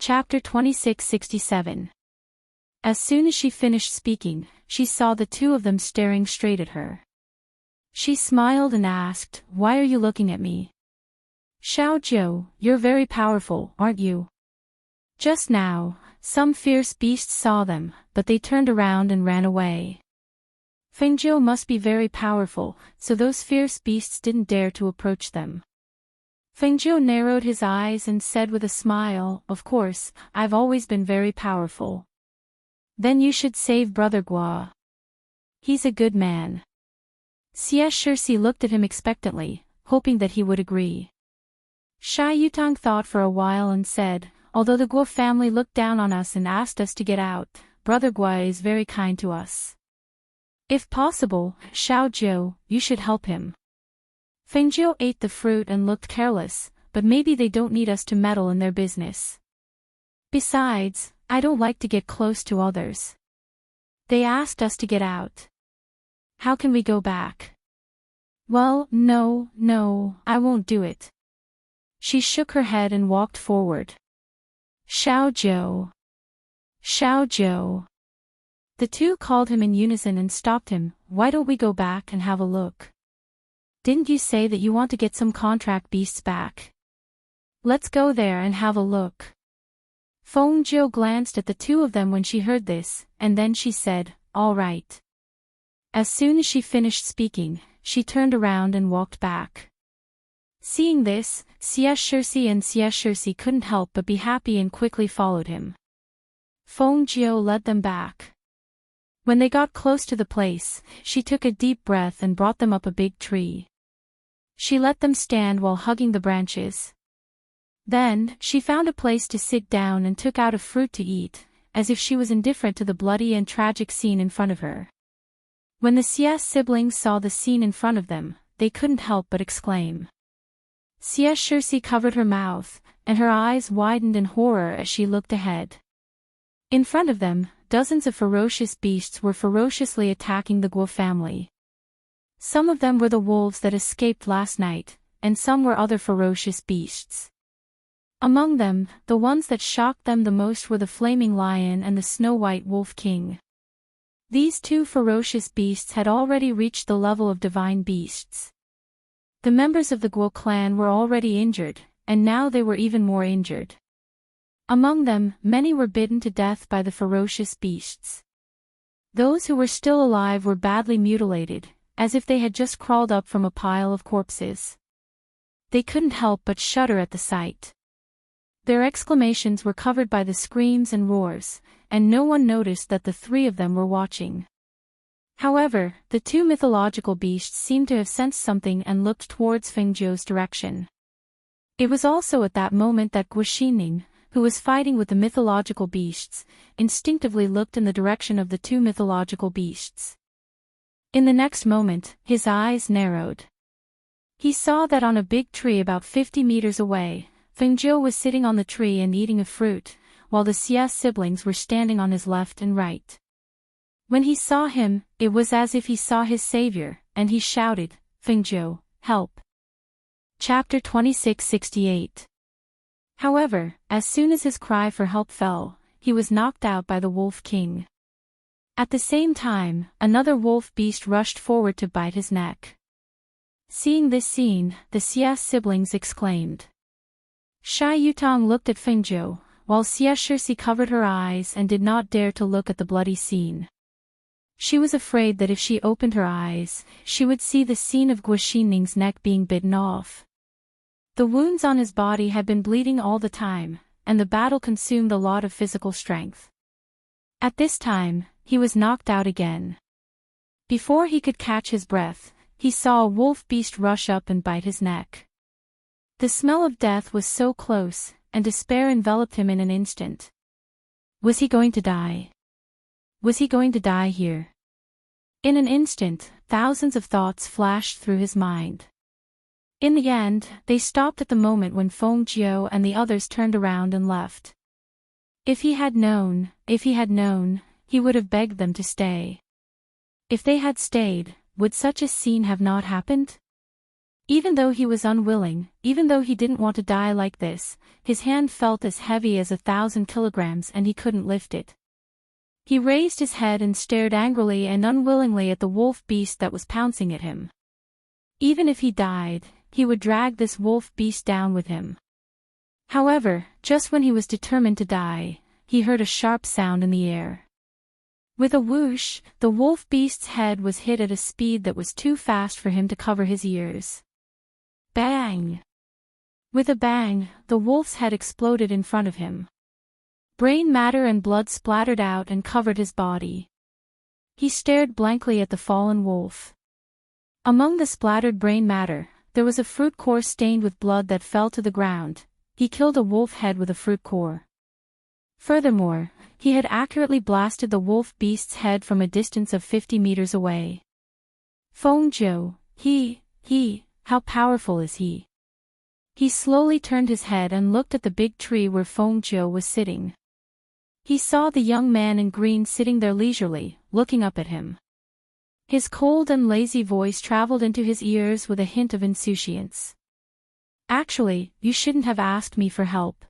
Chapter 2667. As soon as she finished speaking, she saw the two of them staring straight at her. She smiled and asked, "Why are you looking at me?" "Xiaojiu, you're very powerful, aren't you?" Just now, some fierce beasts saw them, but they turned around and ran away. Fengjiu must be very powerful, so those fierce beasts didn't dare to approach them. Fengjiu narrowed his eyes and said with a smile, "Of course, I've always been very powerful." "Then you should save Brother Gua. He's a good man." Xie Shixi looked at him expectantly, hoping that he would agree. Shai Yutang thought for a while and said, "Although the Guo family looked down on us and asked us to get out, Brother Gua is very kind to us. If possible, Xiaojiu, you should help him." Fengjiu ate the fruit and looked careless, but maybe they don't need us to meddle in their business. Besides, I don't like to get close to others. They asked us to get out. How can we go back? Well, no, I won't do it. She shook her head and walked forward. Xiaojiu. Xiaojiu. The two called him in unison and stopped him. "Why don't we go back and have a look? Didn't you say that you want to get some contract beasts back? Let's go there and have a look." Fengjiu glanced at the two of them when she heard this, and then she said, "All right." As soon as she finished speaking, she turned around and walked back. Seeing this, Xie Shixi and Xie Shixi couldn't help but be happy and quickly followed him. Fengjiu led them back. When they got close to the place, she took a deep breath and brought them up a big tree. She let them stand while hugging the branches. Then, she found a place to sit down and took out a fruit to eat, as if she was indifferent to the bloody and tragic scene in front of her. When the Xie siblings saw the scene in front of them, they couldn't help but exclaim. Xie Shixi covered her mouth, and her eyes widened in horror as she looked ahead. In front of them, dozens of ferocious beasts were ferociously attacking the Guo family. Some of them were the wolves that escaped last night, and some were other ferocious beasts. Among them, the ones that shocked them the most were the flaming lion and the snow-white wolf king. These two ferocious beasts had already reached the level of divine beasts. The members of the Guo clan were already injured, and now they were even more injured. Among them, many were bitten to death by the ferocious beasts. Those who were still alive were badly mutilated, as if they had just crawled up from a pile of corpses. They couldn't help but shudder at the sight. Their exclamations were covered by the screams and roars, and no one noticed that the three of them were watching. However, the two mythological beasts seemed to have sensed something and looked towards Fengjiu's direction. It was also at that moment that Guoxining, who was fighting with the mythological beasts, instinctively looked in the direction of the two mythological beasts. In the next moment, his eyes narrowed. He saw that on a big tree about 50 meters away, Fengjiu was sitting on the tree and eating a fruit, while the Xie siblings were standing on his left and right. When he saw him, it was as if he saw his savior, and he shouted, "Fengjiu, help!" Chapter 2668. However, as soon as his cry for help fell, he was knocked out by the Wolf King. At the same time, another wolf beast rushed forward to bite his neck. Seeing this scene, the Xie siblings exclaimed. Shai Yutang looked at Fengjiu, while Xie Shixi covered her eyes and did not dare to look at the bloody scene. She was afraid that if she opened her eyes, she would see the scene of Guoxining's neck being bitten off. The wounds on his body had been bleeding all the time, and the battle consumed a lot of physical strength. At this time, he was knocked out again. Before he could catch his breath, he saw a wolf beast rush up and bite his neck. The smell of death was so close, and despair enveloped him in an instant. Was he going to die? Was he going to die here? In an instant, thousands of thoughts flashed through his mind. In the end, they stopped at the moment when Fengjiu and the others turned around and left. If he had known, he would have begged them to stay. If they had stayed, would such a scene have not happened? Even though he was unwilling, even though he didn't want to die like this, his hand felt as heavy as 1,000 kilograms and he couldn't lift it. He raised his head and stared angrily and unwillingly at the wolf beast that was pouncing at him. Even if he died, he would drag this wolf beast down with him. However, just when he was determined to die, he heard a sharp sound in the air. With a whoosh, the wolf beast's head was hit at a speed that was too fast for him to cover his ears. Bang! With a bang, the wolf's head exploded in front of him. Brain matter and blood splattered out and covered his body. He stared blankly at the fallen wolf. Among the splattered brain matter, there was a fruit core stained with blood that fell to the ground. He killed a wolf head with a fruit core. Furthermore, he had accurately blasted the wolf beast's head from a distance of 50 meters away. Fengzhou, how powerful is he? He slowly turned his head and looked at the big tree where Fengzhou was sitting. He saw the young man in green sitting there leisurely, looking up at him. His cold and lazy voice traveled into his ears with a hint of insouciance. Actually, you shouldn't have asked me for help.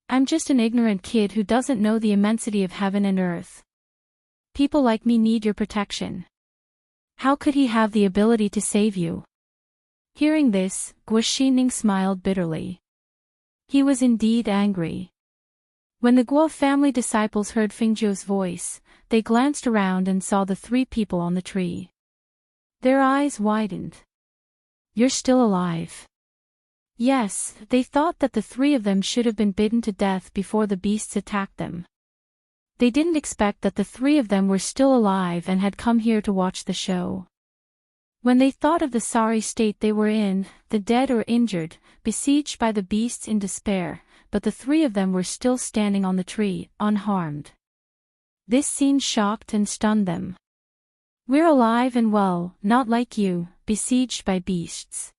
I'm just an ignorant kid who doesn't know the immensity of heaven and earth. People like me need your protection. How could he have the ability to save you? Hearing this, Guoxining smiled bitterly. He was indeed angry. When the Guo family disciples heard Fengzhou's voice, they glanced around and saw the 3 people on the tree. Their eyes widened. You're still alive. Yes, they thought that the 3 of them should have been bitten to death before the beasts attacked them. They didn't expect that the 3 of them were still alive and had come here to watch the show. When they thought of the sorry state they were in, the dead or injured, besieged by the beasts in despair, but the 3 of them were still standing on the tree, unharmed. This scene shocked and stunned them. We're alive and well, not like you, besieged by beasts.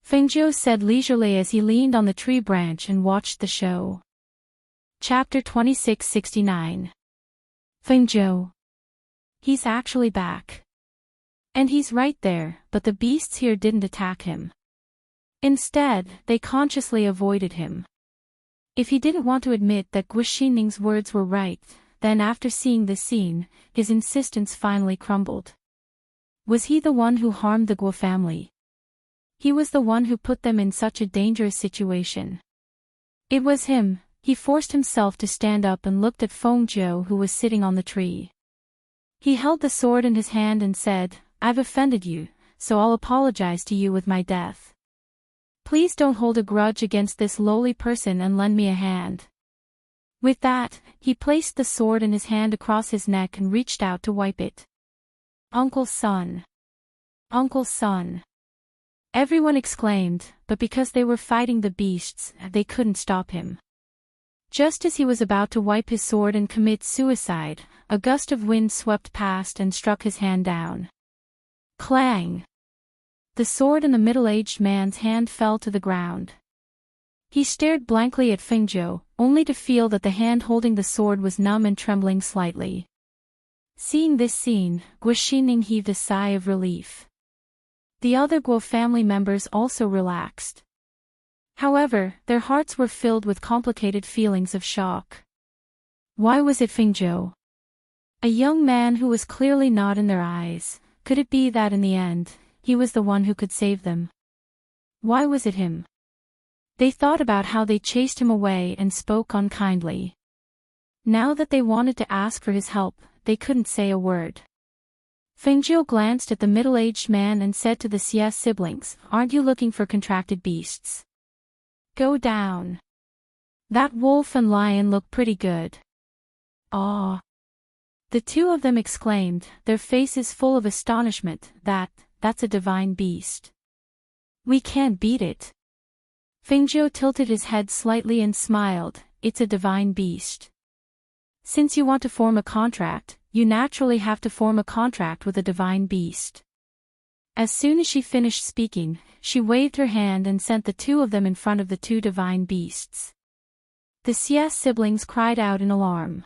Fengzhou said leisurely as he leaned on the tree branch and watched the show. Chapter 2669. Fengzhou. He's actually back. And he's right there, but the beasts here didn't attack him. Instead, they consciously avoided him. If he didn't want to admit that Guoxining's words were right, then after seeing this scene, his insistence finally crumbled. Was he the one who harmed the Guo family? He was the one who put them in such a dangerous situation. It was him. He forced himself to stand up and looked at Fengzhou who was sitting on the tree. He held the sword in his hand and said, I've offended you, so I'll apologize to you with my death. Please don't hold a grudge against this lowly person and lend me a hand. With that, he placed the sword in his hand across his neck and reached out to wipe it. Uncle Sun. Uncle Sun. Everyone exclaimed, but because they were fighting the beasts, they couldn't stop him. Just as he was about to wipe his sword and commit suicide, a gust of wind swept past and struck his hand down. Clang! The sword in the middle-aged man's hand fell to the ground. He stared blankly at Fengzhou, only to feel that the hand holding the sword was numb and trembling slightly. Seeing this scene, Guoxining heaved a sigh of relief. The other Guo family members also relaxed. However, their hearts were filled with complicated feelings of shock. Why was it Fengzhou? A young man who was clearly not in their eyes. Could it be that in the end, he was the one who could save them? Why was it him? They thought about how they chased him away and spoke unkindly. Now that they wanted to ask for his help, they couldn't say a word. Fengzhou glanced at the middle-aged man and said to the Xie siblings, Aren't you looking for contracted beasts? Go down. That wolf and lion look pretty good. Aw. The 2 of them exclaimed, their faces full of astonishment, that's a divine beast. We can't beat it. Fengzhou tilted his head slightly and smiled, it's a divine beast. Since you want to form a contract, you naturally have to form a contract with a divine beast. As soon as she finished speaking, she waved her hand and sent the 2 of them in front of the 2 divine beasts. The Xie siblings cried out in alarm.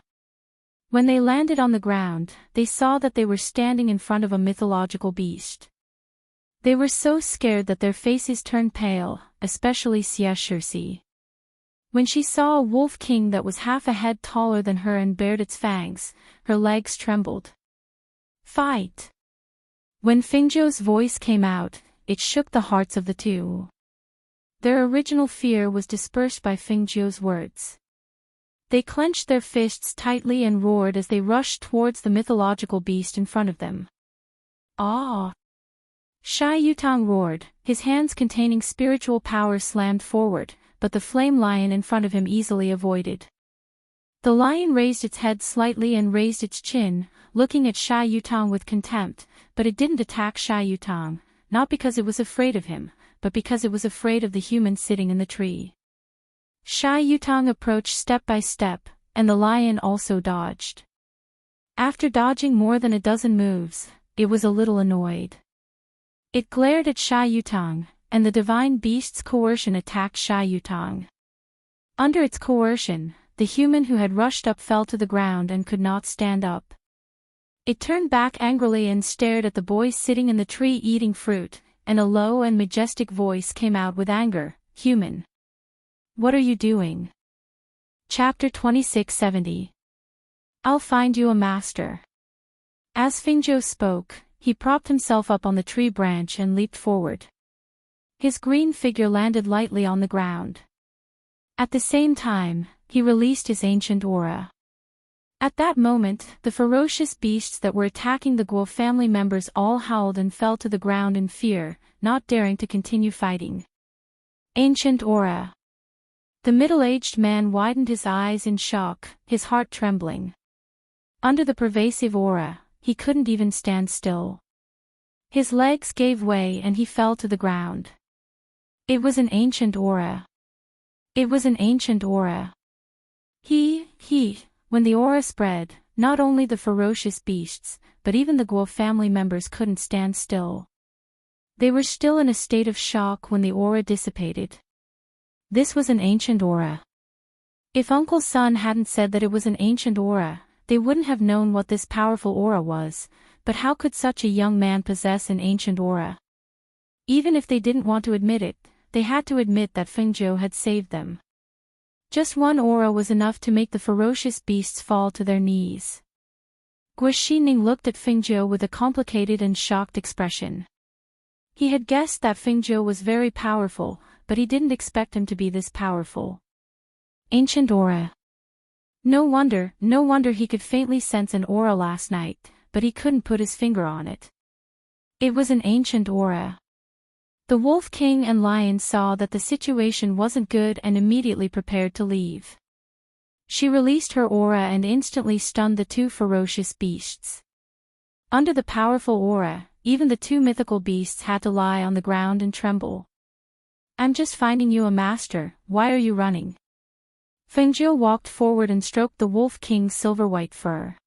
When they landed on the ground, they saw that they were standing in front of a mythological beast. They were so scared that their faces turned pale, especially Xia Shirsi. When she saw a wolf king that was half a head taller than her and bared its fangs, her legs trembled. Fight! When Fengzhou's voice came out, it shook the hearts of the two. Their original fear was dispersed by Fengzhou's words. They clenched their fists tightly and roared as they rushed towards the mythological beast in front of them. Ah! Shai Yutang roared, his hands containing spiritual power slammed forward, but the flame lion in front of him easily avoided. The lion raised its head slightly and raised its chin, looking at Shai Yutang with contempt, but it didn't attack Shai Yutang, not because it was afraid of him, but because it was afraid of the human sitting in the tree. Shai Yutang approached step by step, and the lion also dodged. After dodging more than a dozen moves, it was a little annoyed. It glared at Shai Yutang, and the divine beast's coercion attacked Shai Yutang. Under its coercion, the human who had rushed up fell to the ground and could not stand up. It turned back angrily and stared at the boy sitting in the tree eating fruit, and a low and majestic voice came out with anger, "Human. What are you doing?" Chapter 2670. I'll find you a master. As Fengzhou spoke, he propped himself up on the tree branch and leaped forward. His green figure landed lightly on the ground. At the same time, he released his ancient aura. At that moment, the ferocious beasts that were attacking the Guo family members all howled and fell to the ground in fear, not daring to continue fighting. Ancient aura. The middle-aged man widened his eyes in shock, his heart trembling. Under the pervasive aura, he couldn't even stand still. His legs gave way and he fell to the ground. It was an ancient aura. It was an ancient aura. When the aura spread, not only the ferocious beasts, but even the Guo family members couldn't stand still. They were still in a state of shock when the aura dissipated. This was an ancient aura. If Uncle Sun hadn't said that it was an ancient aura, they wouldn't have known what this powerful aura was, but how could such a young man possess an ancient aura? Even if they didn't want to admit it, they had to admit that Fengzhou had saved them. Just one aura was enough to make the ferocious beasts fall to their knees. Guo Shining looked at Fengzhou with a complicated and shocked expression. He had guessed that Fengzhou was very powerful, but he didn't expect him to be this powerful. Ancient aura. No wonder he could faintly sense an aura last night, but he couldn't put his finger on it. It was an ancient aura. The Wolf King and Lion saw that the situation wasn't good and immediately prepared to leave. She released her aura and instantly stunned the two ferocious beasts. Under the powerful aura, even the two mythical beasts had to lie on the ground and tremble. I'm just finding you a master, why are you running? Fengzhou walked forward and stroked the Wolf King's silver-white fur.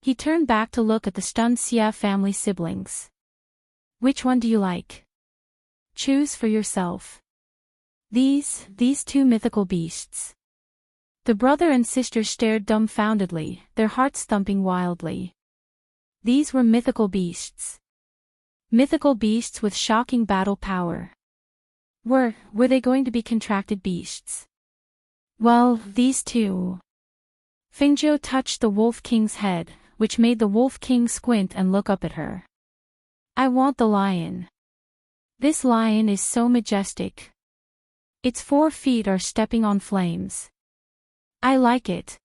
He turned back to look at the stunned Xia family siblings. Which one do you like? Choose for yourself. These two mythical beasts. The brother and sister stared dumbfoundedly, their hearts thumping wildly. These were mythical beasts. Mythical beasts with shocking battle power. Were they going to be contracted beasts? Well, these two. Fengzhou touched the Wolf King's head, which made the Wolf King squint and look up at her. I want the lion. This lion is so majestic. Its 4 feet are stepping on flames. I like it.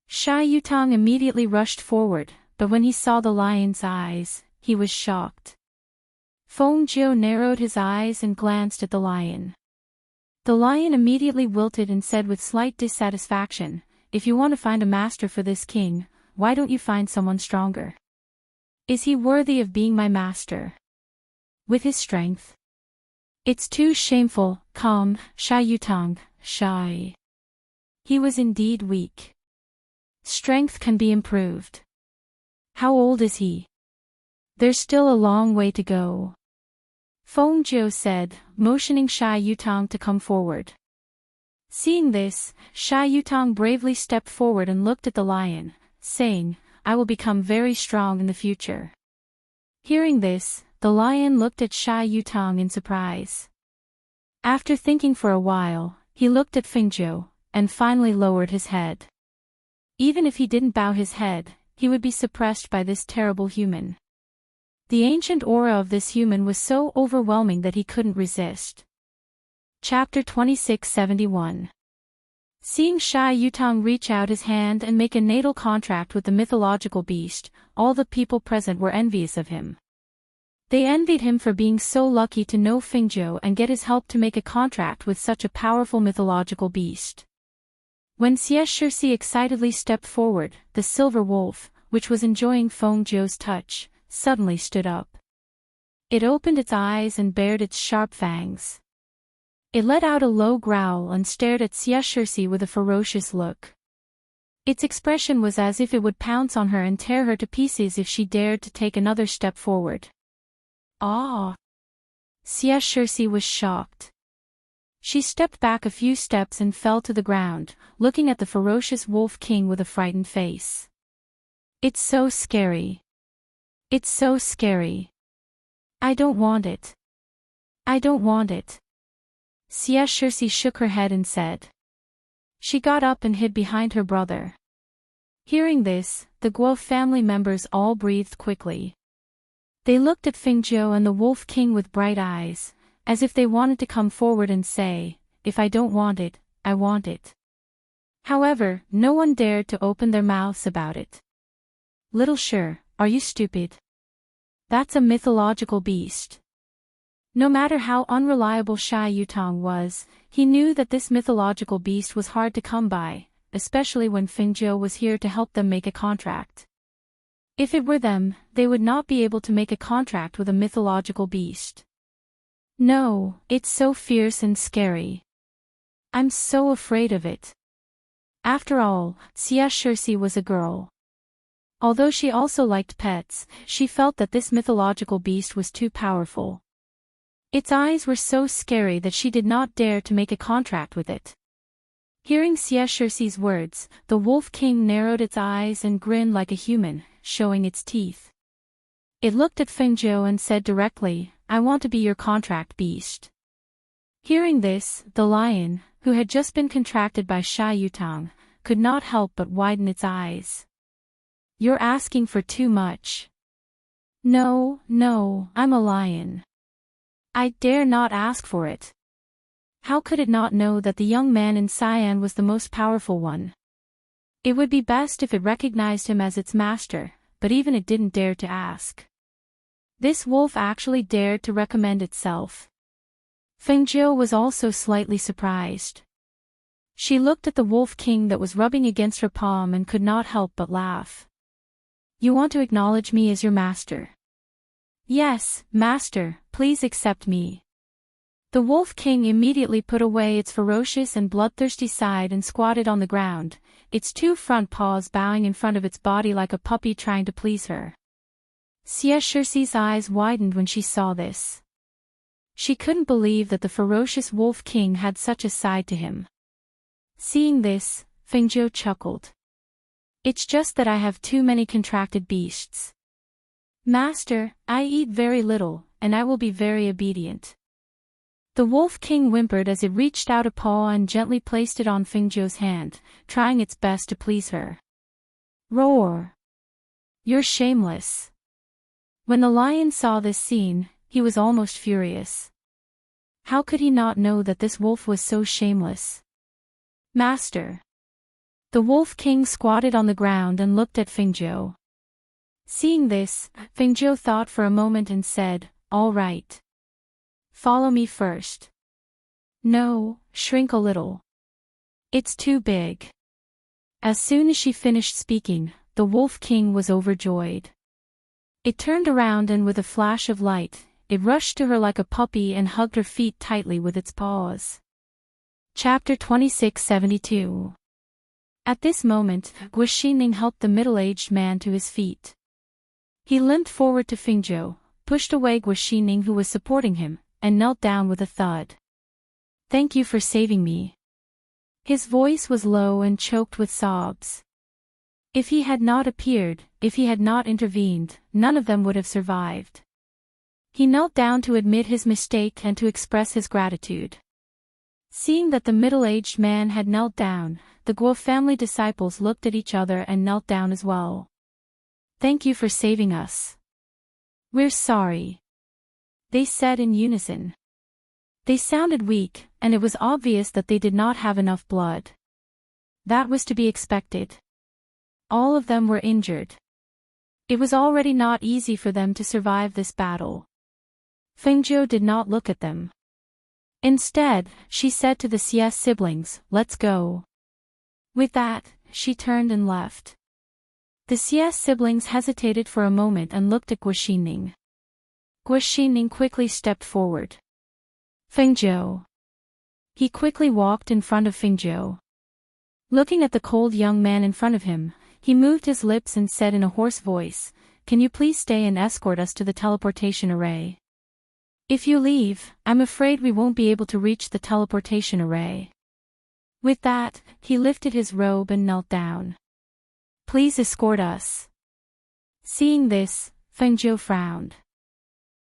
Shai Yutang immediately rushed forward, but when he saw the lion's eyes, he was shocked. Fengzhou narrowed his eyes and glanced at the lion. The lion immediately wilted and said with slight dissatisfaction, if you want to find a master for this king, why don't you find someone stronger? Is he worthy of being my master? With his strength? It's too shameful, calm, Shai Yutang, shy. He was indeed weak. Strength can be improved. How old is he? There's still a long way to go. Fengzhou said, motioning Shai Yutang to come forward. Seeing this, Shai Yutang bravely stepped forward and looked at the lion, saying, I will become very strong in the future. Hearing this, the lion looked at Sha Yutang in surprise. After thinking for a while, he looked at Fengzhou, and finally lowered his head. Even if he didn't bow his head, he would be suppressed by this terrible human. The ancient aura of this human was so overwhelming that he couldn't resist. Chapter 2671. Seeing Sha Yutang reach out his hand and make a natal contract with the mythological beast, all the people present were envious of him. They envied him for being so lucky to know Fengzhou and get his help to make a contract with such a powerful mythological beast. When Xie Shixi excitedly stepped forward, the silver wolf, which was enjoying Fengzhou's touch, suddenly stood up. It opened its eyes and bared its sharp fangs. It let out a low growl and stared at Xie Shixi with a ferocious look. Its expression was as if it would pounce on her and tear her to pieces if she dared to take another step forward. Ah! Xie Shixi was shocked. She stepped back a few steps and fell to the ground, looking at the ferocious Wolf King with a frightened face. It's so scary. It's so scary. I don't want it. I don't want it. Xie Shixi shook her head and said. She got up and hid behind her brother. Hearing this, the Guo family members all breathed quickly. They looked at Fengzhou and the Wolf King with bright eyes, as if they wanted to come forward and say, if I don't want it, I want it. However, no one dared to open their mouths about it. Little Shi, are you stupid? That's a mythological beast. No matter how unreliable Sha Yutang was, he knew that this mythological beast was hard to come by, especially when Fengzhou was here to help them make a contract. If it were them, they would not be able to make a contract with a mythological beast. No, it's so fierce and scary. I'm so afraid of it. After all, Xie Shixi was a girl. Although she also liked pets, she felt that this mythological beast was too powerful. Its eyes were so scary that she did not dare to make a contract with it. Hearing Xie Shixi's words, the Wolf King narrowed its eyes and grinned like a human, showing its teeth. It looked at Fengzhou and said directly, I want to be your contract beast. Hearing this, the lion, who had just been contracted by Sha Yutang, could not help but widen its eyes. You're asking for too much. No, I'm a lion. I dare not ask for it. How could it not know that the young man in Cyan was the most powerful one? It would be best if it recognized him as its master, but even it didn't dare to ask. This wolf actually dared to recommend itself. Fengzhou was also slightly surprised. She looked at the Wolf King that was rubbing against her palm and could not help but laugh. You want to acknowledge me as your master? Yes, master, please accept me. The Wolf King immediately put away its ferocious and bloodthirsty side and squatted on the ground, its two front paws bowing in front of its body like a puppy trying to please her. Xie Shixi's eyes widened when she saw this. She couldn't believe that the ferocious Wolf King had such a side to him. Seeing this, Fengzhou chuckled. It's just that I have too many contracted beasts. Master, I eat very little, and I will be very obedient. The Wolf King whimpered as it reached out a paw and gently placed it on Fengzhou's hand, trying its best to please her. Roar! You're shameless. When the lion saw this scene, he was almost furious. How could he not know that this wolf was so shameless? Master! The Wolf King squatted on the ground and looked at Fengzhou. Seeing this, Fengzhou thought for a moment and said, all right. Follow me first. No, shrink a little. It's too big. As soon as she finished speaking, the Wolf King was overjoyed. It turned around and with a flash of light, it rushed to her like a puppy and hugged her feet tightly with its paws. Chapter 2672. At this moment, Guoxining helped the middle-aged man to his feet. He limped forward to Fengzhou, pushed away Guoxining who was supporting him, and knelt down with a thud. Thank you for saving me. His voice was low and choked with sobs. If he had not appeared, if he had not intervened, none of them would have survived. He knelt down to admit his mistake and to express his gratitude. Seeing that the middle-aged man had knelt down, the Guo family disciples looked at each other and knelt down as well. "Thank you for saving us." "We're sorry," they said in unison. They sounded weak, and it was obvious that they did not have enough blood. That was to be expected. All of them were injured. It was already not easy for them to survive this battle. Fengzhou did not look at them. Instead, she said to the Xie siblings, "Let's go." With that, she turned and left. The Xie siblings hesitated for a moment and looked at Guoxining. Guoxining quickly stepped forward. "Fengzhou." He quickly walked in front of Fengzhou. Looking at the cold young man in front of him, he moved his lips and said in a hoarse voice, "Can you please stay and escort us to the teleportation array? If you leave, I'm afraid we won't be able to reach the teleportation array." With that, he lifted his robe and knelt down. "Please escort us." Seeing this, Fengzhou frowned.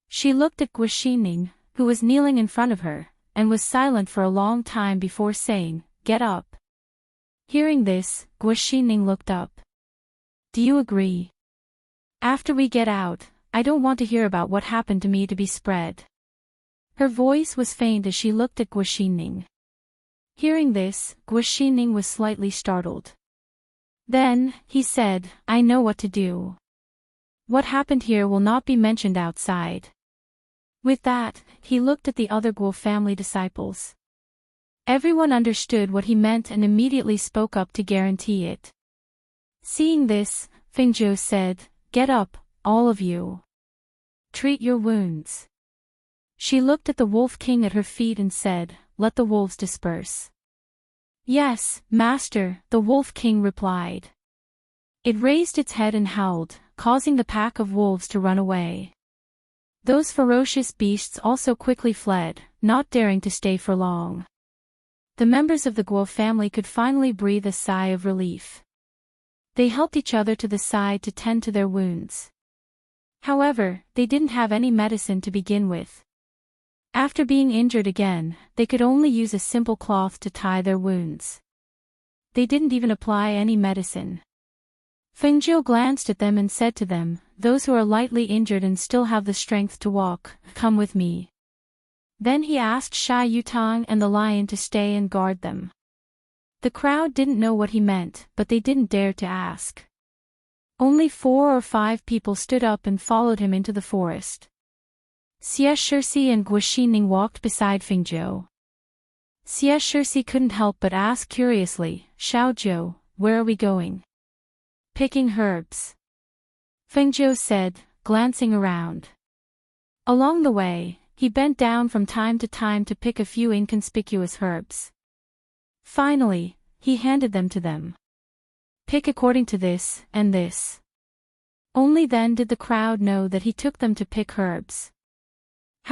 She looked at Guoxining, who was kneeling in front of her, and was silent for a long time before saying, "Get up." Hearing this, Guoxining looked up. "Do you agree? After we get out, I don't want to hear about what happened to me to be spread." Her voice was faint as she looked at Guoxining. Hearing this, Guoxining was slightly startled. Then, he said, "I know what to do. What happened here will not be mentioned outside." With that, he looked at the other Guo family disciples. Everyone understood what he meant and immediately spoke up to guarantee it. Seeing this, Fengzhou said, "Get up, all of you. Treat your wounds." She looked at the Wolf King at her feet and said, "Let the wolves disperse." "Yes, Master," the Wolf King replied. It raised its head and howled, causing the pack of wolves to run away. Those ferocious beasts also quickly fled, not daring to stay for long. The members of the Guo family could finally breathe a sigh of relief. They helped each other to the side to tend to their wounds. However, they didn't have any medicine to begin with. After being injured again, they could only use a simple cloth to tie their wounds. They didn't even apply any medicine. Fengzhou glanced at them and said to them, "Those who are lightly injured and still have the strength to walk, come with me." Then he asked Shai Yutang and the lion to stay and guard them. The crowd didn't know what he meant, but they didn't dare to ask. Only 4 or 5 people stood up and followed him into the forest. Xie Shirsi and Guoxining walked beside Fengzhou. Xie Shirsi couldn't help but ask curiously, "Xiaozhou, where are we going?" "Picking herbs," Fengzhou said, glancing around. Along the way, he bent down from time to time to pick a few inconspicuous herbs. Finally, he handed them to them. "Pick according to this and this." Only then did the crowd know that he took them to pick herbs.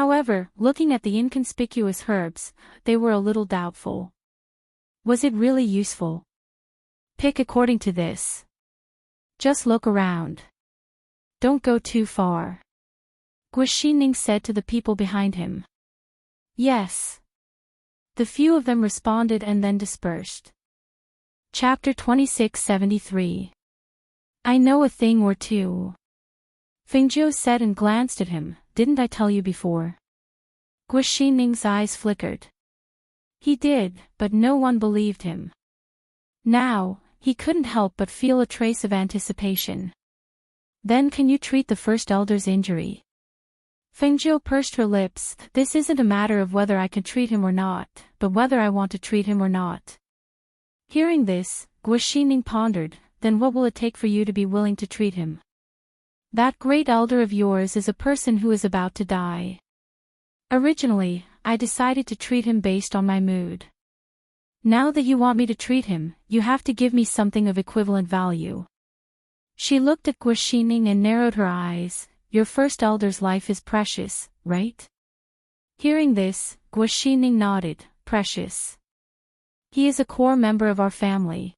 However, looking at the inconspicuous herbs, they were a little doubtful. Was it really useful? "Pick according to this. Just look around. Don't go too far," Guoxining said to the people behind him. "Yes." The few of them responded and then dispersed. Chapter 2673. "I know a thing or two," Fengzhou said and glanced at him. "Didn't I tell you before?" Guoxining's eyes flickered. He did, but no one believed him. Now, he couldn't help but feel a trace of anticipation. "Then can you treat the first elder's injury?" Fengzhou pursed her lips. "This isn't a matter of whether I can treat him or not, but whether I want to treat him or not." Hearing this, Guoxining pondered, "Then what will it take for you to be willing to treat him?" "That great elder of yours is a person who is about to die. Originally, I decided to treat him based on my mood. Now that you want me to treat him, you have to give me something of equivalent value." She looked at Guoxining and narrowed her eyes. "Your first elder's life is precious, right?" Hearing this, Guoxining nodded. "Precious. He is a core member of our family.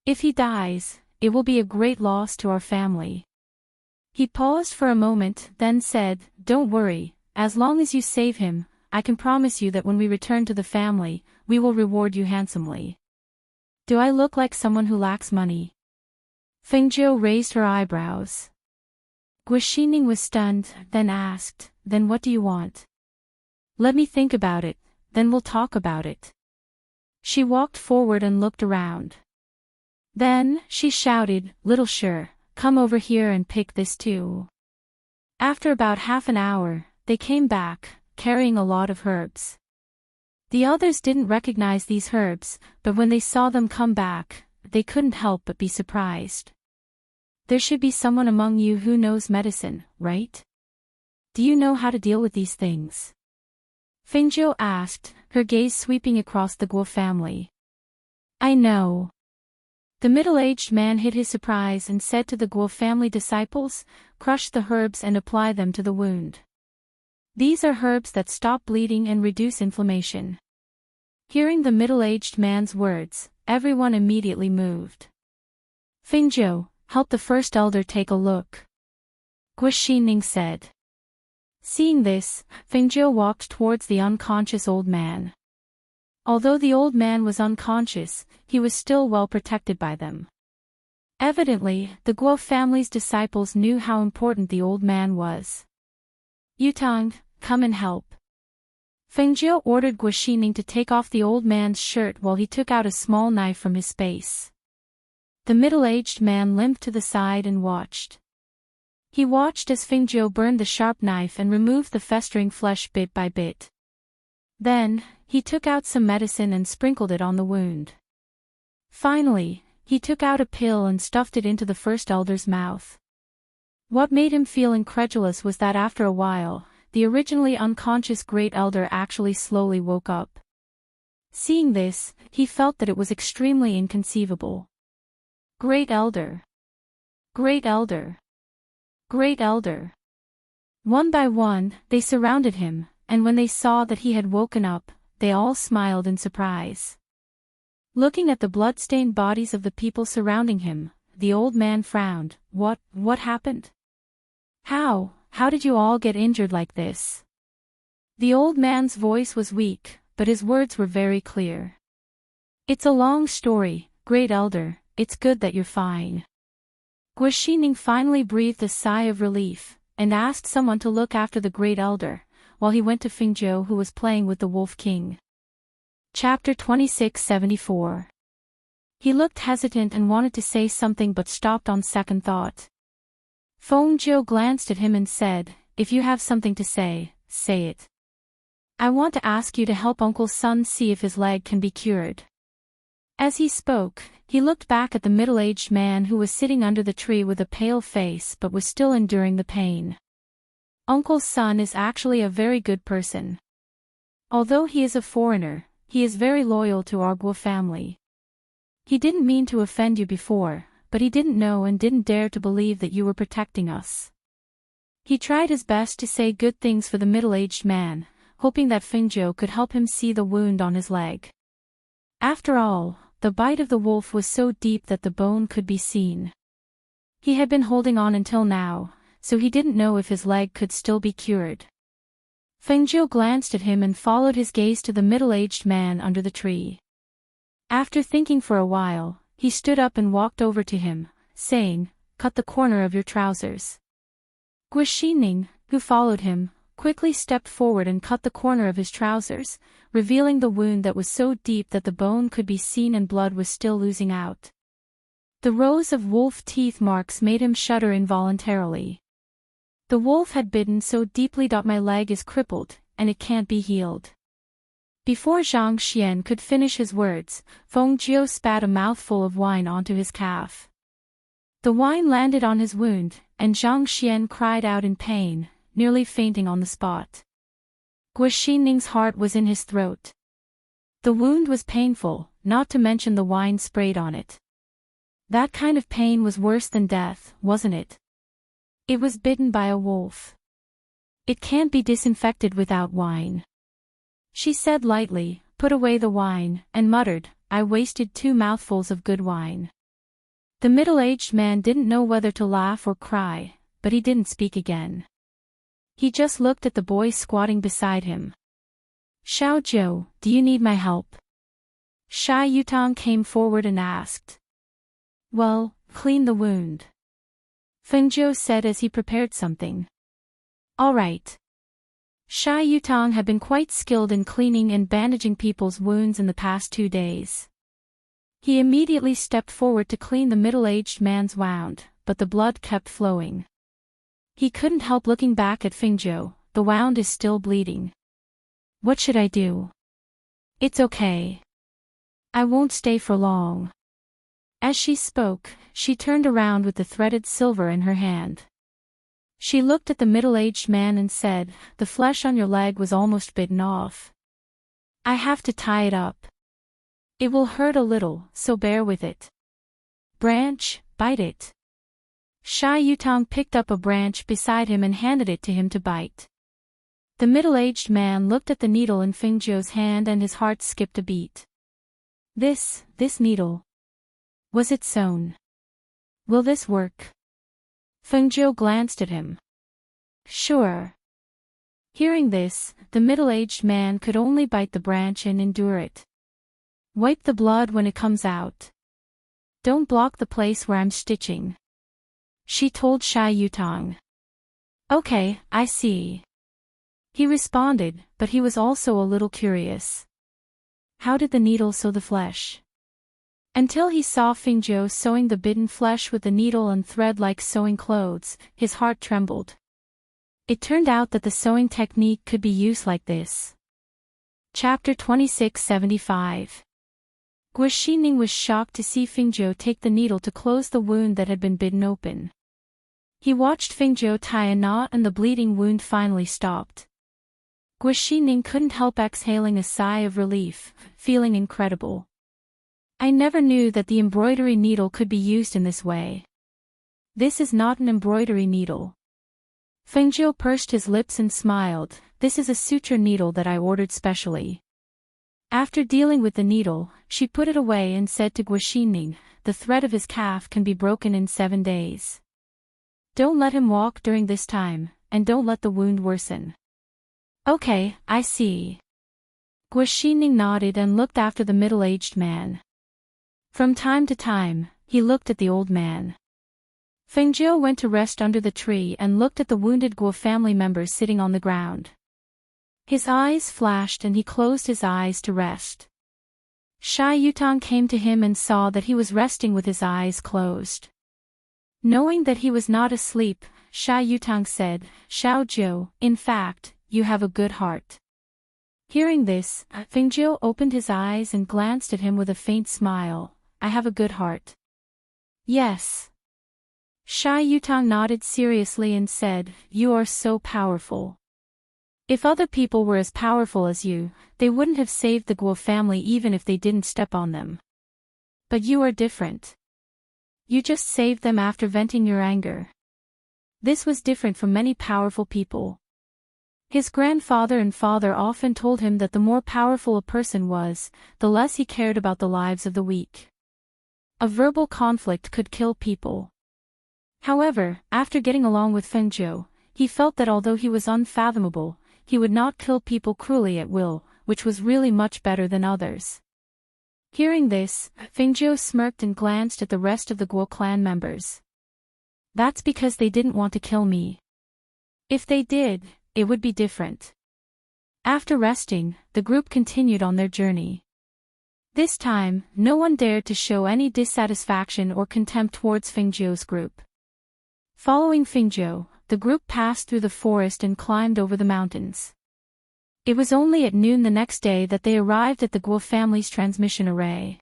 If he dies, it will be a great loss to our family." He paused for a moment, then said, "Don't worry, as long as you save him, I can promise you that when we return to the family, we will reward you handsomely." "Do I look like someone who lacks money?" Fengjiu raised her eyebrows. Guoxining was stunned, then asked, "Then what do you want?" "Let me think about it, then we'll talk about it." She walked forward and looked around. Then, she shouted, "Little Sure, come over here and pick this too." After about half an hour, they came back, carrying a lot of herbs. The others didn't recognize these herbs, but when they saw them come back, they couldn't help but be surprised. "There should be someone among you who knows medicine, right? Do you know how to deal with these things?" Fengjiu asked, her gaze sweeping across the Guo family. "I know." The middle-aged man hid his surprise and said to the Guo family disciples, "Crush the herbs and apply them to the wound. These are herbs that stop bleeding and reduce inflammation." Hearing the middle-aged man's words, everyone immediately moved. "Fengjiu, help the first elder take a look," Guoxining said. Seeing this, Fengjiu walked towards the unconscious old man. Although the old man was unconscious, he was still well protected by them. Evidently, the Guo family's disciples knew how important the old man was. "Yutang, come and help." Fengjiu ordered Guoxining to take off the old man's shirt while he took out a small knife from his space. The middle-aged man limped to the side and watched. He watched as Fengjiu burned the sharp knife and removed the festering flesh bit by bit. Then, he took out some medicine and sprinkled it on the wound. Finally, he took out a pill and stuffed it into the first elder's mouth. What made him feel incredulous was that after a while, the originally unconscious great elder actually slowly woke up. Seeing this, he felt that it was extremely inconceivable. "Great elder! Great elder! Great elder!" One by one, they surrounded him, and when they saw that he had woken up, they all smiled in surprise. Looking at the blood-stained bodies of the people surrounding him, the old man frowned. What happened? How did you all get injured like this?" The old man's voice was weak, but his words were very clear. "It's a long story, great elder, it's good that you're fine." Guoxining finally breathed a sigh of relief, and asked someone to look after the great elder, while he went to Fengjiu who was playing with the Wolf King. Chapter 2674. He looked hesitant and wanted to say something but stopped on second thought. Fengjiu glanced at him and said, "If you have something to say, say it. I want to ask you to help Uncle's son see if his leg can be cured." As he spoke, he looked back at the middle-aged man who was sitting under the tree with a pale face but was still enduring the pain. Uncle's son is actually a very good person. Although he is a foreigner, he is very loyal to our Guo family. He didn't mean to offend you before, but he didn't know and didn't dare to believe that you were protecting us. He tried his best to say good things for the middle-aged man, hoping that Fengjiu could help him see the wound on his leg. After all, the bite of the wolf was so deep that the bone could be seen. He had been holding on until now, so he didn't know if his leg could still be cured. Fengjiu glanced at him and followed his gaze to the middle-aged man under the tree. After thinking for a while, he stood up and walked over to him, saying, "Cut the corner of your trousers." Guoxining, who followed him, quickly stepped forward and cut the corner of his trousers, revealing the wound that was so deep that the bone could be seen and blood was still oozing out. The rows of wolf teeth marks made him shudder involuntarily. "The wolf had bitten so deeply that my leg is crippled, and it can't be healed." Before Zhang Xian could finish his words, Fengjiu spat a mouthful of wine onto his calf. The wine landed on his wound, and Zhang Xian cried out in pain, nearly fainting on the spot. Guoxining's heart was in his throat. The wound was painful, not to mention the wine sprayed on it. That kind of pain was worse than death, wasn't it? It was bitten by a wolf. "It can't be disinfected without wine," she said lightly, put away the wine, and muttered, "I wasted 2 mouthfuls of good wine." The middle-aged man didn't know whether to laugh or cry, but he didn't speak again. He just looked at the boy squatting beside him. Xiao Zhou, do you need my help? Shy Yutong came forward and asked. Well, clean the wound. Feng Zhou said as he prepared something. All right. Shy Yutong had been quite skilled in cleaning and bandaging people's wounds in the past 2 days. He immediately stepped forward to clean the middle-aged man's wound, but the blood kept flowing. He couldn't help looking back at Feng Zhou. The wound is still bleeding. What should I do? It's okay. I won't stay for long. As she spoke, she turned around with the threaded silver in her hand. She looked at the middle-aged man and said, the flesh on your leg was almost bitten off. I have to tie it up. It will hurt a little, so bear with it. Branch, bite it. Shy Yutong picked up a branch beside him and handed it to him to bite. The middle-aged man looked at the needle in Feng Zhou's hand and his heart skipped a beat. This needle. Was it sewn? Will this work? Feng Zhou glanced at him. Sure. Hearing this, the middle-aged man could only bite the branch and endure it. Wipe the blood when it comes out. Don't block the place where I'm stitching. She told Shy Yutong. Okay, I see. He responded, but he was also a little curious. How did the needle sew the flesh? Until he saw Feng Zhou sewing the bitten flesh with the needle and thread like sewing clothes, his heart trembled. It turned out that the sewing technique could be used like this. Chapter 2675. Guo Xining was shocked to see Feng Zhou take the needle to close the wound that had been bitten open. He watched Feng Zhou tie a knot and the bleeding wound finally stopped. Guo Xining couldn't help exhaling a sigh of relief, feeling incredible. I never knew that the embroidery needle could be used in this way. This is not an embroidery needle. Feng Zhou pursed his lips and smiled. This is a suture needle that I ordered specially. After dealing with the needle, she put it away and said to Guo Xining, the thread of his calf can be broken in 7 days. Don't let him walk during this time, and don't let the wound worsen. Okay, I see. Guo Xining nodded and looked after the middle-aged man. From time to time, he looked at the old man. Feng Zhou went to rest under the tree and looked at the wounded Guo family members sitting on the ground. His eyes flashed and he closed his eyes to rest. Shy Yutong came to him and saw that he was resting with his eyes closed. Knowing that he was not asleep, Shy Yutong said, Xiao Zhou, in fact, you have a good heart. Hearing this, Feng Zhou opened his eyes and glanced at him with a faint smile. I have a good heart. Yes. Shy Yutong nodded seriously and said, you are so powerful. If other people were as powerful as you, they wouldn't have saved the Guo family even if they didn't step on them. But you are different. You just saved them after venting your anger. This was different from many powerful people. His grandfather and father often told him that the more powerful a person was, the less he cared about the lives of the weak. A verbal conflict could kill people. However, after getting along with Feng Zhou, he felt that although he was unfathomable, he would not kill people cruelly at will, which was really much better than others. Hearing this, Feng Zhou smirked and glanced at the rest of the Guo clan members. That's because they didn't want to kill me. If they did, it would be different. After resting, the group continued on their journey. This time, no one dared to show any dissatisfaction or contempt towards Feng Zhou's group. Following Feng Zhou, the group passed through the forest and climbed over the mountains. It was only at noon the next day that they arrived at the Guo family's transmission array.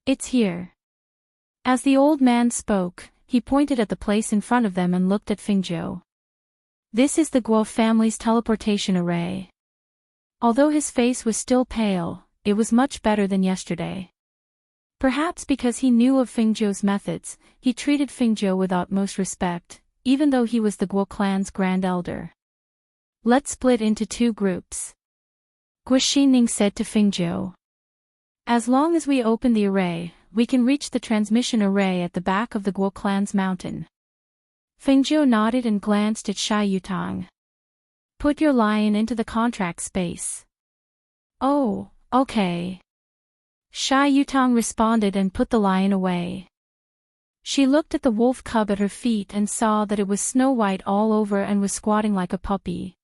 It's here. As the old man spoke, he pointed at the place in front of them and looked at Feng Zhou. This is the Guo family's teleportation array. Although his face was still pale, it was much better than yesterday. Perhaps because he knew of Feng Zhou's methods, he treated Feng Zhou with utmost respect, even though he was the Guo clan's grand elder. Let's split into 2 groups. Guo Xining said to Feng Zhou. As long as we open the array, we can reach the transmission array at the back of the Guo clan's mountain. Fengjiu nodded and glanced at Xia Yutang. Put your lion into the contract space. Oh, okay. Xia Yutang responded and put the lion away. She looked at the wolf cub at her feet and saw that it was snow white all over and was squatting like a puppy.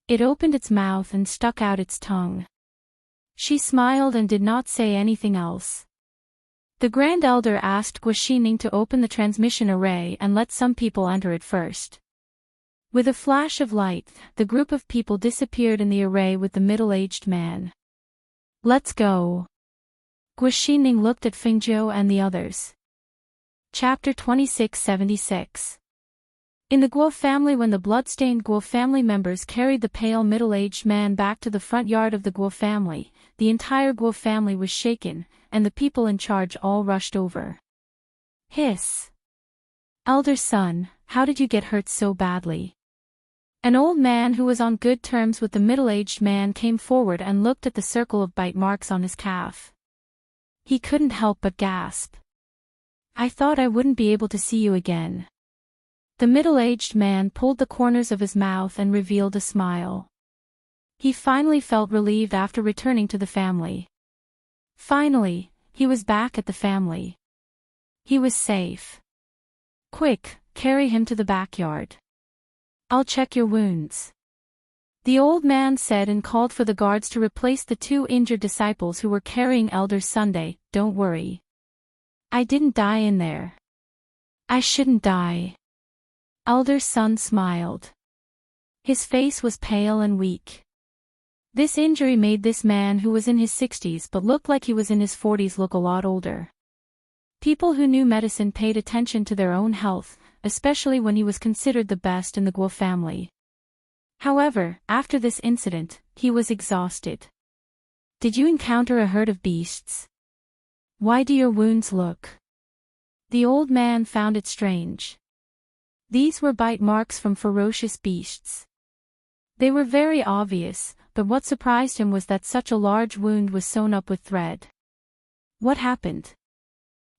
It opened its mouth and stuck out its tongue. She smiled and did not say anything else. The Grand Elder asked Guaxining to open the transmission array and let some people enter it first. With a flash of light, the group of people disappeared in the array with the middle-aged man. Let's go. Guaxining looked at Fengjiu and the others. Chapter 2676. In the Guo family, when the blood-stained Guo family members carried the pale middle-aged man back to the front yard of the Guo family, the entire Guo family was shaken, and the people in charge all rushed over. Hiss. Elder son, how did you get hurt so badly? An old man who was on good terms with the middle-aged man came forward and looked at the circle of bite marks on his calf. He couldn't help but gasp. I thought I wouldn't be able to see you again. The middle-aged man pulled the corners of his mouth and revealed a smile. He finally felt relieved after returning to the family. Finally, he was back at the family. He was safe. Quick, carry him to the backyard. I'll check your wounds. The old man said and called for the guards to replace the two injured disciples who were carrying Elder Sunday. Don't worry. I didn't die in there. I shouldn't die. Elder Sun smiled. His face was pale and weak. This injury made this man who was in his 60s but looked like he was in his 40s look a lot older. People who knew medicine paid attention to their own health, especially when he was considered the best in the Guo family. However, after this incident, he was exhausted. Did you encounter a herd of beasts? Why do your wounds look? The old man found it strange. These were bite marks from ferocious beasts. They were very obvious, but what surprised him was that such a large wound was sewn up with thread. What happened?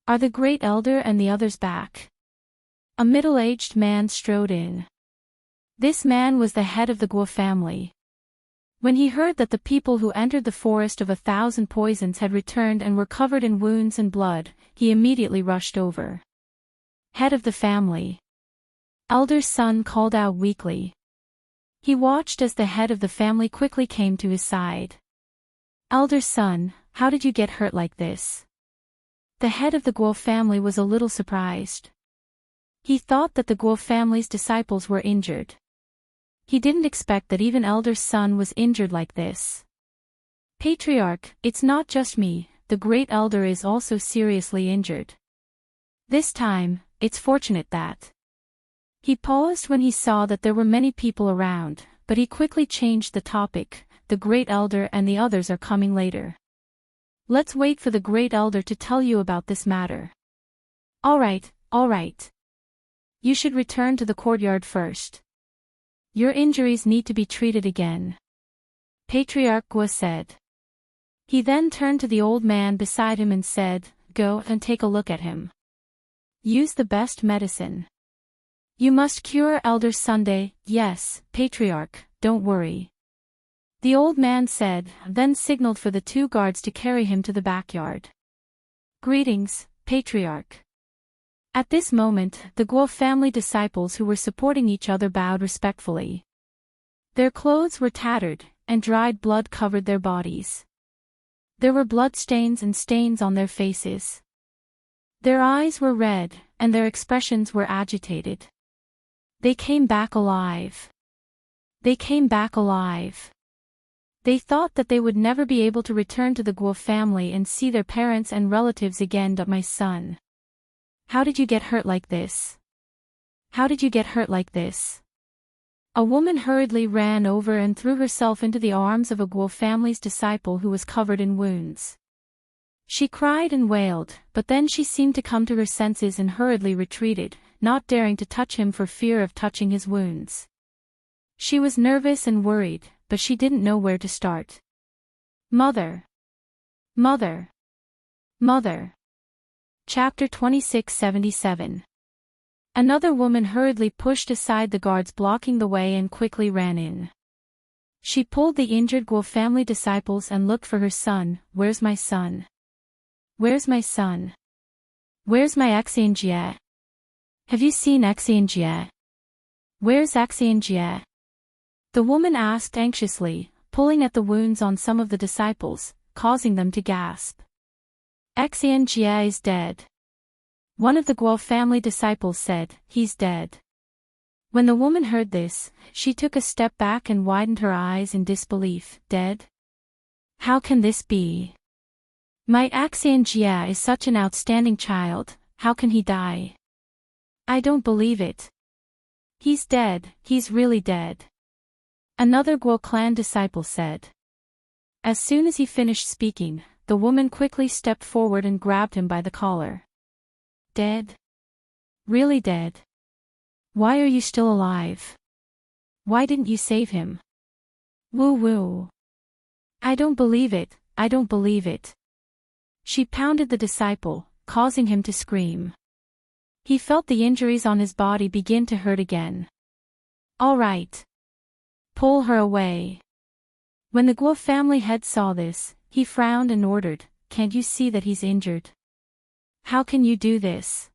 Are the Great Elder and the others back? A middle-aged man strode in. This man was the head of the Guo family. When he heard that the people who entered the forest of 1,000 poisons had returned and were covered in wounds and blood, he immediately rushed over. Head of the family. Elder Sun called out weakly. He watched as the head of the family quickly came to his side. Elder Sun, how did you get hurt like this? The head of the Guo family was a little surprised. He thought that the Guo family's disciples were injured. He didn't expect that even Elder Sun was injured like this. Patriarch, it's not just me, the Great Elder is also seriously injured. This time, it's fortunate that. He paused when he saw that there were many people around, but he quickly changed the topic. The Great Elder and the others are coming later. Let's wait for the Great Elder to tell you about this matter. All right. You should return to the courtyard first. Your injuries need to be treated again. Patriarch Guo said. He then turned to the old man beside him and said, Go and take a look at him. Use the best medicine. You must cure Elder Sunday. Yes, Patriarch, don't worry. The old man said, then signaled for the two guards to carry him to the backyard. Greetings, Patriarch. At this moment, the Guo family disciples who were supporting each other bowed respectfully. Their clothes were tattered, and dried blood covered their bodies. There were blood stains and stains on their faces. Their eyes were red, and their expressions were agitated. They came back alive. They thought that they would never be able to return to the Guo family and see their parents and relatives again. But my son. How did you get hurt like this? A woman hurriedly ran over and threw herself into the arms of a Guo family's disciple who was covered in wounds. She cried and wailed, but then she seemed to come to her senses and hurriedly retreated, not daring to touch him for fear of touching his wounds. She was nervous and worried, but she didn't know where to start. Mother. Chapter 2677. Another woman hurriedly pushed aside the guards blocking the way and quickly ran in. She pulled the injured Guo family disciples and looked for her son. Where's my son? Where's my son? Where's my Xianjie? Have you seen Xianjie? Where's Xianjie? The woman asked anxiously, pulling at the wounds on some of the disciples, causing them to gasp. Xianjie is dead. One of the Guo family disciples said, he's dead. When the woman heard this, she took a step back and widened her eyes in disbelief. Dead? How can this be? My Xianjie is such an outstanding child, how can he die? I don't believe it. He's dead, he's really dead. Another Guo clan disciple said. As soon as he finished speaking, the woman quickly stepped forward and grabbed him by the collar. Dead? Really dead? Why are you still alive? Why didn't you save him? Woo woo. I don't believe it, I don't believe it. She pounded the disciple, causing him to scream. He felt the injuries on his body begin to hurt again. All right. Pull her away. When the Guo family head saw this, he frowned and ordered, can't you see that he's injured? How can you do this?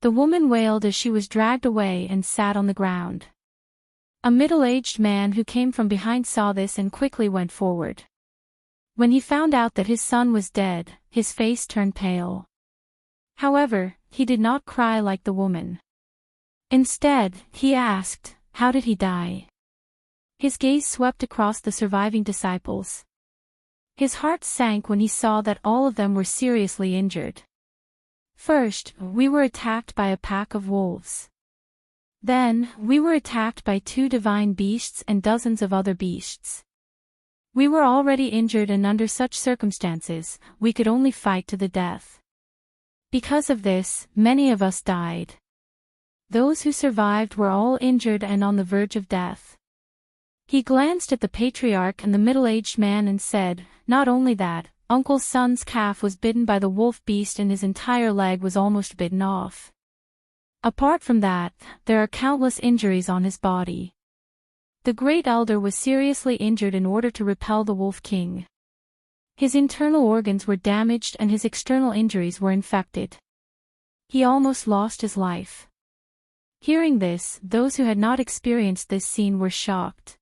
The woman wailed as she was dragged away and sat on the ground. A middle-aged man who came from behind saw this and quickly went forward. When he found out that his son was dead, his face turned pale. However, he did not cry like the woman. Instead, he asked, how did he die? His gaze swept across the surviving disciples. His heart sank when he saw that all of them were seriously injured. First, we were attacked by a pack of wolves. Then, we were attacked by 2 divine beasts and dozens of other beasts. We were already injured, and under such circumstances, we could only fight to the death. Because of this, many of us died. Those who survived were all injured and on the verge of death. He glanced at the patriarch and the middle-aged man and said, not only that, Uncle's son's calf was bitten by the wolf beast and his entire leg was almost bitten off. Apart from that, there are countless injuries on his body. The great elder was seriously injured in order to repel the wolf king. His internal organs were damaged and his external injuries were infected. He almost lost his life. Hearing this, those who had not experienced this scene were shocked.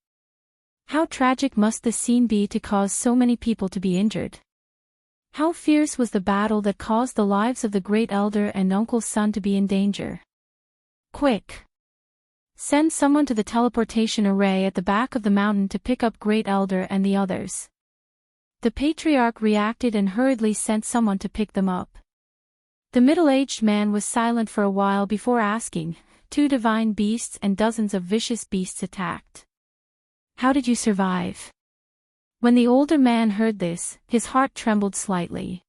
How tragic must the scene be to cause so many people to be injured? How fierce was the battle that caused the lives of the great elder and uncle's son to be in danger? Quick! Send someone to the teleportation array at the back of the mountain to pick up great elder and the others. The patriarch reacted and hurriedly sent someone to pick them up. The middle-aged man was silent for a while before asking, 2 divine beasts and dozens of vicious beasts attacked. How did you survive? When the older man heard this, his heart trembled slightly.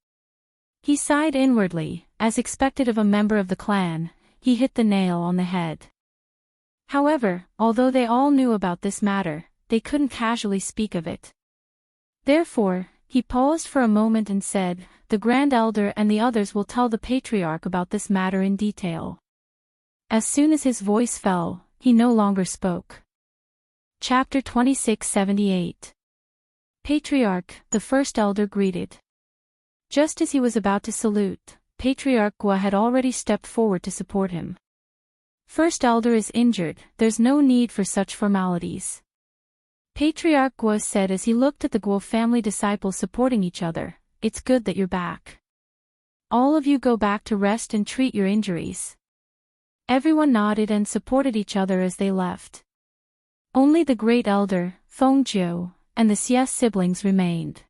He sighed inwardly, as expected of a member of the clan, he hit the nail on the head. However, although they all knew about this matter, they couldn't casually speak of it. Therefore, he paused for a moment and said, the Grand Elder and the others will tell the Patriarch about this matter in detail. As soon as his voice fell, he no longer spoke. Chapter 2678. Patriarch, the First Elder greeted. Just as he was about to salute, Patriarch Gua had already stepped forward to support him. First Elder is injured, there's no need for such formalities. Patriarch Gua said as he looked at the Guo family disciples supporting each other, it's good that you're back. All of you go back to rest and treat your injuries. Everyone nodded and supported each other as they left. Only the great elder, Fengjiu, and the Xie siblings remained.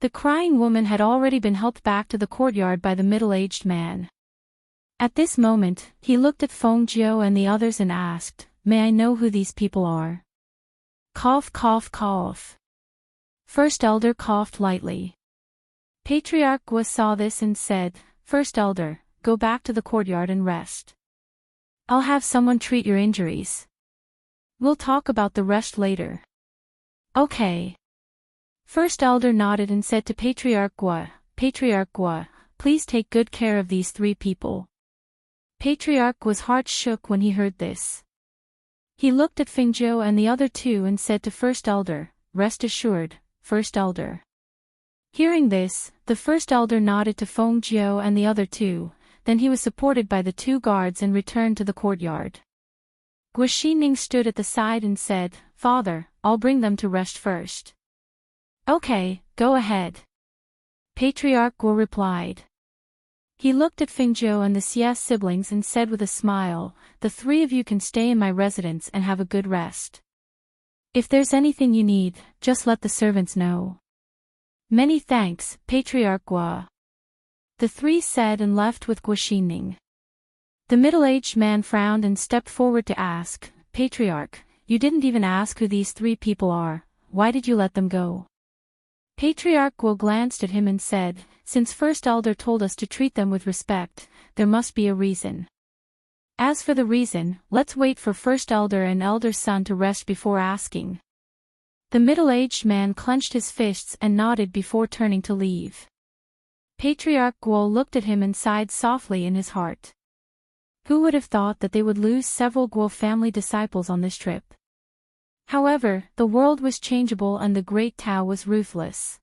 The crying woman had already been helped back to the courtyard by the middle-aged man. At this moment, he looked at Fengjiu and the others and asked, may I know who these people are? Cough cough cough. First Elder coughed lightly. Patriarch Gua saw this and said, First Elder, go back to the courtyard and rest. I'll have someone treat your injuries. We'll talk about the rest later. Okay. First Elder nodded and said to Patriarch Gua, please take good care of these 3 people. Patriarch's heart shook when he heard this. He looked at Fengzhou and the other two and said to First Elder, "Rest assured, First Elder." Hearing this, the First Elder nodded to Fengzhou and the other two, then he was supported by the two guards and returned to the courtyard. Guoxining stood at the side and said, "Father, I'll bring them to rest first." "Okay, go ahead." Patriarch Guo replied. He looked at Fengzhou and the Xia siblings and said with a smile, "The three of you can stay in my residence and have a good rest. If there's anything you need, just let the servants know." "Many thanks, Patriarch Guo." The three said and left with Guoxining. The middle-aged man frowned and stepped forward to ask, "Patriarch, you didn't even ask who these three people are, why did you let them go?" Patriarch Guo glanced at him and said, "Since First Elder told us to treat them with respect, there must be a reason. As for the reason, let's wait for First Elder and Elder Son to rest before asking." The middle-aged man clenched his fists and nodded before turning to leave. Patriarch Guo looked at him and sighed softly in his heart. Who would have thought that they would lose several Guo family disciples on this trip? However, the world was changeable and the Great Tao was ruthless.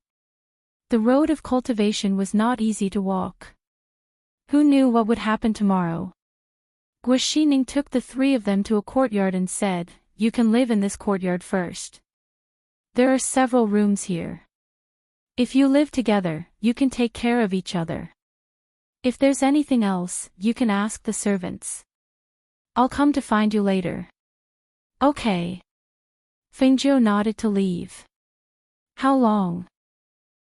The road of cultivation was not easy to walk. Who knew what would happen tomorrow? Guoxining took the three of them to a courtyard and said, "You can live in this courtyard first. There are several rooms here. If you live together, you can take care of each other. If there's anything else, you can ask the servants. I'll come to find you later." "Okay." Fengzhou nodded to leave. "How long?"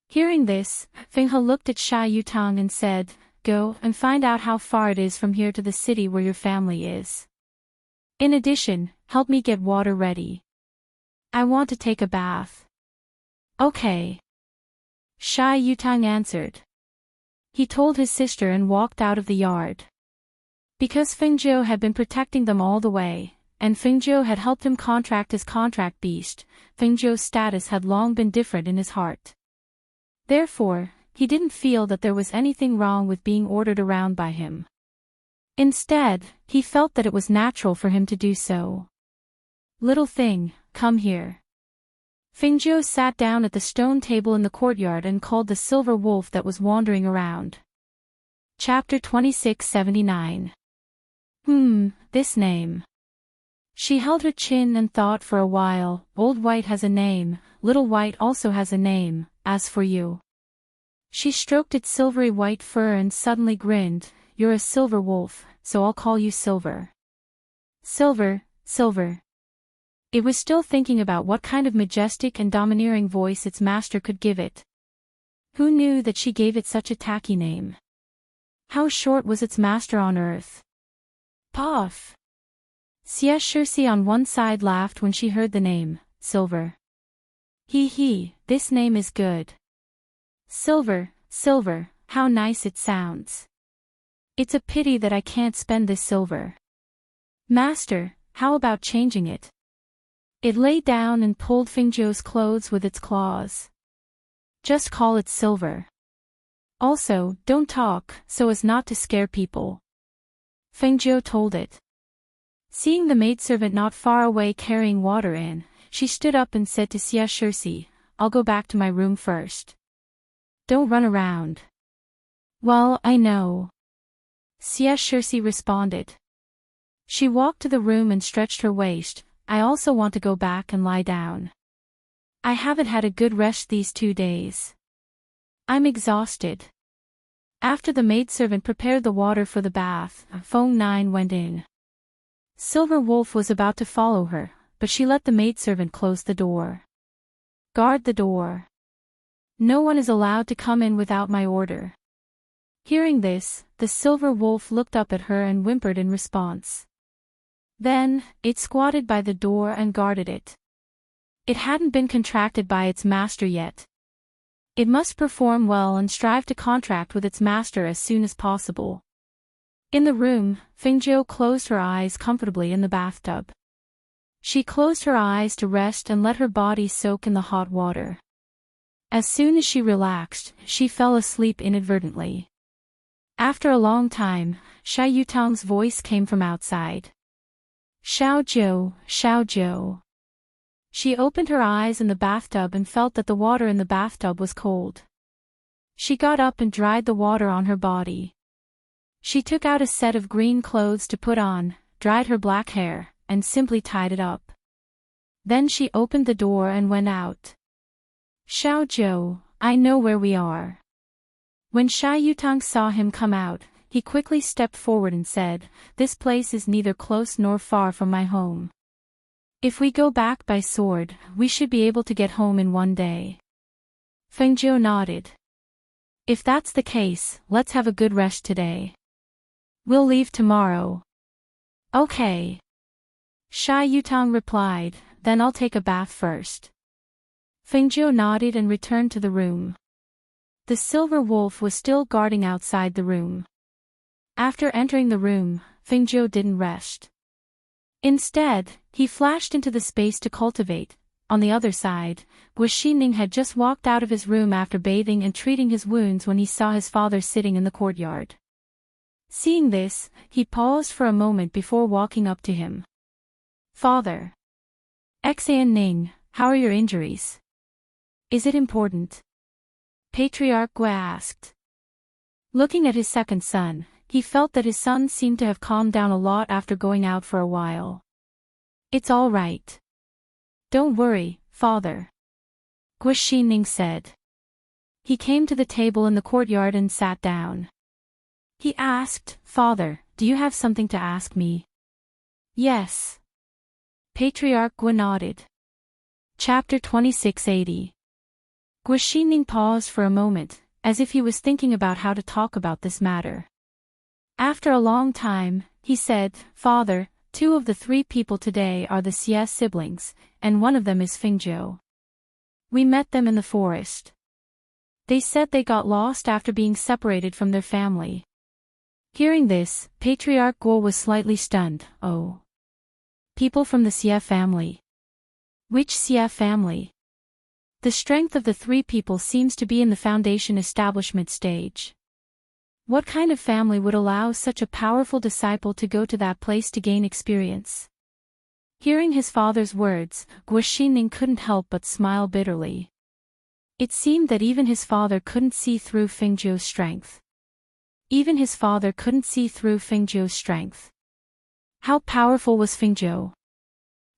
Hearing this, Fenghe looked at Sha Yutang and said, "Go and find out how far it is from here to the city where your family is. In addition, help me get water ready. I want to take a bath." "Okay." Sha Yutang answered. He told his sister and walked out of the yard. Because Fengzhou had been protecting them all the way, and Fengzhou had helped him contract his contract beast, Fengzhou's status had long been different in his heart. Therefore, he didn't feel that there was anything wrong with being ordered around by him. Instead, he felt that it was natural for him to do so. "Little thing, come here." Fengzhou sat down at the stone table in the courtyard and called the silver wolf that was wandering around. Chapter 2679. This name. She held her chin and thought for a while. Old White has a name, Little White also has a name, as for you. She stroked its silvery white fur and suddenly grinned, "You're a silver wolf, so I'll call you Silver." Silver, Silver. It was still thinking about what kind of majestic and domineering voice its master could give it. Who knew that she gave it such a tacky name? How short was its master on earth? Puff! Xia Shirsi on one side laughed when she heard the name, Silver. He, this name is good. Silver, Silver, how nice it sounds. It's a pity that I can't spend this silver. Master, how about changing it? It lay down and pulled Fengzhou's clothes with its claws. Just call it Silver. Also, don't talk, so as not to scare people. Fengzhou told it. Seeing the maidservant not far away carrying water in, she stood up and said to Xia Shirsi, "I'll go back to my room first. Don't run around." "Well, I know." Xia Shirsi responded. She walked to the room and stretched her waist. "I also want to go back and lie down. I haven't had a good rest these 2 days. I'm exhausted." After the maidservant prepared the water for the bath, Feng Nine went in. Silver Wolf was about to follow her, but she let the maidservant close the door. "Guard the door. No one is allowed to come in without my order." Hearing this, the Silver Wolf looked up at her and whimpered in response. Then, it squatted by the door and guarded it. It hadn't been contracted by its master yet. It must perform well and strive to contract with its master as soon as possible. In the room, Fengzhou closed her eyes comfortably in the bathtub. She closed her eyes to rest and let her body soak in the hot water. As soon as she relaxed, she fell asleep inadvertently. After a long time, Xia Yutang's voice came from outside. Xiao Zhou, Xiao Zhou. She opened her eyes in the bathtub and felt that the water in the bathtub was cold. She got up and dried the water on her body. She took out a set of green clothes to put on, dried her black hair, and simply tied it up. Then she opened the door and went out. Xiao Zhou, I know where we are. When Xia Yutang saw him come out, he quickly stepped forward and said, this place is neither close nor far from my home. If we go back by sword, we should be able to get home in one day. Feng Zhou nodded. If that's the case, let's have a good rest today. We'll leave tomorrow. Okay. Xia Yutang replied, then I'll take a bath first. Feng Zhou nodded and returned to the room. The silver wolf was still guarding outside the room. After entering the room, Feng Zhou didn't rest. Instead, he flashed into the space to cultivate. On the other side, Guoxining had just walked out of his room after bathing and treating his wounds when he saw his father sitting in the courtyard. Seeing this, he paused for a moment before walking up to him. Father. Ning, how are your injuries? Is it important? Patriarch Gui asked. Looking at his second son, he felt that his son seemed to have calmed down a lot after going out for a while. It's all right. Don't worry, father. Guoxining said. He came to the table in the courtyard and sat down. He asked, Father, do you have something to ask me? Yes. Patriarch Gui nodded. Chapter 2680. Guoxining paused for a moment, as if he was thinking about how to talk about this matter. After a long time, he said, Father, 2 of the 3 people today are the Xia siblings, and one of them is Feng Zhou. We met them in the forest. They said they got lost after being separated from their family. Hearing this, Patriarch Guo was slightly stunned. Oh. People from the Xia family. Which Xia family? The strength of the 3 people seems to be in the foundation establishment stage. What kind of family would allow such a powerful disciple to go to that place to gain experience? Hearing his father's words, Guoxining couldn't help but smile bitterly. It seemed that even his father couldn't see through Feng Zhou's strength. Even his father couldn't see through Feng Zhou's strength. How powerful was Feng Zhou?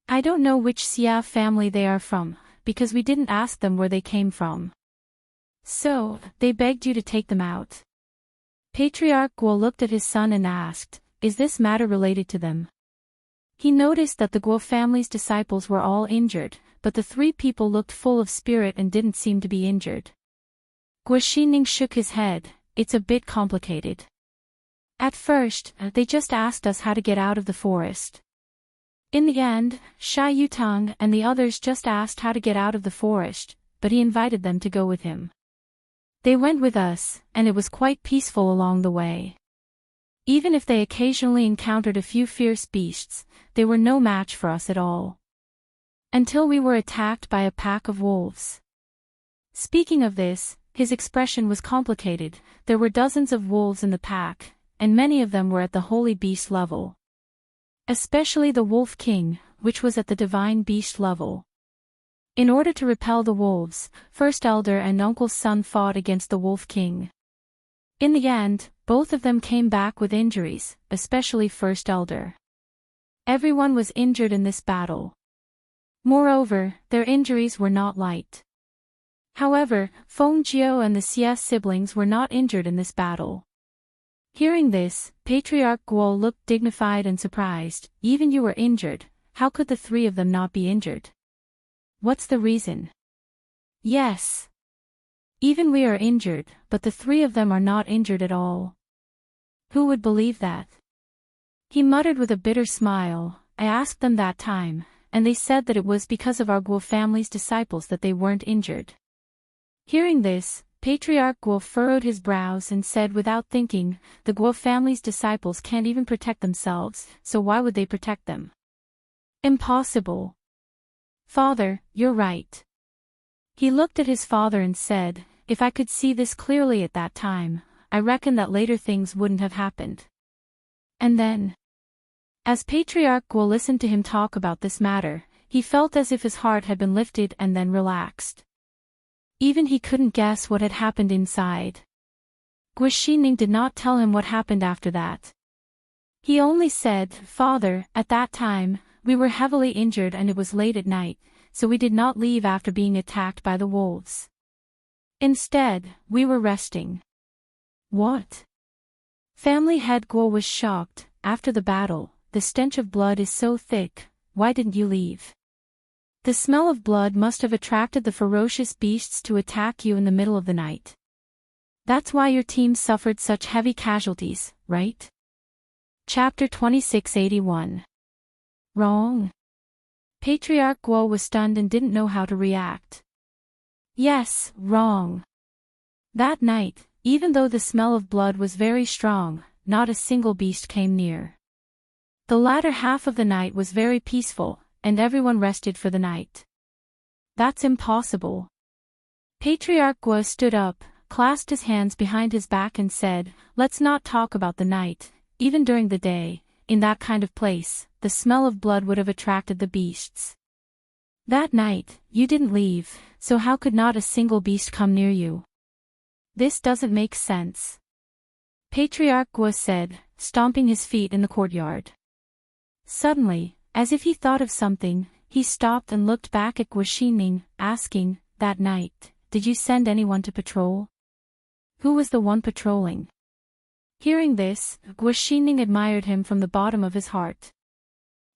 I don't know which Xia family they are from, because we didn't ask them where they came from. So, they begged you to take them out. Patriarch Guo looked at his son and asked, is this matter related to them? He noticed that the Guo family's disciples were all injured, but the 3 people looked full of spirit and didn't seem to be injured. Guoxining shook his head, it's a bit complicated. At first, they just asked us how to get out of the forest. In the end, Xia Yutang and the others just asked how to get out of the forest, but he invited them to go with him. They went with us, and it was quite peaceful along the way. Even if they occasionally encountered a few fierce beasts, they were no match for us at all. Until we were attacked by a pack of wolves. Speaking of this, his expression was complicated. There were dozens of wolves in the pack, and many of them were at the holy beast level. Especially the Wolf King, which was at the divine beast level. In order to repel the wolves, First Elder and Uncle's son fought against the Wolf King. In the end, both of them came back with injuries, especially First Elder. Everyone was injured in this battle. Moreover, their injuries were not light. However, Feng Zhou and the Xia siblings were not injured in this battle. Hearing this, Patriarch Guo looked dignified and surprised. Even you were injured, how could the 3 of them not be injured? What's the reason? Yes. Even we are injured, but the 3 of them are not injured at all. Who would believe that? He muttered with a bitter smile. I asked them that time, and they said that it was because of our Guo family's disciples that they weren't injured. Hearing this, Patriarch Guo furrowed his brows and said without thinking, the Guo family's disciples can't even protect themselves, so why would they protect them? Impossible. Father, you're right. He looked at his father and said, if I could see this clearly at that time, I reckon that later things wouldn't have happened. And then, as Patriarch Guo listened to him talk about this matter, he felt as if his heart had been lifted and then relaxed. Even he couldn't guess what had happened inside. Guo Xining did not tell him what happened after that. He only said, "Father, at that time, we were heavily injured and it was late at night, so we did not leave after being attacked by the wolves. Instead, we were resting." What? Family head Guo was shocked. After the battle, the stench of blood is so thick, why didn't you leave? The smell of blood must have attracted the ferocious beasts to attack you in the middle of the night. That's why your team suffered such heavy casualties, right? Chapter 2681. Wrong. Patriarch Guo was stunned and didn't know how to react. Yes, wrong. That night, even though the smell of blood was very strong, not a single beast came near. The latter half of the night was very peaceful, and everyone rested for the night. That's impossible. Patriarch Guo stood up, clasped his hands behind his back and said, "Let's not talk about the night. Even during the day, in that kind of place, the smell of blood would have attracted the beasts. That night, you didn't leave, so how could not a single beast come near you? This doesn't make sense." Patriarch Guo said, stomping his feet in the courtyard. Suddenly, as if he thought of something, he stopped and looked back at Guo Xining, asking, "That night, did you send anyone to patrol? Who was the one patrolling?" Hearing this, Guo Xining admired him from the bottom of his heart.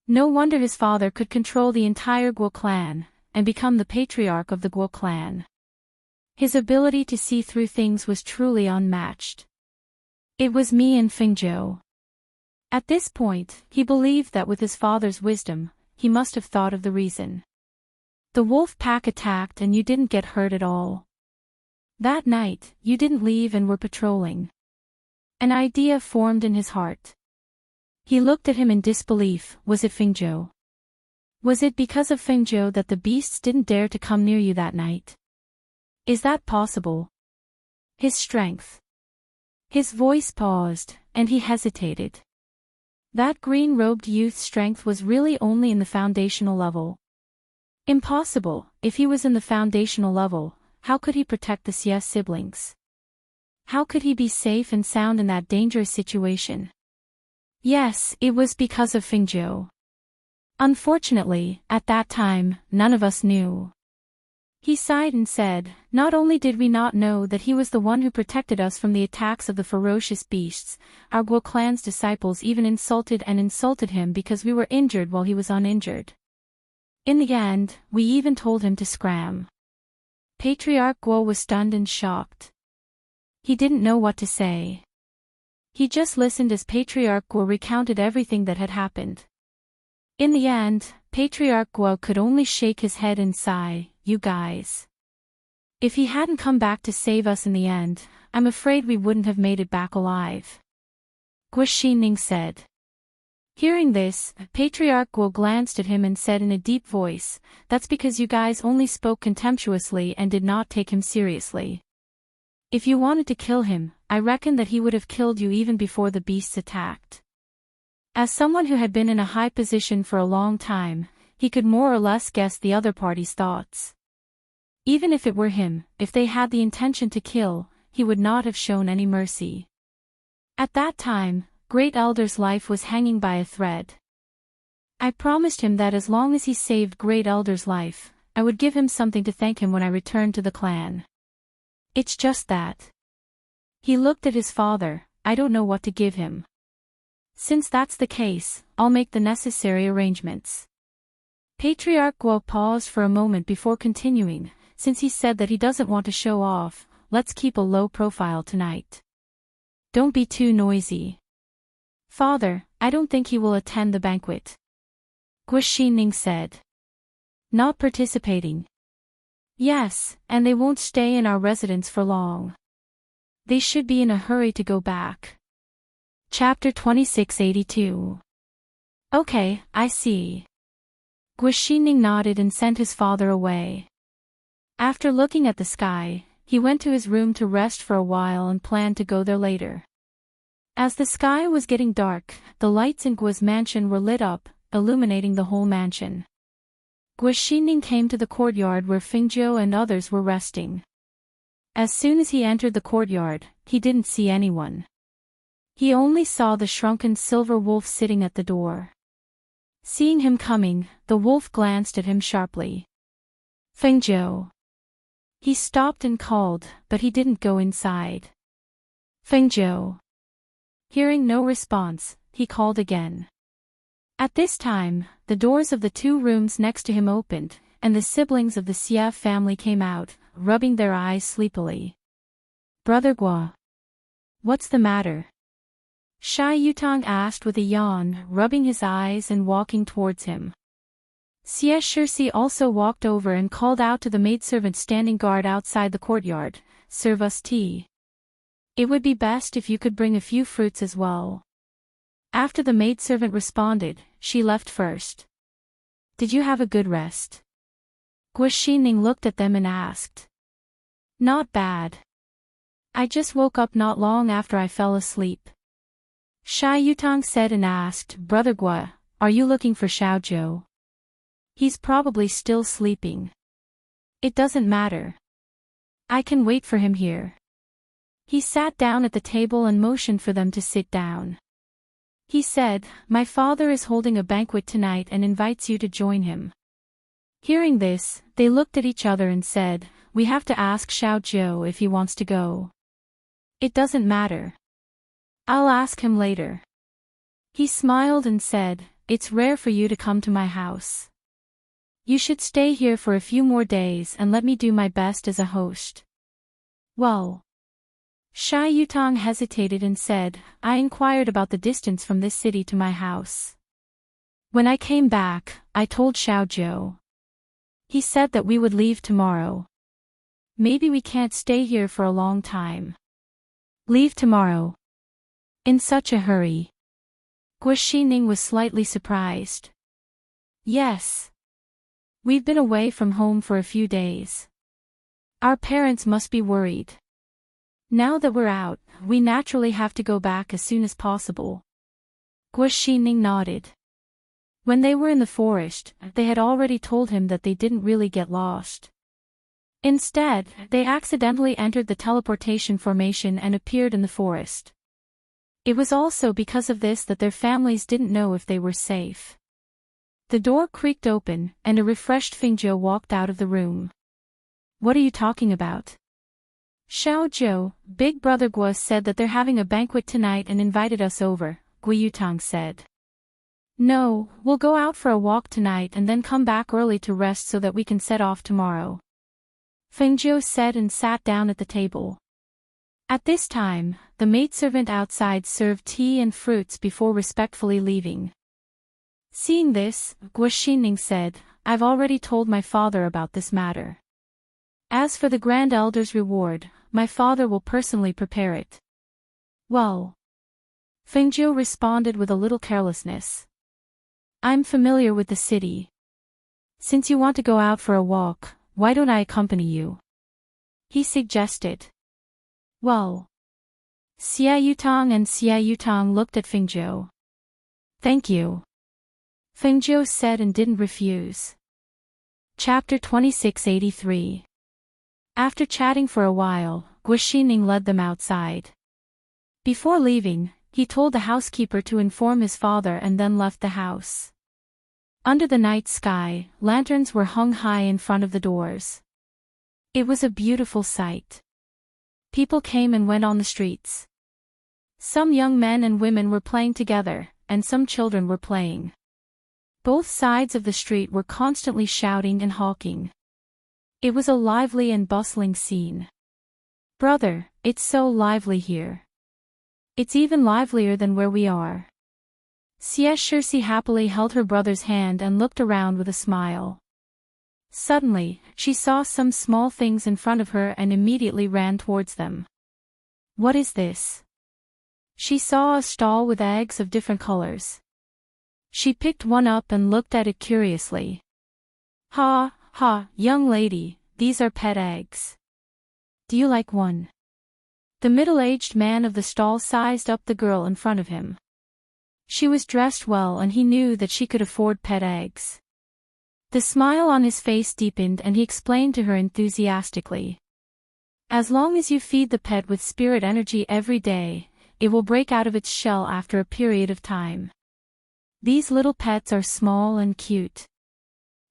No wonder his father could control the entire Guo clan, and become the patriarch of the Guo clan. His ability to see through things was truly unmatched. It was me and Fengzhou. At this point, he believed that with his father's wisdom, he must have thought of the reason. The wolf pack attacked and you didn't get hurt at all. That night, you didn't leave and were patrolling. An idea formed in his heart. He looked at him in disbelief. Was it Fengzhou? Was it because of Fengzhou that the beasts didn't dare to come near you that night? Is that possible? His strength. His voice paused, and he hesitated. That green-robed youth's strength was really only in the foundational level. Impossible. If he was in the foundational level, how could he protect the Xie siblings? How could he be safe and sound in that dangerous situation? Yes, it was because of Fengzhou. Unfortunately, at that time, none of us knew. He sighed and said, "Not only did we not know that he was the one who protected us from the attacks of the ferocious beasts, our Guo clan's disciples even insulted him because we were injured while he was uninjured. In the end, we even told him to scram." Patriarch Guo was stunned and shocked. He didn't know what to say. He just listened as Patriarch Guo recounted everything that had happened. In the end, Patriarch Guo could only shake his head and sigh, "You guys. If he hadn't come back to save us in the end, I'm afraid we wouldn't have made it back alive." Guo Xining said. Hearing this, Patriarch Guo glanced at him and said in a deep voice, "That's because you guys only spoke contemptuously and did not take him seriously. If you wanted to kill him, I reckon that he would have killed you even before the beasts attacked." As someone who had been in a high position for a long time, he could more or less guess the other party's thoughts. Even if it were him, if they had the intention to kill, he would not have shown any mercy. At that time, Great Elder's life was hanging by a thread. I promised him that as long as he saved Great Elder's life, I would give him something to thank him when I returned to the clan. It's just that. He looked at his father. I don't know what to give him. Since that's the case, I'll make the necessary arrangements. Patriarch Guo paused for a moment before continuing. Since he said that he doesn't want to show off, let's keep a low profile tonight. Don't be too noisy. Father, I don't think he will attend the banquet. Guo Xining said. Not participating. Yes, and they won't stay in our residence for long. They should be in a hurry to go back. Chapter 2682. Okay, I see. Guo Xining nodded and sent his father away. After looking at the sky, he went to his room to rest for a while and planned to go there later. As the sky was getting dark, the lights in Gua's mansion were lit up, illuminating the whole mansion. Gua Xining came to the courtyard where Fengjiu and others were resting. As soon as he entered the courtyard, he didn't see anyone. He only saw the shrunken silver wolf sitting at the door. Seeing him coming, the wolf glanced at him sharply. Fengjiu. He stopped and called, but he didn't go inside. Fengjiu. Hearing no response, he called again. At this time, the doors of the two rooms next to him opened, and the siblings of the Xia family came out, rubbing their eyes sleepily. Brother Gua. What's the matter? Shai Yutong asked with a yawn, rubbing his eyes and walking towards him. Xie Shirsi also walked over and called out to the maidservant standing guard outside the courtyard, "Serve us tea. It would be best if you could bring a few fruits as well." After the maidservant responded, she left first. Did you have a good rest? Gua Xining looked at them and asked. Not bad. I just woke up not long after I fell asleep. Shai Yutong said and asked, Brother Gua, are you looking for Xiaozhou? He's probably still sleeping. It doesn't matter. I can wait for him here. He sat down at the table and motioned for them to sit down. He said, My father is holding a banquet tonight and invites you to join him. Hearing this, they looked at each other and said, We have to ask Xiaozhou if he wants to go. It doesn't matter. I'll ask him later. He smiled and said, It's rare for you to come to my house. You should stay here for a few more days and let me do my best as a host. Well. Shai Yutong hesitated and said, I inquired about the distance from this city to my house. When I came back, I told Xiaozhou. He said that we would leave tomorrow. Maybe we can't stay here for a long time. Leave tomorrow. In such a hurry. Gua Xining was slightly surprised. Yes. We've been away from home for a few days. Our parents must be worried. Now that we're out, we naturally have to go back as soon as possible. Gua Xining nodded. When they were in the forest, they had already told him that they didn't really get lost. Instead, they accidentally entered the teleportation formation and appeared in the forest. It was also because of this that their families didn't know if they were safe. The door creaked open, and a refreshed Fengjiu walked out of the room. What are you talking about? Xiaozhou, Big Brother Gua said that they're having a banquet tonight and invited us over, Gua Yutong said. No, we'll go out for a walk tonight and then come back early to rest so that we can set off tomorrow. Fengjiu said and sat down at the table. At this time, the maidservant outside served tea and fruits before respectfully leaving. Seeing this, Gua Xining said, I've already told my father about this matter. As for the Grand Elder's reward, my father will personally prepare it. Well. Fengjiu responded with a little carelessness. I'm familiar with the city. Since you want to go out for a walk, why don't I accompany you? He suggested. Well. Xia Yutong and Xia Yutong looked at Fengjiu. Thank you. Fengjiu said and didn't refuse. Chapter 2683. After chatting for a while, Gua Xining led them outside. Before leaving, he told the housekeeper to inform his father and then left the house. Under the night sky, lanterns were hung high in front of the doors. It was a beautiful sight. People came and went on the streets. Some young men and women were playing together, and some children were playing. Both sides of the street were constantly shouting and hawking. It was a lively and bustling scene. Brother, it's so lively here. It's even livelier than where we are. Xie Shirsi happily held her brother's hand and looked around with a smile. Suddenly, she saw some small things in front of her and immediately ran towards them. What is this? She saw a stall with eggs of different colors. She picked one up and looked at it curiously. Ha, ha, young lady, these are pet eggs. Do you like one? The middle-aged man of the stall sized up the girl in front of him. She was dressed well and he knew that she could afford pet eggs. The smile on his face deepened and he explained to her enthusiastically. As long as you feed the pet with spirit energy every day, it will break out of its shell after a period of time. These little pets are small and cute.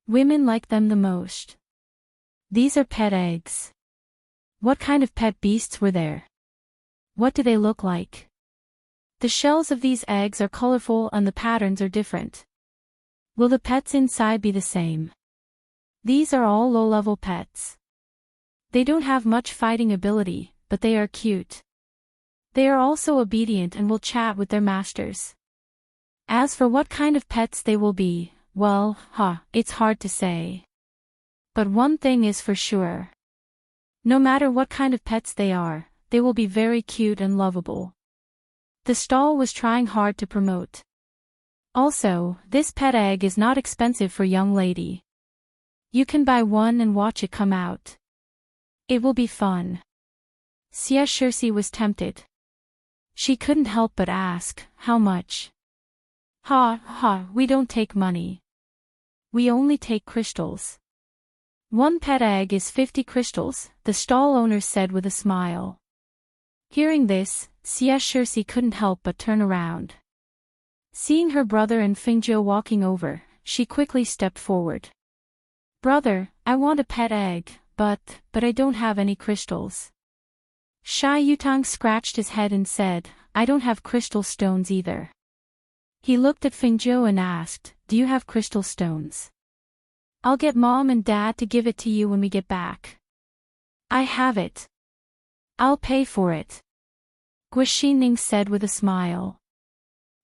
Women like them the most. These are pet eggs. What kind of pet beasts were there? What do they look like? The shells of these eggs are colorful and the patterns are different. Will the pets inside be the same? These are all low-level pets. They don't have much fighting ability, but they are cute. They are also obedient and will chat with their masters. As for what kind of pets they will be, well, it's hard to say. But one thing is for sure. No matter what kind of pets they are, they will be very cute and lovable. The stall was trying hard to promote. Also, this pet egg is not expensive for young lady. You can buy one and watch it come out. It will be fun. Shirsi was tempted. She couldn't help but ask, how much? We don't take money. We only take crystals. One pet egg is 50 crystals, the stall owner said with a smile. Hearing this, Shirsi couldn't help but turn around. Seeing her brother and Fingzhou walking over, she quickly stepped forward. Brother, I want a pet egg, but I don't have any crystals. Sha Yutang scratched his head and said, I don't have crystal stones either. He looked at Fingzhou and asked, do you have crystal stones? I'll get mom and dad to give it to you when we get back. I have it. I'll pay for it. Guixining said with a smile.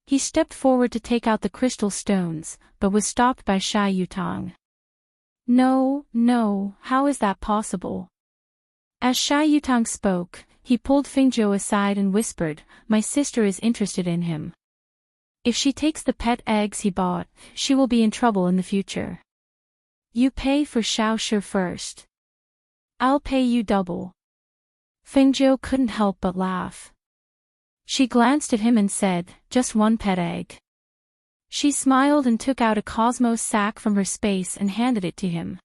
He stepped forward to take out the crystal stones, but was stopped by Sha Yutang. No, how is that possible? As Sha Yutang spoke, he pulled Fingzhou aside and whispered, my sister is interested in him. If she takes the pet eggs he bought, she will be in trouble in the future. You pay for Xiao Shi first. I'll pay you double. Fingzhou couldn't help but laugh. She glanced at him and said, just one pet egg. She smiled and took out a cosmos sack from her space and handed it to him.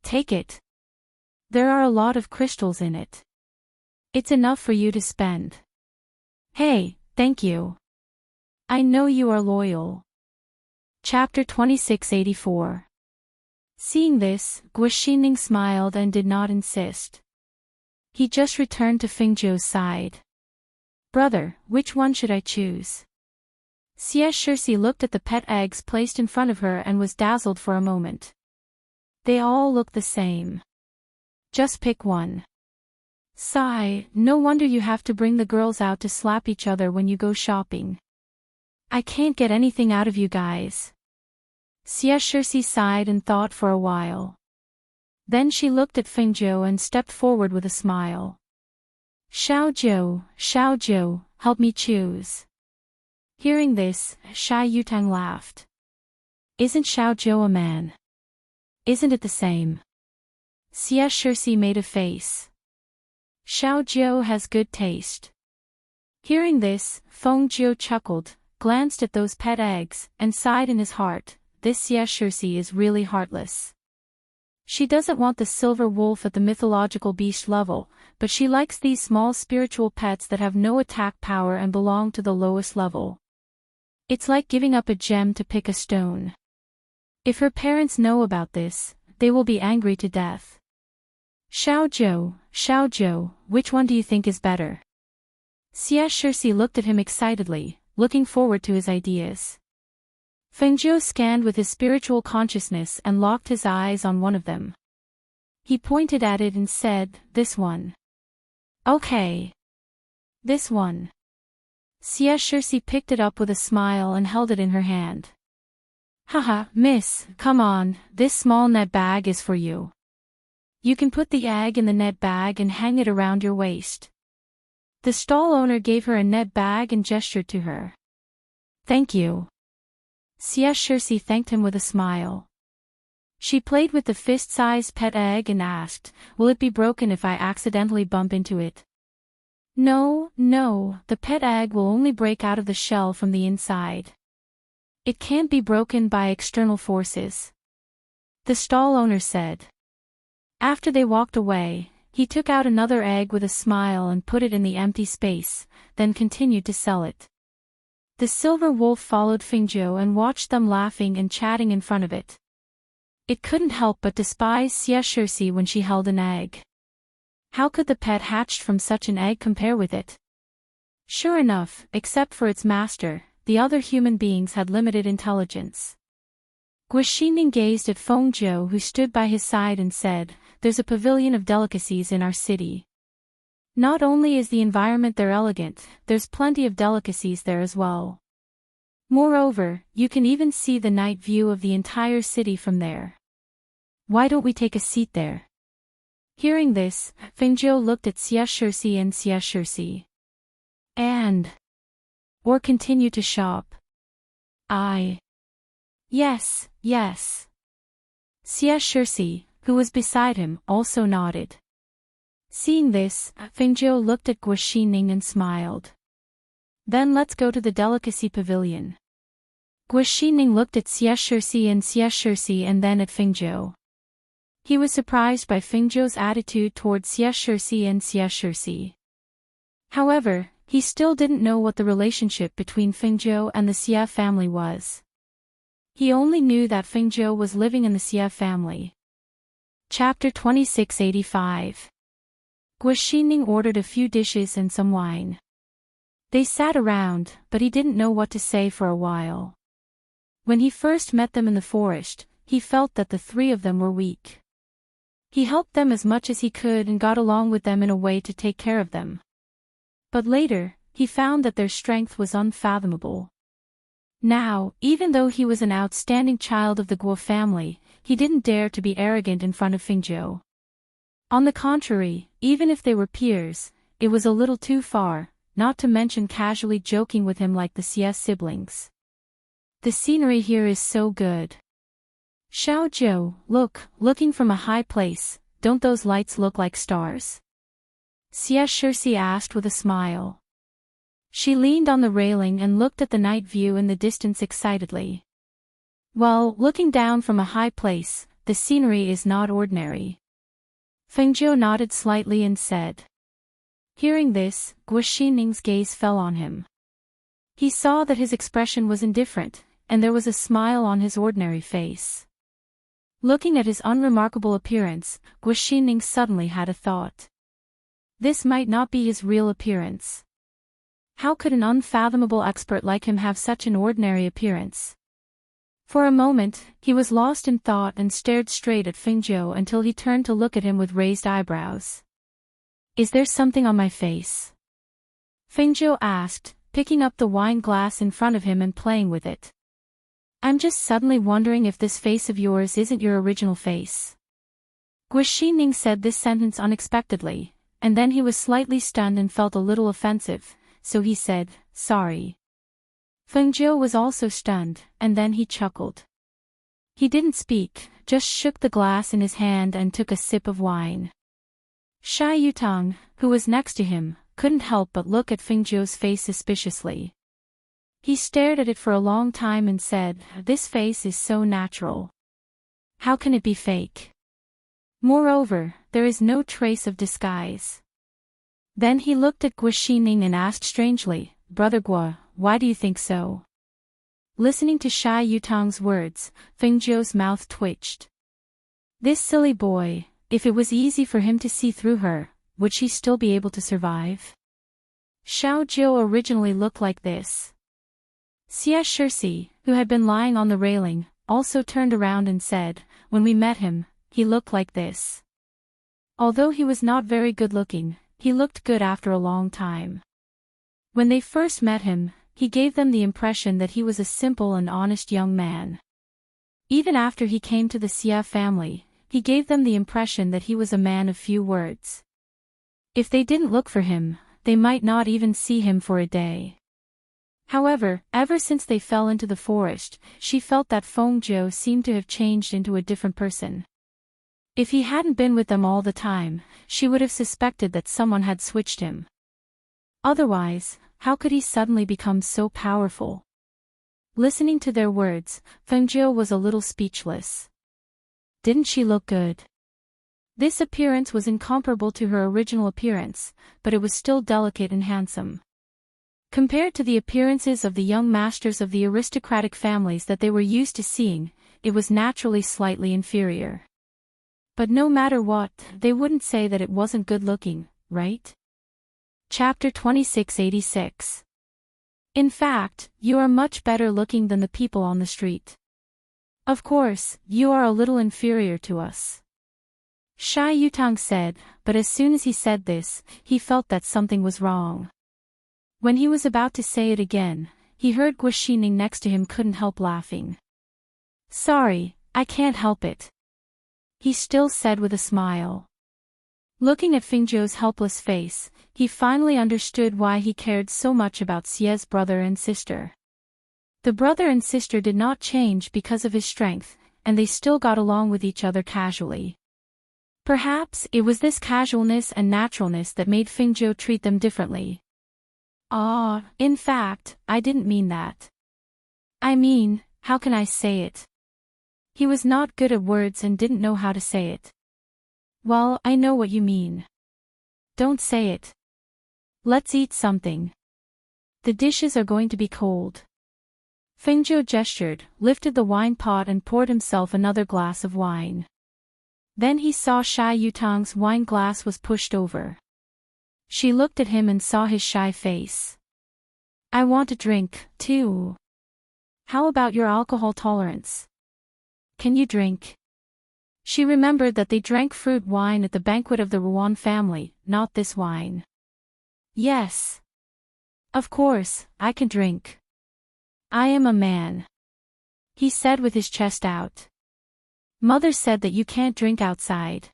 Take it. There are a lot of crystals in it. It's enough for you to spend. Hey, thank you. I know you are loyal. Chapter 2684. Seeing this, Guixining smiled and did not insist. He just returned to Fingzhou's side. Brother, which one should I choose? Shirsi looked at the pet eggs placed in front of her and was dazzled for a moment. They all look the same. Just pick one. Sigh, no wonder you have to bring the girls out to slap each other when you go shopping. I can't get anything out of you guys. Shirsi sighed and thought for a while. Then she looked at Fingzhou and stepped forward with a smile. Xiaozhou, help me choose. Hearing this, Sha Yutang laughed. Isn't Xiaozhou a man? Isn't it the same? Shirsi made a face. Xiaozhou has good taste. Hearing this, Fengzhou chuckled, glanced at those pet eggs, and sighed in his heart, this Shirsi is really heartless. She doesn't want the silver wolf at the mythological beast level, but she likes these small spiritual pets that have no attack power and belong to the lowest level. It's like giving up a gem to pick a stone. If her parents know about this, they will be angry to death. Xiaozhou, which one do you think is better? Shirsi looked at him excitedly, looking forward to his ideas. Fengzhou scanned with his spiritual consciousness and locked his eyes on one of them. He pointed at it and said, this one. Okay. This one. Shirsi picked it up with a smile and held it in her hand. Haha, miss, come on, this small net bag is for you. You can put the egg in the net bag and hang it around your waist. The stall owner gave her a net bag and gestured to her. Thank you. Shirsi thanked him with a smile. She played with the fist-sized pet egg and asked, will it be broken if I accidentally bump into it? No, no, the pet egg will only break out of the shell from the inside. It can't be broken by external forces, the stall owner said. After they walked away, he took out another egg with a smile and put it in the empty space, then continued to sell it. The silver wolf followed Fingzhou and watched them laughing and chatting in front of it. It couldn't help but despise Xie Shixi when she held an egg. How could the pet hatched from such an egg compare with it? Sure enough, except for its master, the other human beings had limited intelligence. Guoxining gazed at Fengzhou, who stood by his side, and said, "There's a pavilion of delicacies in our city. Not only is the environment there elegant, there's plenty of delicacies there as well. Moreover, you can even see the night view of the entire city from there. Why don't we take a seat there?" Hearing this, Fengzhou looked at Xie Shixi and Xie Shixi. Or continue to shop. Yes, yes. Xie Shixi, who was beside him, also nodded. Seeing this, Fengzhou looked at Guoxining and smiled. Then let's go to the delicacy pavilion. Guoxining looked at Xie Shixi and then at Fengzhou. He was surprised by Fengzhou's attitude towards Xie Shixi. However, he still didn't know what the relationship between Fengzhou and the Xie family was. He only knew that Fengzhou was living in the Xie family. Chapter 2685. Guoxining ordered a few dishes and some wine. They sat around, but he didn't know what to say for a while. When he first met them in the forest, he felt that the three of them were weak. He helped them as much as he could and got along with them in a way to take care of them. But later, he found that their strength was unfathomable. Now, even though he was an outstanding child of the Guo family, he didn't dare to be arrogant in front of Fengzhou. On the contrary, even if they were peers, it was a little too far, not to mention casually joking with him like the Xie siblings. The scenery here is so good. Xiaozhou, looking from a high place, don't those lights look like stars? Xie Shixi asked with a smile. She leaned on the railing and looked at the night view in the distance excitedly. Well, looking down from a high place, the scenery is not ordinary. Fengzhou nodded slightly and said. Hearing this, Guoxining's gaze fell on him. He saw that his expression was indifferent, and there was a smile on his ordinary face. Looking at his unremarkable appearance, Guoxining suddenly had a thought. This might not be his real appearance. How could an unfathomable expert like him have such an ordinary appearance? For a moment, he was lost in thought and stared straight at Fengzhou until he turned to look at him with raised eyebrows. Is there something on my face? Fengzhou asked, picking up the wine glass in front of him and playing with it. I'm just suddenly wondering if this face of yours isn't your original face. Guoxining said this sentence unexpectedly, and then he was slightly stunned and felt a little offensive, so he said, sorry. Fengzhou was also stunned, and then he chuckled. He didn't speak, just shook the glass in his hand and took a sip of wine. Shai Yutang, who was next to him, couldn't help but look at Fengzhou's face suspiciously. He stared at it for a long time and said, this face is so natural. How can it be fake? Moreover, there is no trace of disguise. Then he looked at Guoxining and asked strangely, Brother Guo, why do you think so? Listening to Shai Yutang's words, Fengzhou's mouth twitched. This silly boy, if it was easy for him to see through her, would she still be able to survive? Xiaozhou originally looked like this. Xie Shixi, who had been lying on the railing, also turned around and said, when we met him, he looked like this. Although he was not very good-looking, he looked good after a long time. When they first met him, he gave them the impression that he was a simple and honest young man. Even after he came to the Xie family, he gave them the impression that he was a man of few words. If they didn't look for him, they might not even see him for a day. However, ever since they fell into the forest, she felt that Fengzhou seemed to have changed into a different person. If he hadn't been with them all the time, she would have suspected that someone had switched him. Otherwise, how could he suddenly become so powerful? Listening to their words, Fengjiu was a little speechless. Didn't she look good? This appearance was incomparable to her original appearance, but it was still delicate and handsome. Compared to the appearances of the young masters of the aristocratic families that they were used to seeing, it was naturally slightly inferior. But no matter what, they wouldn't say that it wasn't good-looking, right? Chapter 2686. In fact, you are much better looking than the people on the street. Of course, you are a little inferior to us. Shy Yutang said, but as soon as he said this, he felt that something was wrong. When he was about to say it again, he heard Guaxining next to him couldn't help laughing. Sorry, I can't help it. He still said with a smile. Looking at Fengjiu's helpless face, he finally understood why he cared so much about Xie's brother and sister. The brother and sister did not change because of his strength, and they still got along with each other casually. Perhaps it was this casualness and naturalness that made Fengjiu treat them differently. In fact, I didn't mean that. I mean, how can I say it? He was not good at words and didn't know how to say it. Well, I know what you mean. Don't say it. Let's eat something. The dishes are going to be cold. Fengjiu gestured, lifted the wine pot and poured himself another glass of wine. Then he saw Shy Yutang's wine glass was pushed over. She looked at him and saw his shy face. I want a drink, too. How about your alcohol tolerance? Can you drink? She remembered that they drank fruit wine at the banquet of the Ruan family, not this wine. Yes. Of course, I can drink. I am a man. He said with his chest out. Mother said that you can't drink outside.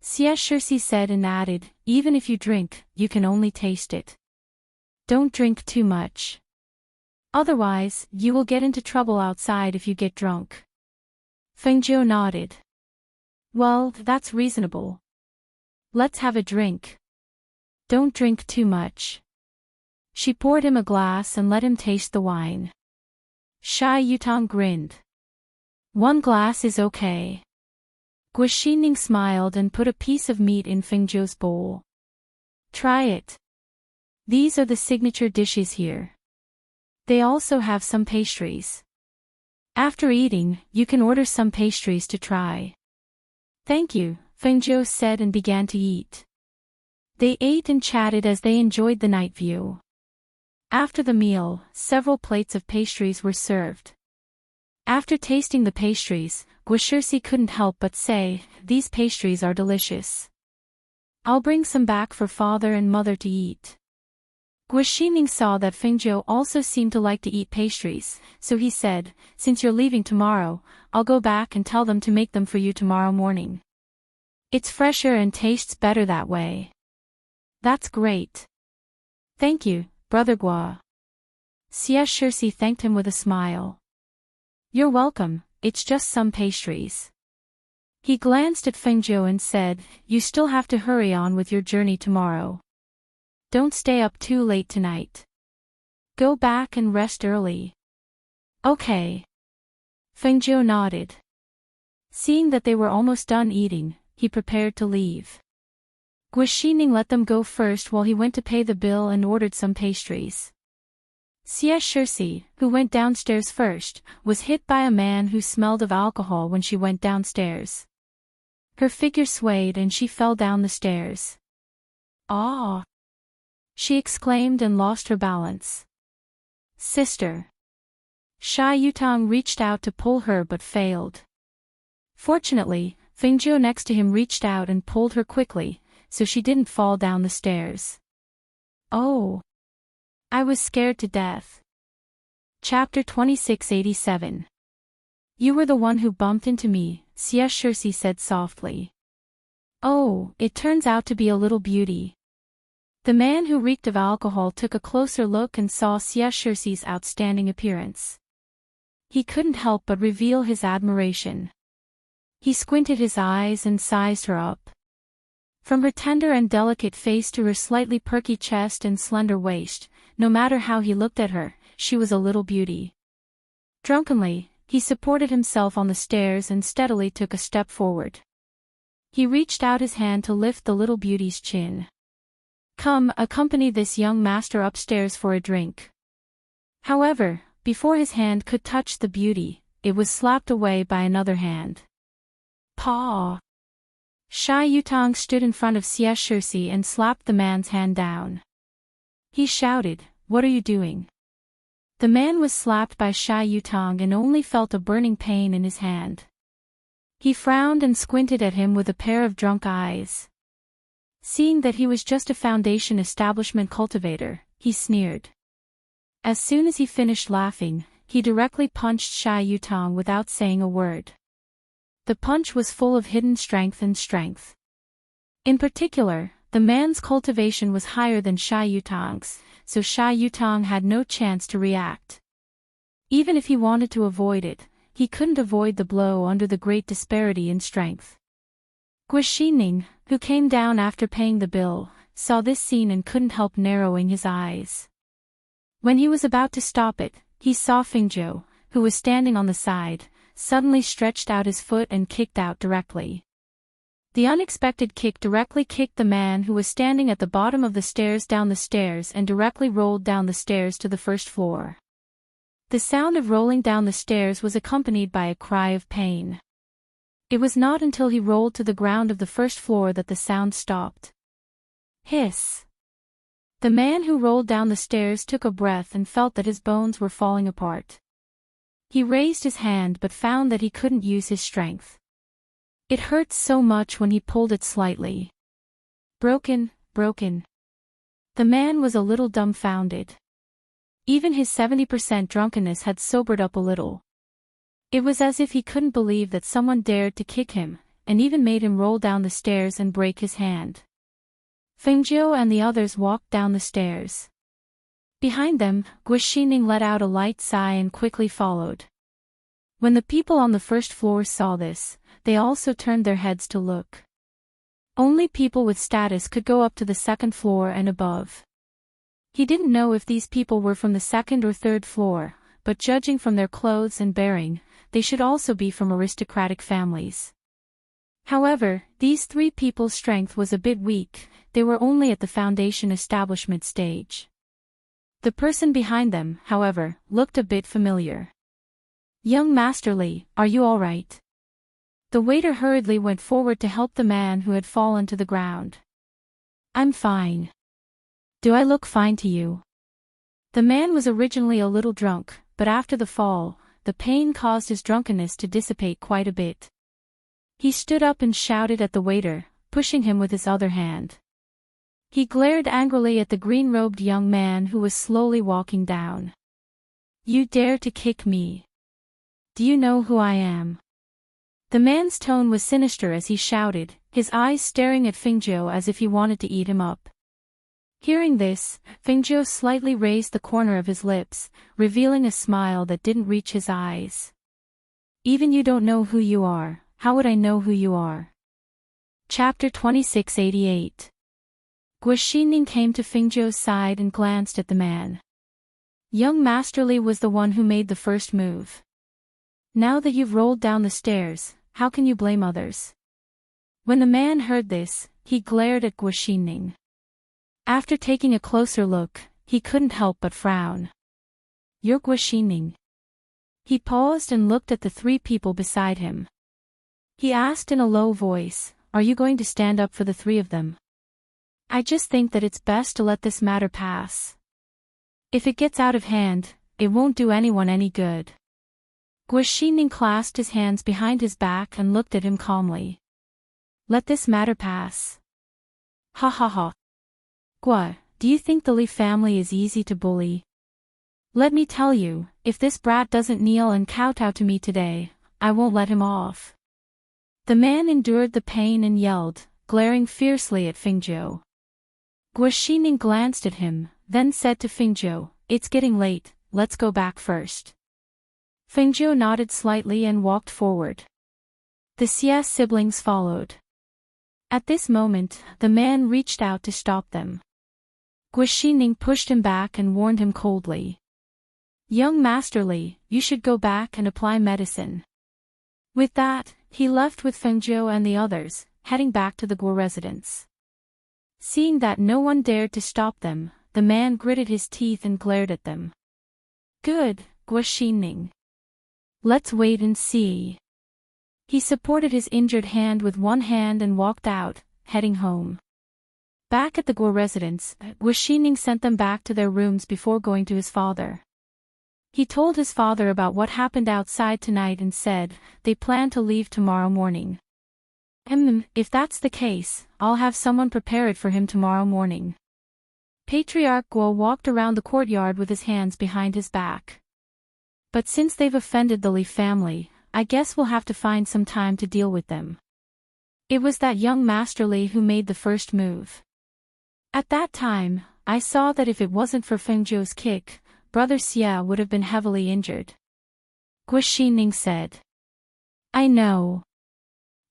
Xie Shirsi said and added, even if you drink, you can only taste it. Don't drink too much. Otherwise, you will get into trouble outside if you get drunk. Fengjiu nodded. Well, that's reasonable. Let's have a drink. Don't drink too much. She poured him a glass and let him taste the wine. Shy Yutang grinned. One glass is okay. Guaxining smiled and put a piece of meat in Fengjiu's bowl. Try it. These are the signature dishes here. They also have some pastries. After eating, you can order some pastries to try. Thank you, Fengjiu said and began to eat. They ate and chatted as they enjoyed the night view. After the meal, several plates of pastries were served. After tasting the pastries, Guashirsi couldn't help but say, these pastries are delicious. I'll bring some back for father and mother to eat. Guaxining saw that Fengjiu also seemed to like to eat pastries, so he said, since you're leaving tomorrow, I'll go back and tell them to make them for you tomorrow morning. It's fresher and tastes better that way. That's great. Thank you, Brother Gua. Xie Shirsi thanked him with a smile. You're welcome, it's just some pastries. He glanced at Fengjiu and said, you still have to hurry on with your journey tomorrow. Don't stay up too late tonight. Go back and rest early. Okay. Fengjiu nodded. Seeing that they were almost done eating, he prepared to leave. Guaxining let them go first while he went to pay the bill and ordered some pastries. Xie Shirsi, who went downstairs first, was hit by a man who smelled of alcohol when she went downstairs. Her figure swayed and she fell down the stairs. Ah! She exclaimed and lost her balance. Sister! Shy Yutang reached out to pull her but failed. Fortunately, Fengjiu next to him reached out and pulled her quickly, so she didn't fall down the stairs. Oh! I was scared to death. Chapter 2687. You were the one who bumped into me, Xie Shirsi said softly. Oh, it turns out to be a little beauty. The man who reeked of alcohol took a closer look and saw Xie Shirsi's outstanding appearance. He couldn't help but reveal his admiration. He squinted his eyes and sized her up. From her tender and delicate face to her slightly perky chest and slender waist, no matter how he looked at her, she was a little beauty. Drunkenly, he supported himself on the stairs and steadily took a step forward. He reached out his hand to lift the little beauty's chin. "Come, accompany this young master upstairs for a drink." However, before his hand could touch the beauty, it was slapped away by another hand. Paw! Xia Yutang stood in front of Xie Shixi and slapped the man's hand down. He shouted, "What are you doing?" The man was slapped by Xia Yutang and only felt a burning pain in his hand. He frowned and squinted at him with a pair of drunk eyes. Seeing that he was just a foundation establishment cultivator, he sneered. As soon as he finished laughing, he directly punched Xia Yutang without saying a word. The punch was full of hidden strength and strength. In particular, the man's cultivation was higher than Xia Yutang's, so Xia Yutang had no chance to react. Even if he wanted to avoid it, he couldn't avoid the blow under the great disparity in strength. Guaxining, who came down after paying the bill, saw this scene and couldn't help narrowing his eyes. When he was about to stop it, he saw Fingzhou, who was standing on the side, suddenly stretched out his foot and kicked out directly. The unexpected kick directly kicked the man who was standing at the bottom of the stairs down the stairs and directly rolled down the stairs to the first floor. The sound of rolling down the stairs was accompanied by a cry of pain. It was not until he rolled to the ground of the first floor that the sound stopped. Hiss! The man who rolled down the stairs took a breath and felt that his bones were falling apart. He raised his hand but found that he couldn't use his strength. It hurt so much when he pulled it slightly. Broken. The man was a little dumbfounded. Even his 70% drunkenness had sobered up a little. It was as if he couldn't believe that someone dared to kick him, and even made him roll down the stairs and break his hand. Fengzhou and the others walked down the stairs. Behind them, Guaxining let out a light sigh and quickly followed. When the people on the first floor saw this, they also turned their heads to look. Only people with status could go up to the second floor and above. He didn't know if these people were from the second or third floor, but judging from their clothes and bearing, they should also be from aristocratic families. However, these three people's strength was a bit weak, they were only at the foundation establishment stage. The person behind them, however, looked a bit familiar. "Young Master Li, are you all right?" The waiter hurriedly went forward to help the man who had fallen to the ground. "I'm fine. Do I look fine to you?" The man was originally a little drunk, but after the fall, the pain caused his drunkenness to dissipate quite a bit. He stood up and shouted at the waiter, pushing him with his other hand. He glared angrily at the green-robed young man who was slowly walking down. "You dare to kick me? Do you know who I am?" The man's tone was sinister as he shouted, his eyes staring at Fengzhou as if he wanted to eat him up. Hearing this, Fengzhou slightly raised the corner of his lips, revealing a smile that didn't reach his eyes. "Even you don't know who you are, how would I know who you are?" Chapter 2688. Guaxining came to Fengzhou's side and glanced at the man. Young Master Li was the one who made the first move. "Now that you've rolled down the stairs, how can you blame others?" When the man heard this, he glared at Guaxining. After taking a closer look, he couldn't help but frown. "You're Guaxining." He paused and looked at the three people beside him. He asked in a low voice, "Are you going to stand up for the three of them?" "I just think that it's best to let this matter pass. If it gets out of hand, it won't do anyone any good." Guaxining clasped his hands behind his back and looked at him calmly. "Let this matter pass. Ha ha ha. Gua, do you think the Li family is easy to bully? Let me tell you, if this brat doesn't kneel and kowtow to me today, I won't let him off." The man endured the pain and yelled, glaring fiercely at Fengzhou. Guaxining glanced at him, then said to Fengzhou, "It's getting late, let's go back first." Fengzhou nodded slightly and walked forward. The Xie siblings followed. At this moment, the man reached out to stop them. Guaxining pushed him back and warned him coldly. Young Master Li, you should go back and apply medicine. With that, he left with Fengzhou and the others, heading back to the Guo residence. Seeing that no one dared to stop them, the man gritted his teeth and glared at them. Good, Guaxining. Let's wait and see. He supported his injured hand with one hand and walked out, heading home. Back at the Guo residence, Guaxining sent them back to their rooms before going to his father. He told his father about what happened outside tonight and said, they plan to leave tomorrow morning. If that's the case, I'll have someone prepare it for him tomorrow morning. Patriarch Guo walked around the courtyard with his hands behind his back. But since they've offended the Li family, I guess we'll have to find some time to deal with them. It was that young Master Li who made the first move. At that time, I saw that if it wasn't for Fengzhou's kick, Brother Xia would have been heavily injured. Guaxining said. I know.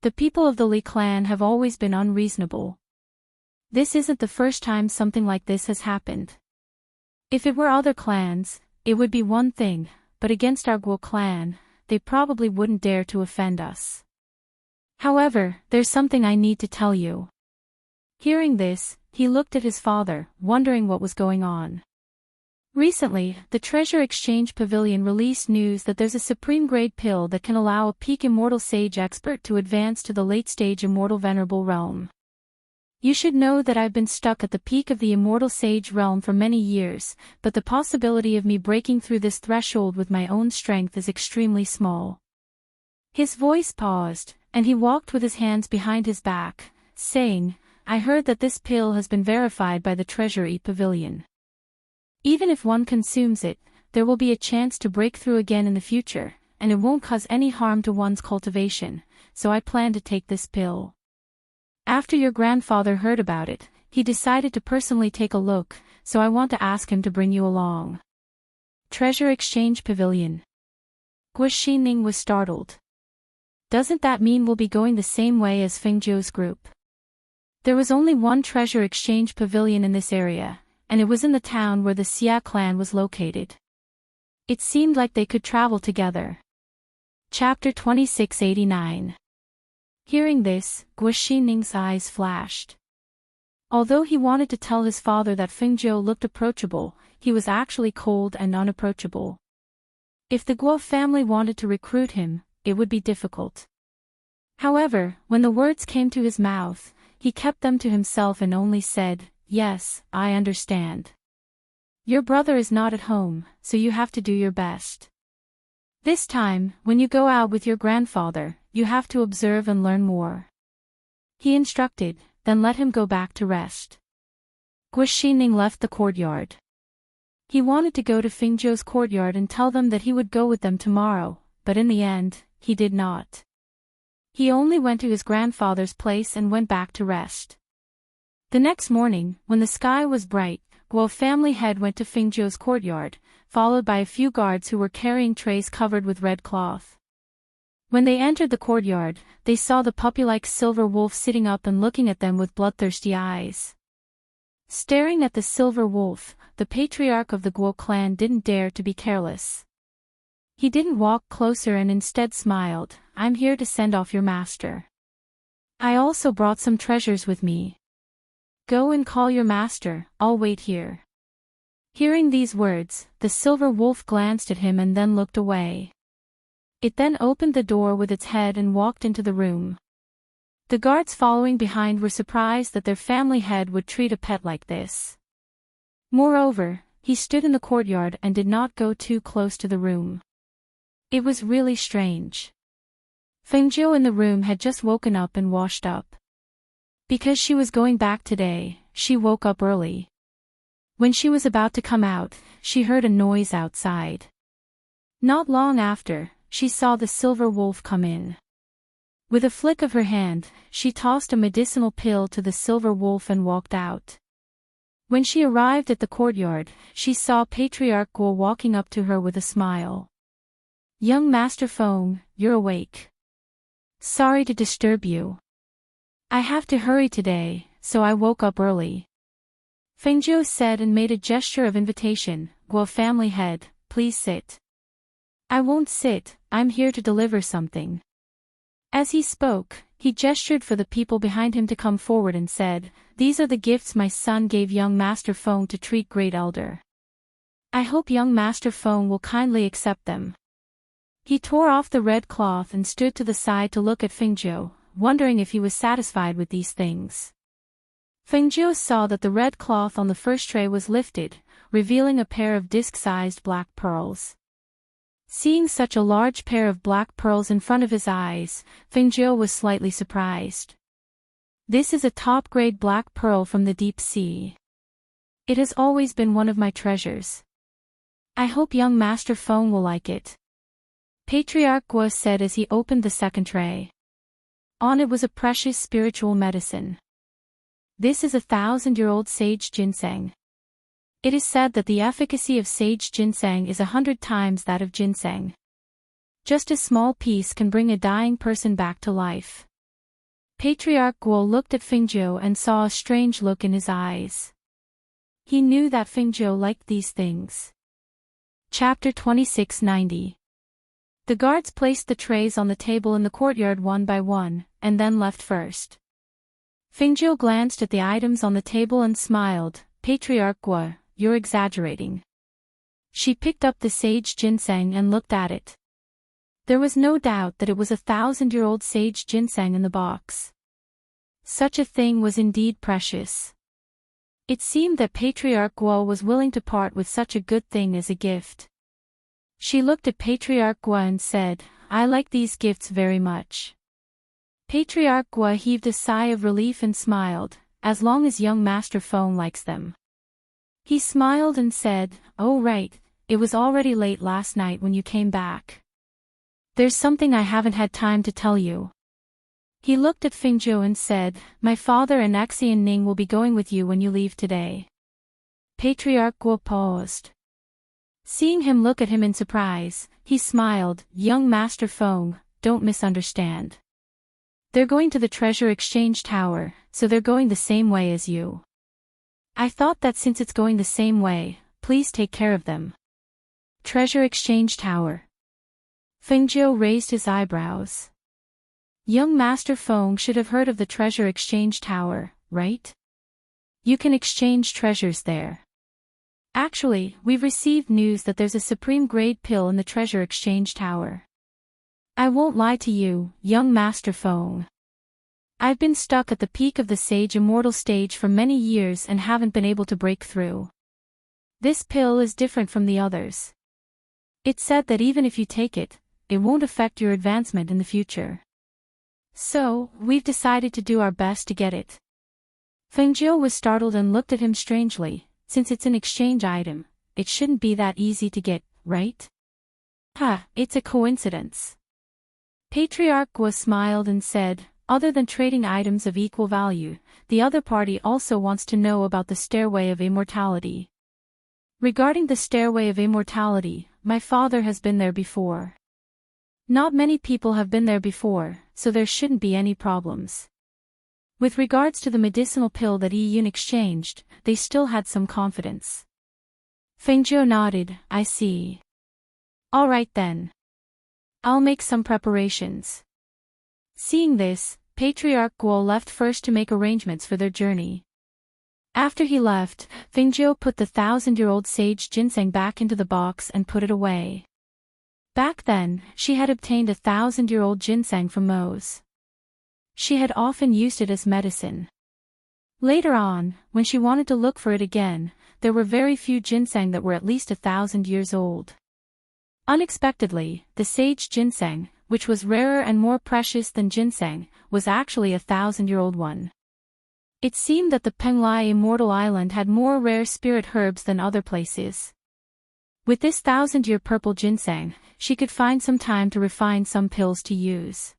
The people of the Li clan have always been unreasonable. This isn't the first time something like this has happened. If it were other clans, it would be one thing, but against our Guo clan, they probably wouldn't dare to offend us. However, there's something I need to tell you. Hearing this, he looked at his father, wondering what was going on. Recently, the Treasure Exchange Pavilion released news that there's a supreme-grade pill that can allow a peak Immortal Sage expert to advance to the late-stage Immortal Venerable realm. You should know that I've been stuck at the peak of the Immortal Sage realm for many years, but the possibility of me breaking through this threshold with my own strength is extremely small. His voice paused, and he walked with his hands behind his back, saying, I heard that this pill has been verified by the Treasury Pavilion. Even if one consumes it, there will be a chance to break through again in the future, and it won't cause any harm to one's cultivation, so I plan to take this pill. After your grandfather heard about it, he decided to personally take a look, so I want to ask him to bring you along. Treasure Exchange Pavilion. Guaxining was startled. Doesn't that mean we'll be going the same way as Fengzhou's group? There was only one Treasure Exchange Pavilion in this area, and it was in the town where the Xia clan was located. It seemed like they could travel together. Chapter 2689. Hearing this, Guaxining's eyes flashed. Although he wanted to tell his father that Fengzhou looked approachable, he was actually cold and unapproachable. If the Guo family wanted to recruit him, it would be difficult. However, when the words came to his mouth, he kept them to himself and only said, Yes, I understand. Your brother is not at home, so you have to do your best. This time, when you go out with your grandfather, you have to observe and learn more. He instructed, then let him go back to rest. Guaxining left the courtyard. He wanted to go to Fengzhou's courtyard and tell them that he would go with them tomorrow, but in the end, he did not. He only went to his grandfather's place and went back to rest. The next morning, when the sky was bright, Guo family head went to Fengzhou's courtyard, followed by a few guards who were carrying trays covered with red cloth. When they entered the courtyard, they saw the puppy-like silver wolf sitting up and looking at them with bloodthirsty eyes. Staring at the silver wolf, the patriarch of the Guo clan didn't dare to be careless. He didn't walk closer and instead smiled, I'm here to send off your master. I also brought some treasures with me. Go and call your master, I'll wait here. Hearing these words, the silver wolf glanced at him and then looked away. It then opened the door with its head and walked into the room. The guards following behind were surprised that their family head would treat a pet like this. Moreover, he stood in the courtyard and did not go too close to the room. It was really strange. Fengzhou in the room had just woken up and washed up. Because she was going back today, she woke up early. When she was about to come out, she heard a noise outside. Not long after, she saw the silver wolf come in. With a flick of her hand, she tossed a medicinal pill to the silver wolf and walked out. When she arrived at the courtyard, she saw Patriarch Guo walking up to her with a smile. Young Master Feng, you're awake. Sorry to disturb you. I have to hurry today, so I woke up early. Fengjiu said and made a gesture of invitation. Guo family head, please sit. I won't sit, I'm here to deliver something. As he spoke, he gestured for the people behind him to come forward and said, these are the gifts my son gave young Master Feng to treat great elder. I hope young Master Feng will kindly accept them. He tore off the red cloth and stood to the side to look at Fengjiu, wondering if he was satisfied with these things. Fengjiu saw that the red cloth on the first tray was lifted, revealing a pair of disc-sized black pearls. Seeing such a large pair of black pearls in front of his eyes, Fengjiu was slightly surprised. This is a top-grade black pearl from the deep sea. It has always been one of my treasures. I hope young Master Feng will like it. Patriarch Guo said as he opened the second tray. On it was a precious spiritual medicine. This is 1,000-year-old sage ginseng. It is said that the efficacy of sage ginseng is 100 times that of ginseng. Just a small piece can bring a dying person back to life. Patriarch Guo looked at Fengjiu and saw a strange look in his eyes. He knew that Fengjiu liked these things. Chapter 2690. The guards placed the trays on the table in the courtyard one by one, and then left first. Fengjiu glanced at the items on the table and smiled. Patriarch Guo, you're exaggerating. She picked up the sage ginseng and looked at it. There was no doubt that it was 1,000-year-old sage ginseng in the box. Such a thing was indeed precious. It seemed that Patriarch Guo was willing to part with such a good thing as a gift. She looked at Patriarch Guo and said, I like these gifts very much. Patriarch Guo heaved a sigh of relief and smiled, as long as young Master Feng likes them. He smiled and said, oh right, it was already late last night when you came back. There's something I haven't had time to tell you. He looked at Fengjiu and said, my father and Axie and Ning will be going with you when you leave today. Patriarch Guo paused. Seeing him look at him in surprise, he smiled, young Master Feng, don't misunderstand. They're going to the Treasure Exchange Tower, so they're going the same way as you. I thought that since it's going the same way, please take care of them. Treasure Exchange Tower. Fengjiu raised his eyebrows. Young Master Feng should have heard of the Treasure Exchange Tower, right? You can exchange treasures there. Actually, we've received news that there's a supreme-grade pill in the Treasure Exchange Tower. I won't lie to you, young Master Feng. I've been stuck at the peak of the Sage Immortal stage for many years and haven't been able to break through. This pill is different from the others. It's said that even if you take it, it won't affect your advancement in the future. So, we've decided to do our best to get it. Fengjiu was startled and looked at him strangely. Since it's an exchange item, it shouldn't be that easy to get, right? It's a coincidence. Patriarch Guo smiled and said, other than trading items of equal value, the other party also wants to know about the Stairway of Immortality. Regarding the Stairway of Immortality, my father has been there before. Not many people have been there before, so there shouldn't be any problems. With regards to the medicinal pill that Yi Yun exchanged, they still had some confidence. Fengjiu nodded, I see. All right then. I'll make some preparations. Seeing this, Patriarch Guo left first to make arrangements for their journey. After he left, Fengjiu put the 1,000-year-old sage ginseng back into the box and put it away. Back then, she had obtained 1,000-year-old ginseng from Mo's. She had often used it as medicine. Later on, when she wanted to look for it again, there were very few ginseng that were at least 1,000 years old. Unexpectedly, the sage ginseng, which was rarer and more precious than ginseng, was actually 1,000-year-old one. It seemed that the Penglai Immortal Island had more rare spirit herbs than other places. With this 1,000-year purple ginseng, she could find some time to refine some pills to use.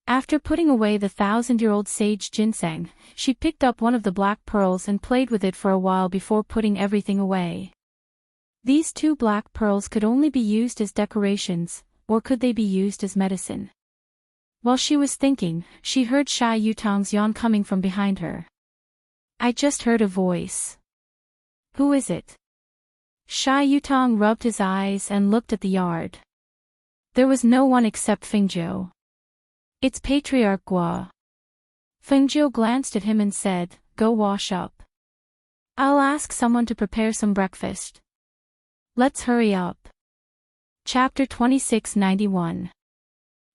After putting away the 1,000-year-old sage ginseng, she picked up one of the black pearls and played with it for a while before putting everything away. These 2 black pearls could only be used as decorations, or could they be used as medicine? While she was thinking, she heard Shy Yutong's yawn coming from behind her. I just heard a voice. Who is it? Shy Yutong rubbed his eyes and looked at the yard. There was no one except Fengzhou. It's Patriarch Gua. Fengzhou glanced at him and said, go wash up. I'll ask someone to prepare some breakfast. Let's hurry up. Chapter 2691.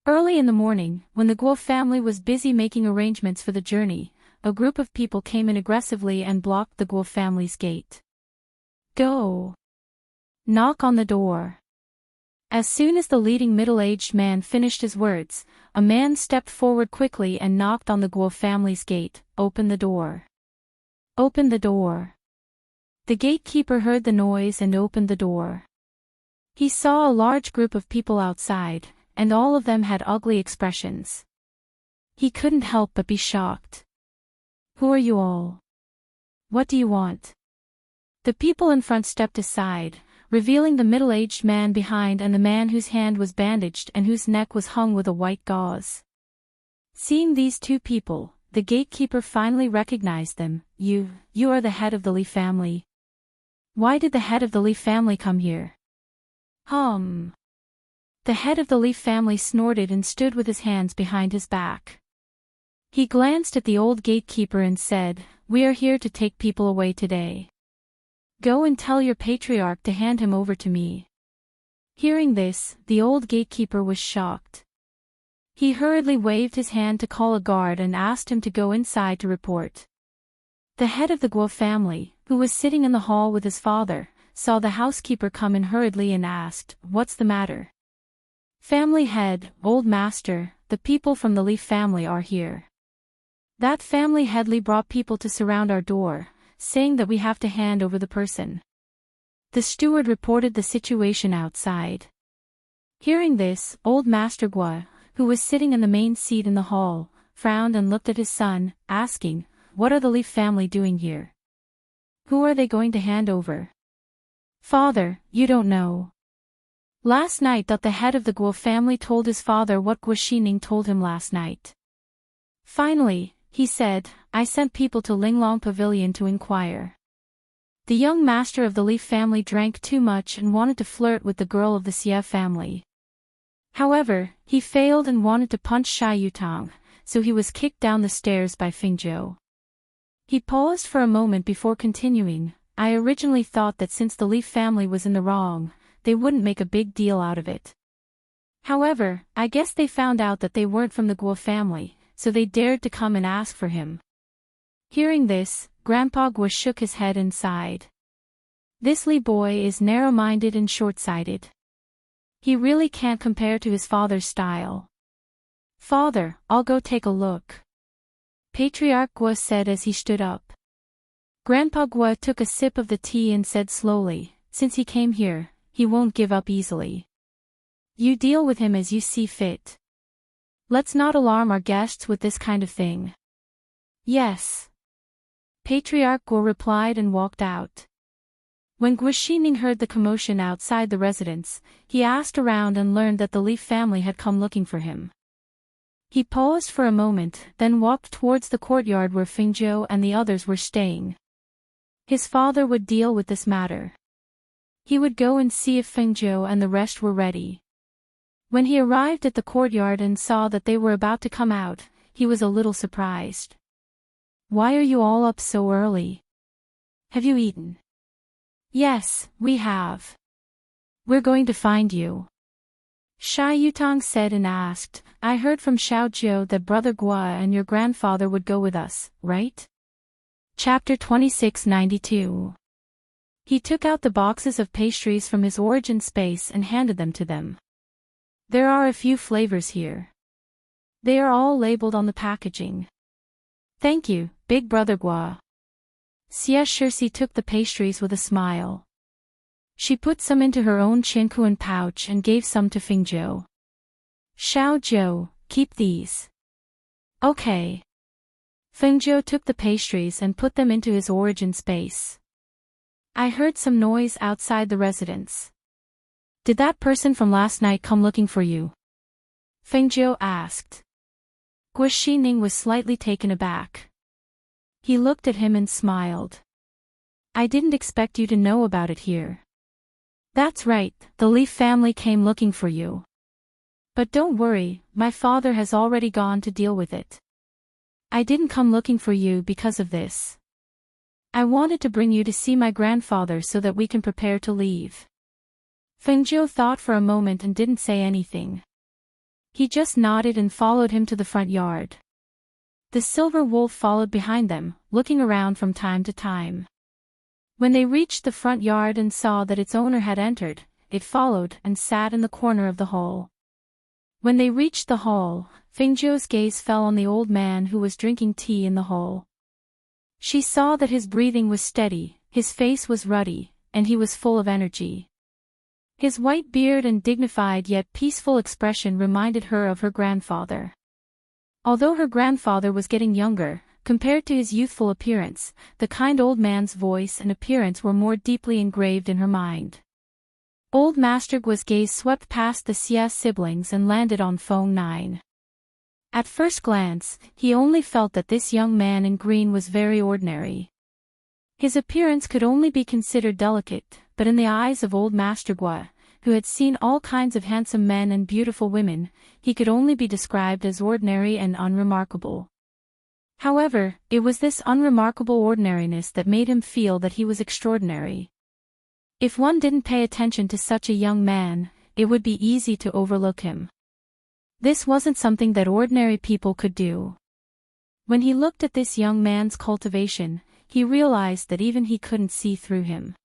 Early in the morning, when the Guo family was busy making arrangements for the journey, a group of people came in aggressively and blocked the Guo family's gate. Go. Knock on the door. As soon as the leading middle-aged man finished his words, a man stepped forward quickly and knocked on the Guo family's gate. Open the door. Open the door. The gatekeeper heard the noise and opened the door. He saw a large group of people outside, and all of them had ugly expressions. He couldn't help but be shocked. Who are you all? What do you want? The people in front stepped aside, revealing the middle-aged man behind and the man whose hand was bandaged and whose neck was hung with a white gauze. Seeing these two people, the gatekeeper finally recognized them. You are the head of the Li family. Why did the head of the Li family come here? The head of the Li family snorted and stood with his hands behind his back. He glanced at the old gatekeeper and said, we are here to take people away today. Go and tell your patriarch to hand him over to me. Hearing this, the old gatekeeper was shocked. He hurriedly waved his hand to call a guard and asked him to go inside to report. The head of the Guo family, who was sitting in the hall with his father, saw the housekeeper come in hurriedly and asked, what's the matter? Family head, old master, the people from the Li family are here. That family headly brought people to surround our door, saying that we have to hand over the person. The steward reported the situation outside. Hearing this, old Master Gua, who was sitting in the main seat in the hall, frowned and looked at his son, asking, what are the Li family doing here? Who are they going to hand over? Father, you don't know. Last night the head of the Guo family told his father what Guo Xining told him last night. Finally, he said, I sent people to Linglong Pavilion to inquire. The young master of the Li family drank too much and wanted to flirt with the girl of the Xie family. However, he failed and wanted to punch Shy Yutong, so he was kicked down the stairs by Fengzhou. He paused for a moment before continuing, I originally thought that since the Li family was in the wrong, they wouldn't make a big deal out of it. However, I guess they found out that they weren't from the Guo family, so they dared to come and ask for him. Hearing this, Grandpa Guo shook his head and sighed. This Li boy is narrow-minded and short-sighted. He really can't compare to his father's style. Father, I'll go take a look. Patriarch Guo said as he stood up. Grandpa Guo took a sip of the tea and said slowly, since he came here, he won't give up easily. You deal with him as you see fit. Let's not alarm our guests with this kind of thing. Yes. Patriarch Guo replied and walked out. When Guo Xining heard the commotion outside the residence, he asked around and learned that the Li family had come looking for him. He paused for a moment, then walked towards the courtyard where Fengzhou and the others were staying. His father would deal with this matter. He would go and see if Fengzhou and the rest were ready. When he arrived at the courtyard and saw that they were about to come out, he was a little surprised. Why are you all up so early? Have you eaten? Yes, we have. We're going to find you. Shy Yutong said and asked, I heard from Xiao Jiu that Brother Gua and your grandfather would go with us, right? Chapter 2692. He took out the boxes of pastries from his origin space and handed them to them. There are a few flavors here. They are all labeled on the packaging. Thank you, Big Brother Gua. Xie Shixi took the pastries with a smile. She put some into her own Qiankuan pouch and gave some to Fengzhou. Xiao Jiu, keep these. Okay. Fengzhou took the pastries and put them into his origin space. I heard some noise outside the residence. Did that person from last night come looking for you? Fengzhou asked. Guo Xining was slightly taken aback. He looked at him and smiled. I didn't expect you to know about it here. That's right, the Leaf family came looking for you. But don't worry, my father has already gone to deal with it. I didn't come looking for you because of this. I wanted to bring you to see my grandfather so that we can prepare to leave. Feng Zhou thought for a moment and didn't say anything. He just nodded and followed him to the front yard. The silver wolf followed behind them, looking around from time to time. When they reached the front yard and saw that its owner had entered, it followed and sat in the corner of the hall. When they reached the hall, Feng Zhou's gaze fell on the old man who was drinking tea in the hall. She saw that his breathing was steady, his face was ruddy, and he was full of energy. His white beard and dignified yet peaceful expression reminded her of her grandfather. Although her grandfather was getting younger, compared to his youthful appearance, the kind old man's voice and appearance were more deeply engraved in her mind. Old Master Guo's gaze swept past the Xia siblings and landed on Feng Nine. At first glance, he only felt that this young man in green was very ordinary. His appearance could only be considered delicate, but in the eyes of old Master Guo, who had seen all kinds of handsome men and beautiful women, he could only be described as ordinary and unremarkable. However, it was this unremarkable ordinariness that made him feel that he was extraordinary. If one didn't pay attention to such a young man, it would be easy to overlook him. This wasn't something that ordinary people could do. When he looked at this young man's cultivation, he realized that even he couldn't see through him.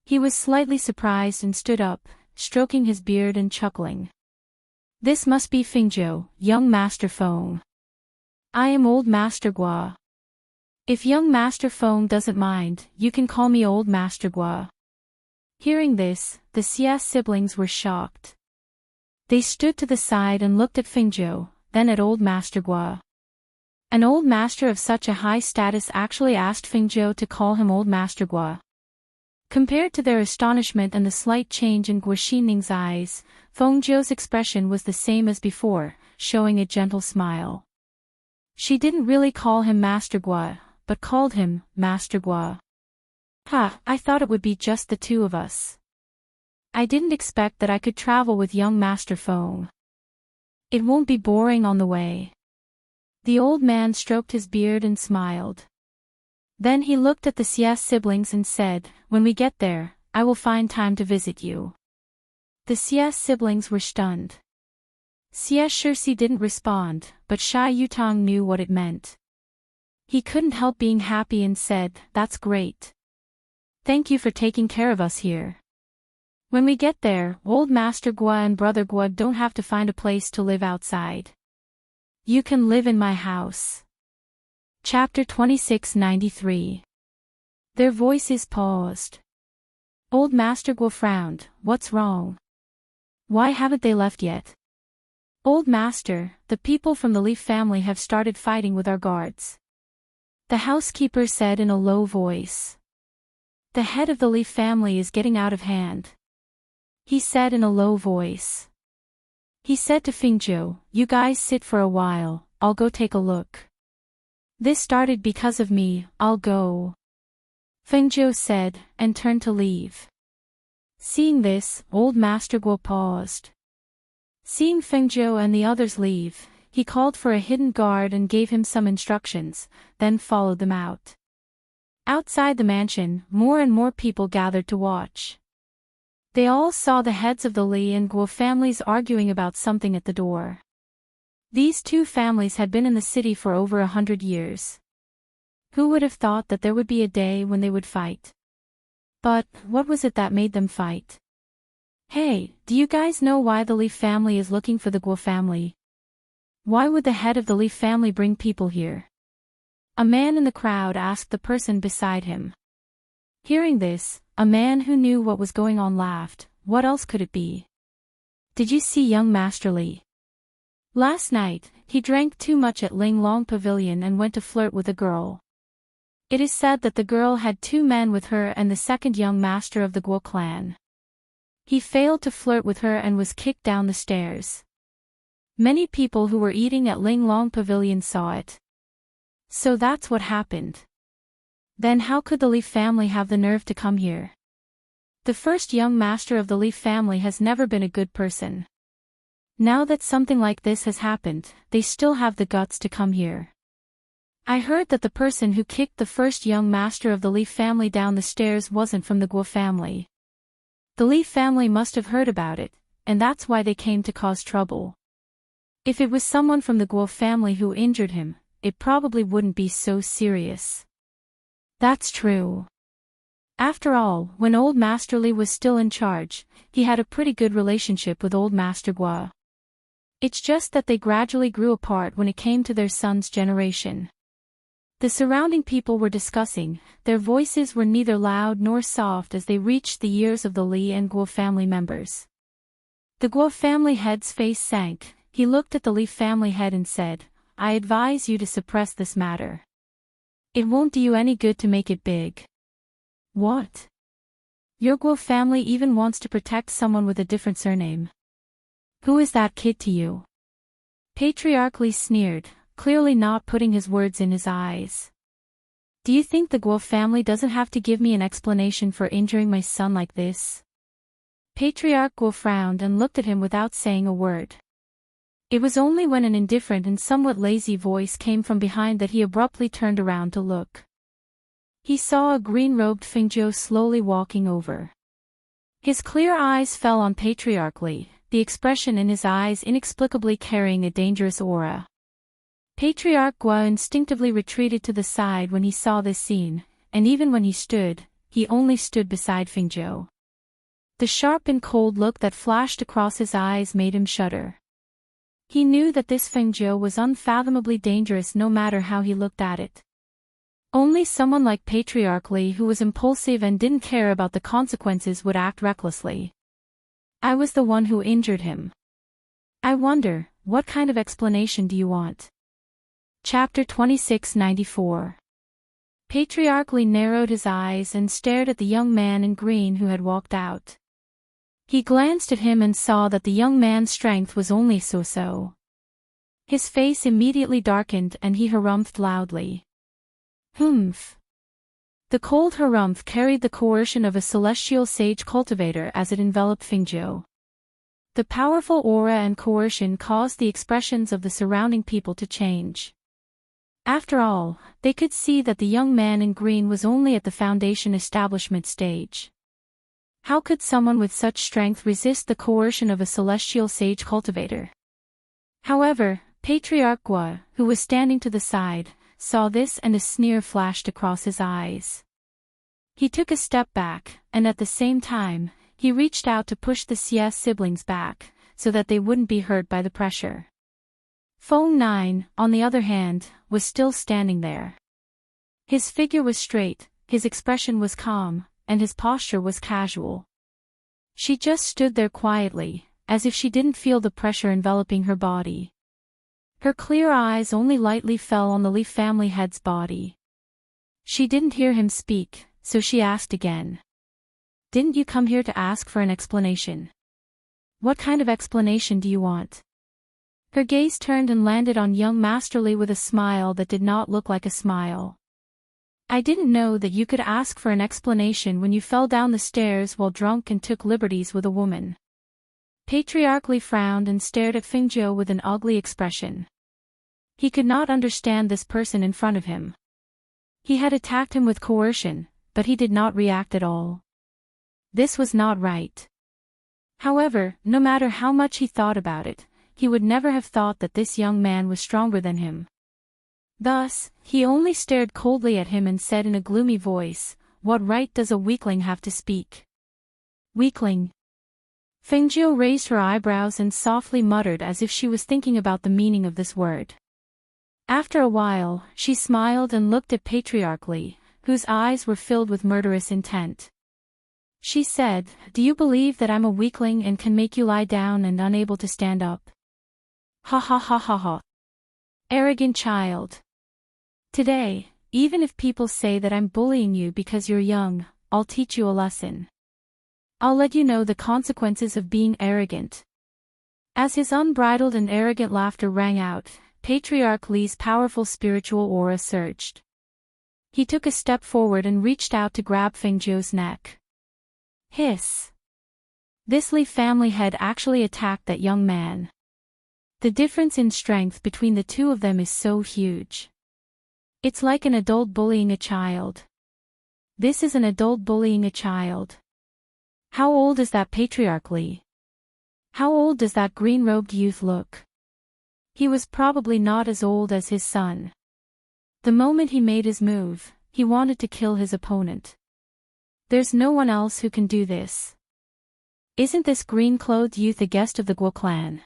He was slightly surprised and stood up, stroking his beard and chuckling. This must be Feng Zhou, young Master Feng. I am old Master Guo. If young Master Feng doesn't mind, you can call me old Master Guo. Hearing this, the Xia siblings were shocked. They stood to the side and looked at Feng Zhou, then at old Master Guo. An old master of such a high status actually asked Feng Zhou to call him old Master Guo. Compared to their astonishment and the slight change in Guo Xining's eyes, Feng Zhou's expression was the same as before, showing a gentle smile. She didn't really call him Master Guo, but called him Master Guo. Ha, I thought it would be just the two of us. I didn't expect that I could travel with young Master Feng. It won't be boring on the way. The old man stroked his beard and smiled. Then he looked at the Xia siblings and said, when we get there, I will find time to visit you. The Xia siblings were stunned. Xia Shirsi didn't respond, but Sha Yutang knew what it meant. He couldn't help being happy and said, that's great. Thank you for taking care of us here. When we get there, old Master Guo and Brother Guo don't have to find a place to live outside. You can live in my house. Chapter 2693. Their voices paused. Old Master Guo frowned, what's wrong? Why haven't they left yet? Old Master, the people from the Leaf family have started fighting with our guards. The housekeeper said in a low voice. The head of the Leaf family is getting out of hand. He said in a low voice. He said to Feng Zhou, you guys sit for a while, I'll go take a look. This started because of me, I'll go. Feng Zhou said, and turned to leave. Seeing this, old Master Guo paused. Seeing Feng Zhou and the others leave, he called for a hidden guard and gave him some instructions, then followed them out. Outside the mansion, more and more people gathered to watch. They all saw the heads of the Li and Guo families arguing about something at the door. These two families had been in the city for over 100 years. Who would have thought that there would be a day when they would fight? But, what was it that made them fight? Hey, do you guys know why the Li family is looking for the Guo family? Why would the head of the Li family bring people here? A man in the crowd asked the person beside him. Hearing this, a man who knew what was going on laughed, what else could it be? Did you see young Master Li? Last night, he drank too much at Ling Long Pavilion and went to flirt with a girl. It is said that the girl had two men with her and the second young master of the Guo clan. He failed to flirt with her and was kicked down the stairs. Many people who were eating at Ling Long Pavilion saw it. So that's what happened. Then how could the Leaf family have the nerve to come here? The first young master of the Leaf family has never been a good person. Now that something like this has happened, they still have the guts to come here. I heard that the person who kicked the first young master of the Leaf family down the stairs wasn't from the Guo family. The Leaf family must have heard about it, and that's why they came to cause trouble. If it was someone from the Guo family who injured him, it probably wouldn't be so serious. That's true. After all, when old Master Li was still in charge, he had a pretty good relationship with old Master Guo. It's just that they gradually grew apart when it came to their son's generation. The surrounding people were discussing, their voices were neither loud nor soft as they reached the ears of the Li and Guo family members. The Guo family head's face sank. He looked at the Li family head and said, "I advise you to suppress this matter. It won't do you any good to make it big." What? Your Guo family even wants to protect someone with a different surname. Who is that kid to you? Patriarch Li sneered, clearly not putting his words in his eyes. Do you think the Guo family doesn't have to give me an explanation for injuring my son like this? Patriarch Guo frowned and looked at him without saying a word. It was only when an indifferent and somewhat lazy voice came from behind that he abruptly turned around to look. He saw a green-robed Fengjiu slowly walking over. His clear eyes fell on Patriarch Li, the expression in his eyes inexplicably carrying a dangerous aura. Patriarch Guo instinctively retreated to the side when he saw this scene, and even when he only stood beside Fengjiu. The sharp and cold look that flashed across his eyes made him shudder. He knew that this Fengjiu was unfathomably dangerous no matter how he looked at it. Only someone like Patriarch Li who was impulsive and didn't care about the consequences would act recklessly. I was the one who injured him. I wonder, what kind of explanation do you want? Chapter 2694. Patriarch Li narrowed his eyes and stared at the young man in green who had walked out. He glanced at him and saw that the young man's strength was only so-so. His face immediately darkened and he harumphed loudly. Humph. The cold harumph carried the coercion of a celestial sage cultivator as it enveloped Fengjiu. The powerful aura and coercion caused the expressions of the surrounding people to change. After all, they could see that the young man in green was only at the foundation establishment stage. How could someone with such strength resist the coercion of a celestial sage cultivator? However, Patriarch Guo, who was standing to the side, saw this and a sneer flashed across his eyes. He took a step back, and at the same time, he reached out to push the Xie siblings back, so that they wouldn't be hurt by the pressure. Feng 9, on the other hand, was still standing there. His figure was straight, his expression was calm, and his posture was casual. She just stood there quietly, as if she didn't feel the pressure enveloping her body. Her clear eyes only lightly fell on the Li family head's body. She didn't hear him speak, so she asked again. Didn't you come here to ask for an explanation? What kind of explanation do you want? Her gaze turned and landed on young Master Li with a smile that did not look like a smile. I didn't know that you could ask for an explanation when you fell down the stairs while drunk and took liberties with a woman. Patriarch Li frowned and stared at Fengjiu with an ugly expression. He could not understand this person in front of him. He had attacked him with coercion, but he did not react at all. This was not right. However, no matter how much he thought about it, he would never have thought that this young man was stronger than him. Thus, he only stared coldly at him and said in a gloomy voice, "What right does a weakling have to speak?" Weakling. Fengjiu raised her eyebrows and softly muttered as if she was thinking about the meaning of this word. After a while, she smiled and looked at Patriarch Li, whose eyes were filled with murderous intent. She said, "Do you believe that I'm a weakling and can make you lie down and unable to stand up?" Ha ha ha ha ha. Arrogant child. Today, even if people say that I'm bullying you because you're young, I'll teach you a lesson. I'll let you know the consequences of being arrogant. As his unbridled and arrogant laughter rang out, Patriarch Li's powerful spiritual aura surged. He took a step forward and reached out to grab Fengjiu's neck. Hiss! This Li family head actually attacked that young man. The difference in strength between the two of them is so huge. It's like an adult bullying a child. This is an adult bullying a child. How old is that Patriarch Li? How old does that green-robed youth look? He was probably not as old as his son. The moment he made his move, he wanted to kill his opponent. There's no one else who can do this. Isn't this green-clothed youth a guest of the Guo clan?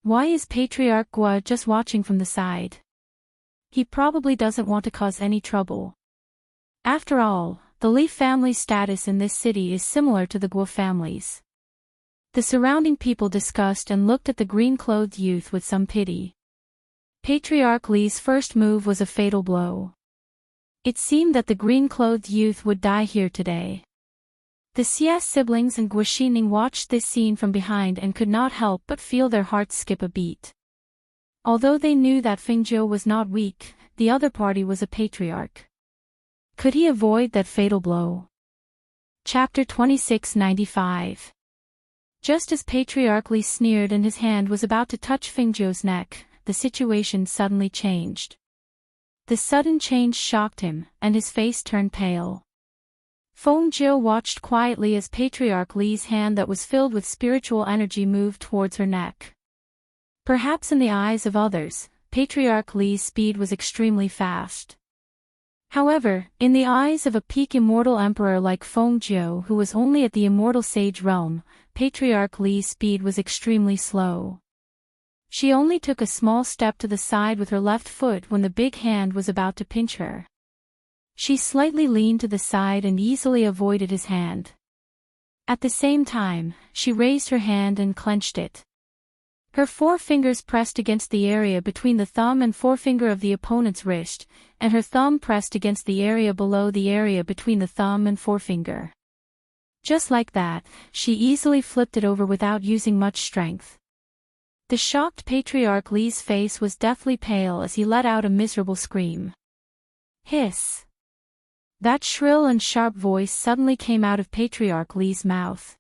Why is Patriarch Guo just watching from the side? He probably doesn't want to cause any trouble. After all, the Li family's status in this city is similar to the Guo family's. The surrounding people discussed and looked at the green-clothed youth with some pity. Patriarch Li's first move was a fatal blow. It seemed that the green-clothed youth would die here today. The Xie siblings and Guo Xining watched this scene from behind and could not help but feel their hearts skip a beat. Although they knew that Fengjiu was not weak, the other party was a patriarch. Could he avoid that fatal blow? Chapter 2695. Just as Patriarch Li sneered and his hand was about to touch Fengjiu's neck, the situation suddenly changed. The sudden change shocked him, and his face turned pale. Fengjiu watched quietly as Patriarch Li's hand that was filled with spiritual energy moved towards her neck. Perhaps in the eyes of others, Patriarch Li's speed was extremely fast. However, in the eyes of a peak immortal emperor like Fengjiu who was only at the immortal sage realm, Patriarch Li's speed was extremely slow. She only took a small step to the side with her left foot when the big hand was about to pinch her. She slightly leaned to the side and easily avoided his hand. At the same time, she raised her hand and clenched it. Her forefingers pressed against the area between the thumb and forefinger of the opponent's wrist, and her thumb pressed against the area below the area between the thumb and forefinger. Just like that, she easily flipped it over without using much strength. The shocked Patriarch Li's face was deathly pale as he let out a miserable scream. Hiss! That shrill and sharp voice suddenly came out of Patriarch Li's mouth.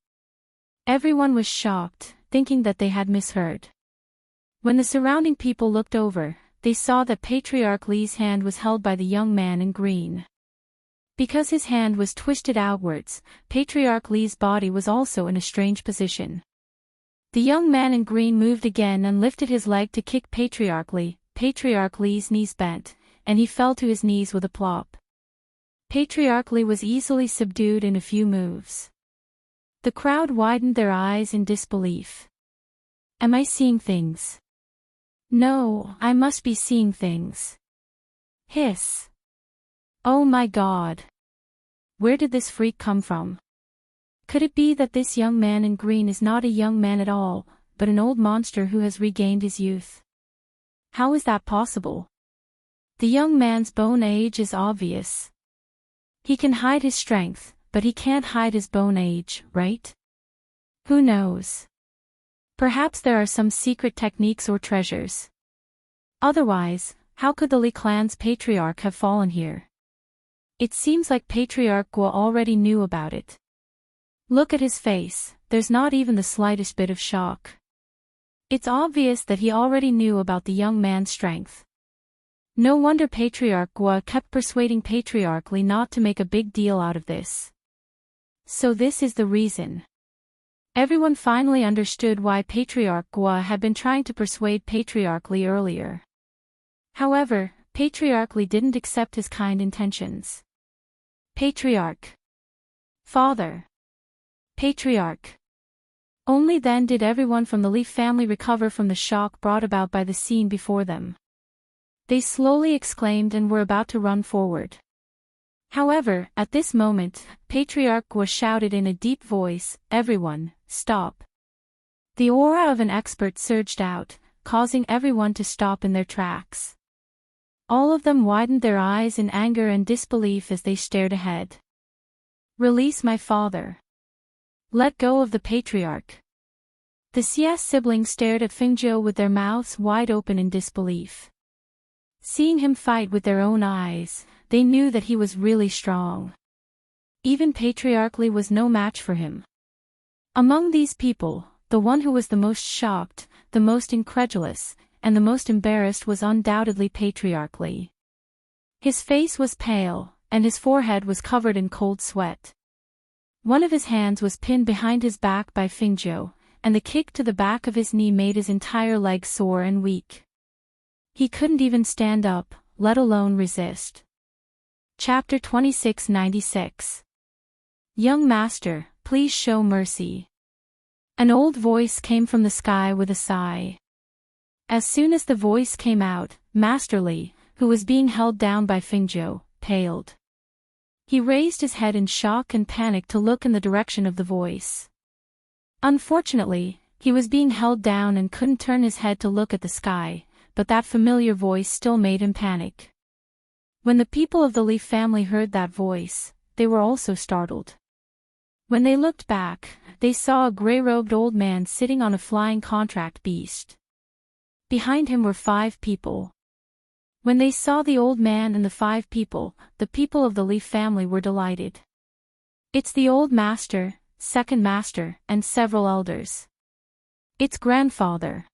Everyone was shocked, thinking that they had misheard. When the surrounding people looked over, they saw that Patriarch Li's hand was held by the young man in green. Because his hand was twisted outwards, Patriarch Li's body was also in a strange position. The young man in green moved again and lifted his leg to kick Patriarch Li. Patriarch Li's knees bent, and he fell to his knees with a plop. Patriarch Li was easily subdued in a few moves. The crowd widened their eyes in disbelief. Am I seeing things? No, I must be seeing things. Hiss. Oh my God. Where did this freak come from? Could it be that this young man in green is not a young man at all, but an old monster who has regained his youth? How is that possible? The young man's bone age is obvious. He can hide his strength, but he can't hide his bone age, right? Who knows? Perhaps there are some secret techniques or treasures. Otherwise, how could the Li clan's patriarch have fallen here? It seems like Patriarch Guo already knew about it. Look at his face, there's not even the slightest bit of shock. It's obvious that he already knew about the young man's strength. No wonder Patriarch Guo kept persuading Patriarch Li not to make a big deal out of this. So this is the reason. Everyone finally understood why Patriarch Guo had been trying to persuade Patriarch Li earlier. However, Patriarch Li didn't accept his kind intentions. Patriarch. Father. Patriarch. Only then did everyone from the Li family recover from the shock brought about by the scene before them. They slowly exclaimed and were about to run forward. However, at this moment, Patriarch Guo shouted in a deep voice, "Everyone, stop." The aura of an expert surged out, causing everyone to stop in their tracks. All of them widened their eyes in anger and disbelief as they stared ahead. Release my father. Let go of the patriarch. The CS siblings stared at Fingzhou with their mouths wide open in disbelief. Seeing him fight with their own eyes, they knew that he was really strong. Even Patriarch Li was no match for him. Among these people, the one who was the most shocked, the most incredulous, and the most embarrassed was undoubtedly Patriarch Li. His face was pale, and his forehead was covered in cold sweat. One of his hands was pinned behind his back by Fingzhou, and the kick to the back of his knee made his entire leg sore and weak. He couldn't even stand up, let alone resist. Chapter 2696. Young Master, please show mercy. An old voice came from the sky with a sigh. As soon as the voice came out, Master Li, who was being held down by Fingzhou, paled. He raised his head in shock and panic to look in the direction of the voice. Unfortunately, he was being held down and couldn't turn his head to look at the sky, but that familiar voice still made him panic. When the people of the Li family heard that voice, they were also startled. When they looked back, they saw a gray-robed old man sitting on a flying contract beast. Behind him were 5 people. When they saw the old man and the 5 people, the people of the Li family were delighted. It's the old master, second master, and several elders. It's grandfather.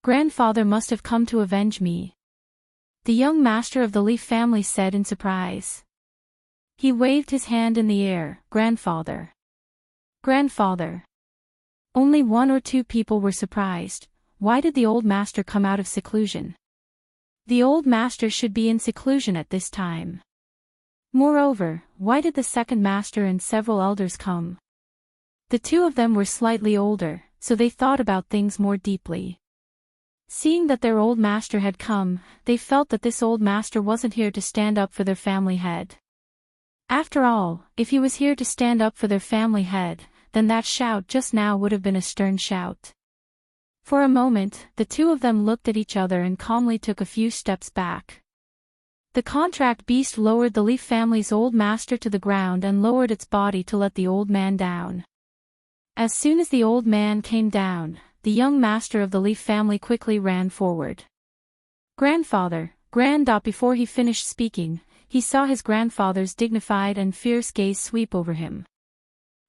Grandfather must have come to avenge me. The young master of the Li family said in surprise. He waved his hand in the air, grandfather. Grandfather. Only 1 or 2 people were surprised. Why did the old master come out of seclusion? The old master should be in seclusion at this time. Moreover, why did the second master and several elders come? The 2 of them were slightly older, so they thought about things more deeply. Seeing that their old master had come, they felt that this old master wasn't here to stand up for their family head. After all, if he was here to stand up for their family head, then that shout just now would have been a stern shout. For a moment, the 2 of them looked at each other and calmly took a few steps back. The contract beast lowered the Li family's old master to the ground and lowered its body to let the old man down. As soon as the old man came down, the young master of the Li family quickly ran forward. Grandfather, Before he finished speaking, he saw his grandfather's dignified and fierce gaze sweep over him.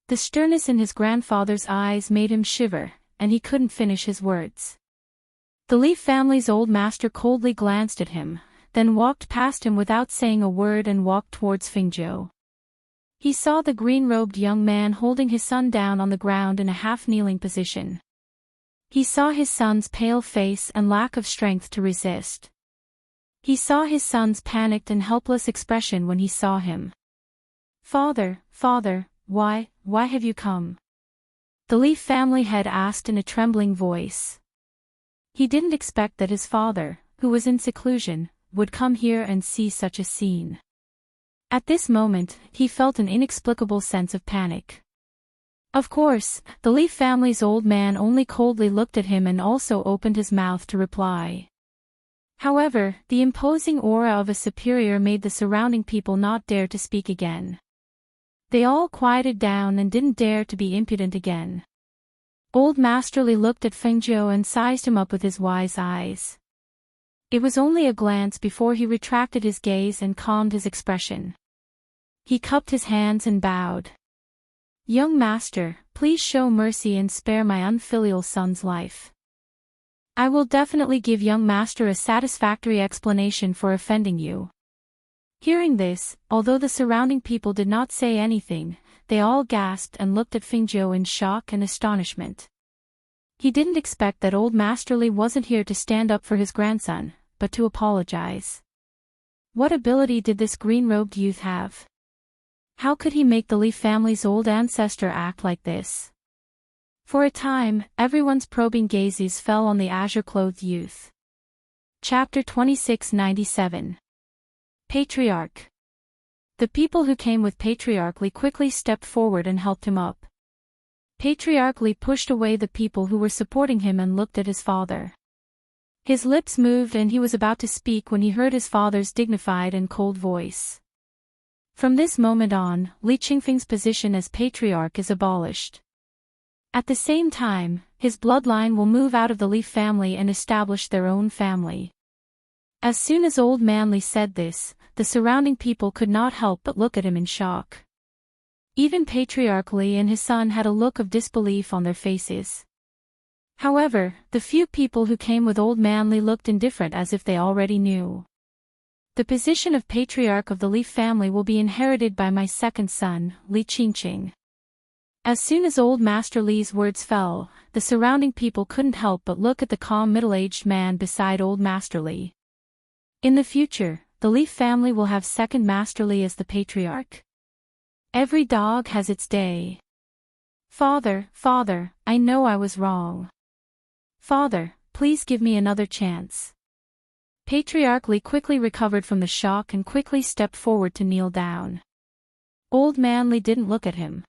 The sternness in his grandfather's eyes made him shiver, and he couldn't finish his words. The Li family's old master coldly glanced at him, then walked past him without saying a word and walked towards Fingzhou. He saw the green-robed young man holding his son down on the ground in a half-kneeling position. He saw his son's pale face and lack of strength to resist. He saw his son's panicked and helpless expression when he saw him. Father, why have you come? The Li family head asked in a trembling voice. He didn't expect that his father, who was in seclusion, would come here and see such a scene. At this moment, he felt an inexplicable sense of panic. Of course, the Li family's old man only coldly looked at him and also opened his mouth to reply. However, the imposing aura of a superior made the surrounding people not dare to speak again. They all quieted down and didn't dare to be impudent again. Old Master Li looked at Fingzhou and sized him up with his wise eyes. It was only a glance before he retracted his gaze and calmed his expression. He cupped his hands and bowed. Young master, please show mercy and spare my unfilial son's life. I will definitely give young master a satisfactory explanation for offending you. Hearing this, although the surrounding people did not say anything, they all gasped and looked at Fingzhou in shock and astonishment. He didn't expect that old Master Li wasn't here to stand up for his grandson, but to apologize. What ability did this green-robed youth have? How could he make the Li family's old ancestor act like this? For a time, everyone's probing gazes fell on the azure-clothed youth. Chapter 2697. Patriarch. The people who came with Patriarch Li quickly stepped forward and helped him up. Patriarch Li pushed away the people who were supporting him and looked at his father. His lips moved and he was about to speak when he heard his father's dignified and cold voice. From this moment on, Li Qingfeng's position as patriarch is abolished. At the same time, his bloodline will move out of the Leaf family and establish their own family. As soon as Old Manly said this, the surrounding people could not help but look at him in shock. Even Patriarch Lee and his son had a look of disbelief on their faces. However, the few people who came with Old Manly looked indifferent as if they already knew. The position of Patriarch of the Leaf family will be inherited by my second son, Li Qingqing. As soon as Old Master Li's words fell, the surrounding people couldn't help but look at the calm middle-aged man beside Old Master Li. In the future, the Leaf family will have second Master Li as the patriarch. Every dog has its day. Father, I know I was wrong. Father, please give me another chance. Patriarch Li quickly recovered from the shock and quickly stepped forward to kneel down. Old Man Li didn't look at him.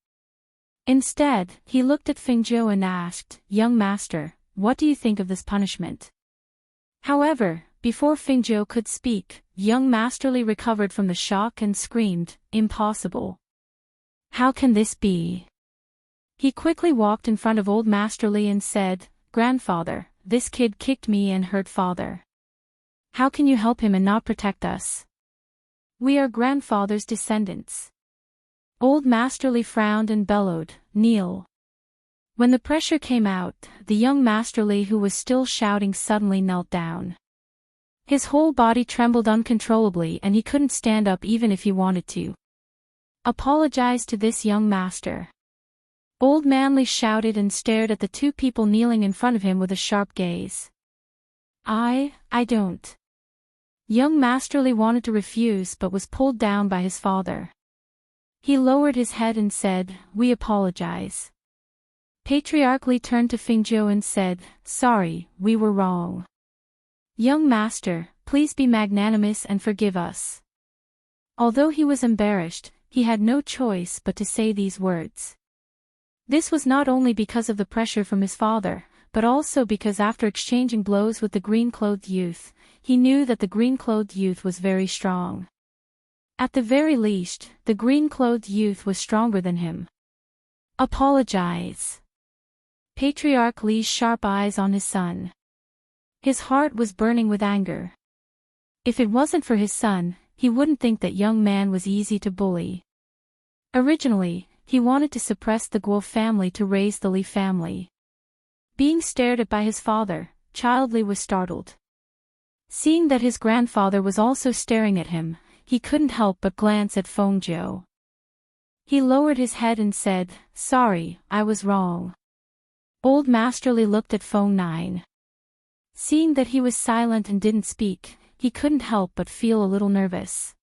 Instead, he looked at Fengzhou and asked, "Young master, what do you think of this punishment?" However, before Fengzhou could speak, young Master Li recovered from the shock and screamed, "Impossible! How can this be?" He quickly walked in front of Old Master Li and said, "Grandfather, this kid kicked me and hurt father. How can you help him and not protect us? We are grandfather's descendants." Old Master Li frowned and bellowed, "Kneel." When the pressure came out, the young Master Li who was still shouting suddenly knelt down. His whole body trembled uncontrollably and he couldn't stand up even if he wanted to. "Apologize to this young master." Old Man Li shouted and stared at the two people kneeling in front of him with a sharp gaze. I don't." Young Master Li wanted to refuse but was pulled down by his father. He lowered his head and said, "We apologize." Patriarch Li turned to Fengzhou and said, "Sorry, we were wrong. Young master, please be magnanimous and forgive us." Although he was embarrassed, he had no choice but to say these words. This was not only because of the pressure from his father, but also because after exchanging blows with the green-clothed youth, he knew that the green-clothed youth was very strong. At the very least, the green-clothed youth was stronger than him. "Apologize." Patriarch Li's sharp eyes on his son. His heart was burning with anger. If it wasn't for his son, he wouldn't think that young man was easy to bully. Originally, he wanted to suppress the Guo family to raise the Li family. Being stared at by his father, Child Li was startled. Seeing that his grandfather was also staring at him, he couldn't help but glance at Fengzhou. He lowered his head and said, "Sorry, I was wrong." Old Master Li looked at Feng Nine. Seeing that he was silent and didn't speak, he couldn't help but feel a little nervous.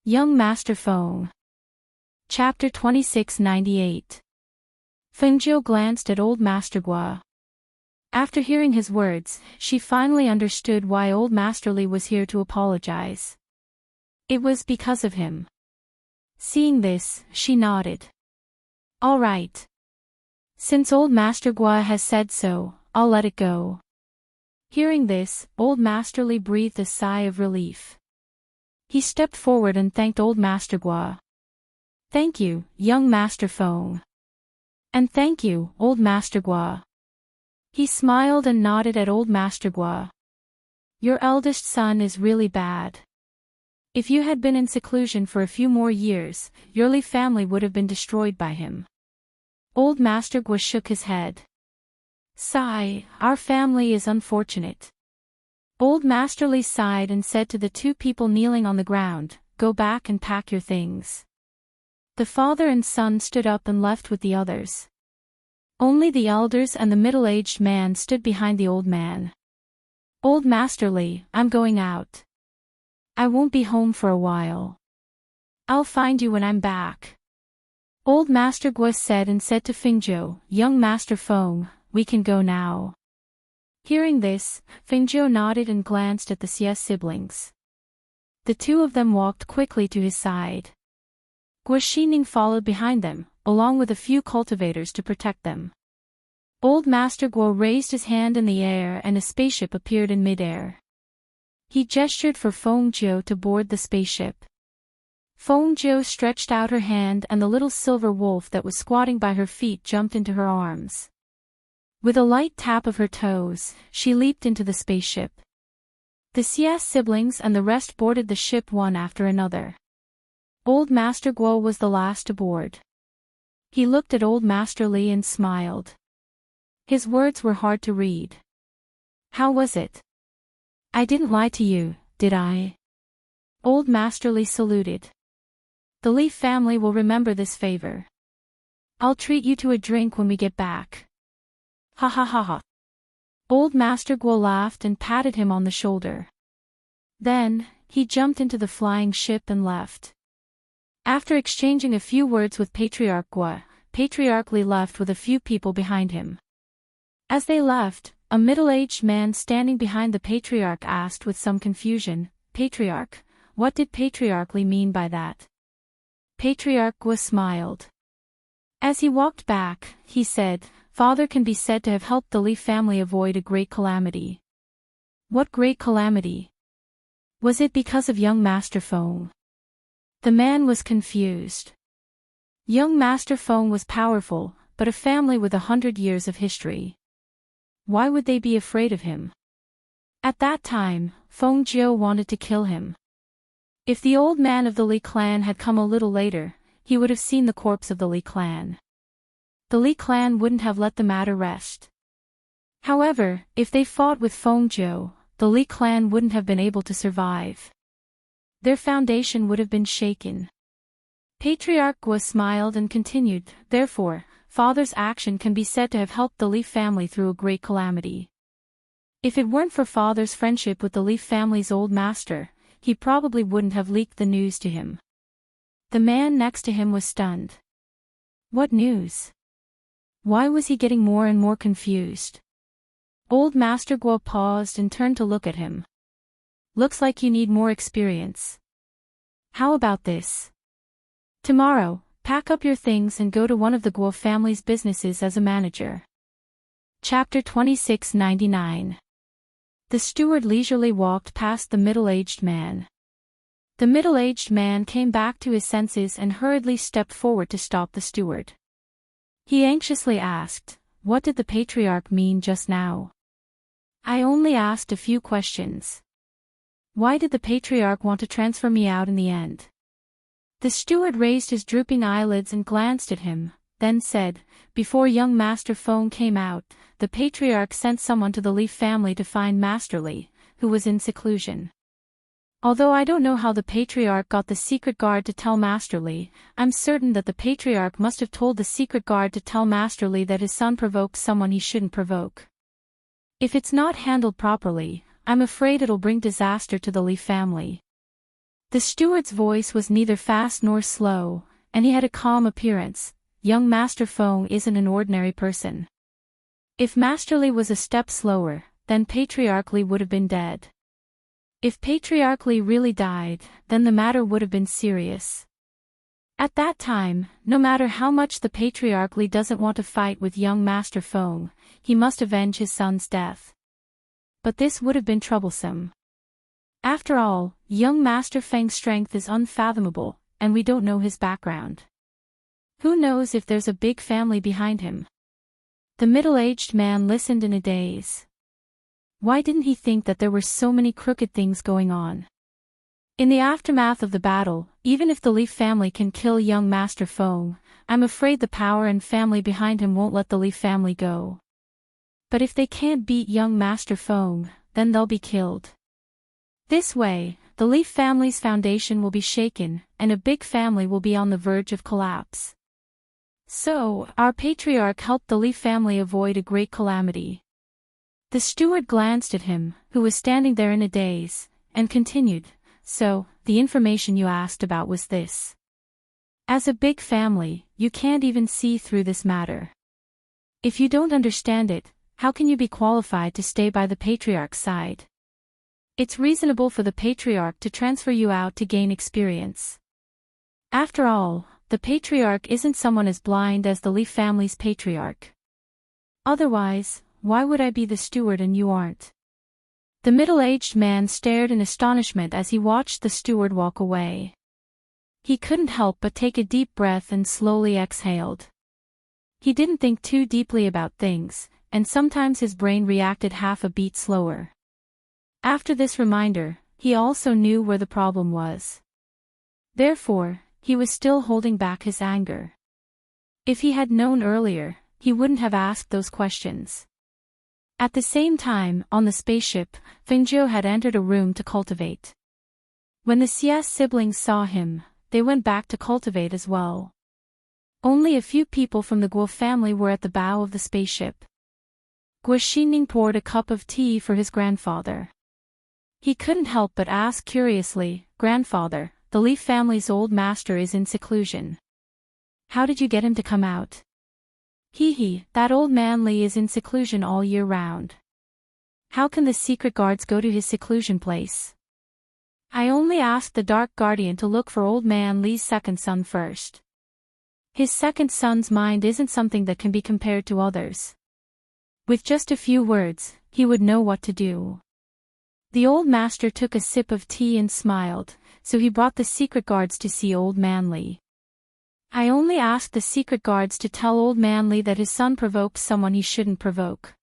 Young Master Feng. Chapter 2698. Fengzhou glanced at Old Master Guo. After hearing his words, she finally understood why Old Master Li was here to apologize. It was because of him. Seeing this, she nodded. "All right. Since Old Master Guo has said so, I'll let it go." Hearing this, Old Master Li breathed a sigh of relief. He stepped forward and thanked Old Master Guo. "Thank you, young Master Feng. And thank you, Old Master Guo." He smiled and nodded at Old Master Guo. "Your eldest son is really bad. If you had been in seclusion for a few more years, your Li family would have been destroyed by him." Old Master Guo shook his head. "Sigh, our family is unfortunate." Old Master Li sighed and said to the two people kneeling on the ground, "Go back and pack your things." The father and son stood up and left with the others. Only the elders and the middle-aged man stood behind the old man. "Old Master Li, I'm going out. I won't be home for a while. I'll find you when I'm back." Old Master Guo said and said to Fengzhou, "Young Master Feng, we can go now." Hearing this, Fengzhou nodded and glanced at the Xie siblings. The two of them walked quickly to his side. Guo Xining followed behind them, along with a few cultivators to protect them. Old Master Guo raised his hand in the air and a spaceship appeared in midair. He gestured for Fengzhou to board the spaceship. Feng Jiu stretched out her hand and the little silver wolf that was squatting by her feet jumped into her arms. With a light tap of her toes, she leaped into the spaceship. The Xia siblings and the rest boarded the ship one after another. Old Master Guo was the last aboard. He looked at Old Master Li and smiled. His words were hard to read. How was it? I didn't lie to you, did I? Old Master Li saluted. The Li family will remember this favor. I'll treat you to a drink when we get back. Ha ha ha ha. Old Master Guo laughed and patted him on the shoulder. Then, he jumped into the flying ship and left. After exchanging a few words with Patriarch Guo, Patriarch Li left with a few people behind him. As they left, a middle-aged man standing behind the Patriarch asked with some confusion, Patriarch, what did Patriarch Li mean by that? Patriarch Guo smiled. As he walked back, he said, Father can be said to have helped the Li family avoid a great calamity. What great calamity? Was it because of young Master Feng? The man was confused. Young Master Feng was powerful, but a family with 100 years of history. Why would they be afraid of him? At that time, Feng Jiu wanted to kill him. If the old man of the Li clan had come a little later, he would have seen the corpse of the Li clan. The Li clan wouldn't have let the matter rest. However, if they fought with Feng Jiu, the Li clan wouldn't have been able to survive. Their foundation would have been shaken. Patriarch Guo smiled and continued, therefore, Father's action can be said to have helped the Li family through a great calamity. If it weren't for Father's friendship with the Li family's old master, he probably wouldn't have leaked the news to him. The man next to him was stunned. What news? Why was he getting more and more confused? Old Master Guo paused and turned to look at him. Looks like you need more experience. How about this? Tomorrow, pack up your things and go to one of the Guo family's businesses as a manager. Chapter 2699. The steward leisurely walked past the middle-aged man. The middle-aged man came back to his senses and hurriedly stepped forward to stop the steward. He anxiously asked, what did the Patriarch mean just now? I only asked a few questions. Why did the Patriarch want to transfer me out in the end? The steward raised his drooping eyelids and glanced at him, then said, before young Master Feng came out, the Patriarch sent someone to the Li family to find Master Li, who was in seclusion. Although I don't know how the Patriarch got the secret guard to tell Master Li, I'm certain that the Patriarch must have told the secret guard to tell Master Li that his son provoked someone he shouldn't provoke. If it's not handled properly, I'm afraid it'll bring disaster to the Li family. The steward's voice was neither fast nor slow, and he had a calm appearance. Young Master Feng isn't an ordinary person. If Master Li was a step slower, then Patriarch Li would have been dead. If Patriarch Li really died, then the matter would have been serious. At that time, no matter how much the Patriarch Li doesn't want to fight with young Master Feng, he must avenge his son's death. But this would have been troublesome. After all, young Master Feng's strength is unfathomable, and we don't know his background. Who knows if there's a big family behind him? The middle-aged man listened in a daze. Why didn't he think that there were so many crooked things going on? In the aftermath of the battle, even if the Li family can kill young Master Feng, I'm afraid the power and family behind him won't let the Li family go. But if they can't beat young Master Feng, then they'll be killed. This way, the Li family's foundation will be shaken, and a big family will be on the verge of collapse. So, our Patriarch helped the Li family avoid a great calamity. The steward glanced at him, who was standing there in a daze, and continued, so, the information you asked about was this. As a big family, you can't even see through this matter. If you don't understand it, how can you be qualified to stay by the Patriarch's side? It's reasonable for the Patriarch to transfer you out to gain experience. After all, the Patriarch isn't someone as blind as the Li family's Patriarch. Otherwise, why would I be the steward and you aren't? The middle-aged man stared in astonishment as he watched the steward walk away. He couldn't help but take a deep breath and slowly exhaled. He didn't think too deeply about things, and sometimes his brain reacted half a beat slower. After this reminder, he also knew where the problem was. Therefore, he was still holding back his anger. If he had known earlier, he wouldn't have asked those questions. At the same time, on the spaceship, Fengjiu had entered a room to cultivate. When the Xie siblings saw him, they went back to cultivate as well. Only a few people from the Guo family were at the bow of the spaceship. Guo Xinning poured a cup of tea for his grandfather. He couldn't help but ask curiously, "Grandfather, the Li family's old master is in seclusion. How did you get him to come out?" "Hee, that old man Li is in seclusion all year round. How can the secret guards go to his seclusion place?" "I only asked the Dark Guardian to look for old man Li's second son first. His second son's mind isn't something that can be compared to others. With just a few words, he would know what to do." The old master took a sip of tea and smiled, so he brought the secret guards to see old man Li. "I only asked the secret guards to tell old man Li that his son provoked someone he shouldn't provoke.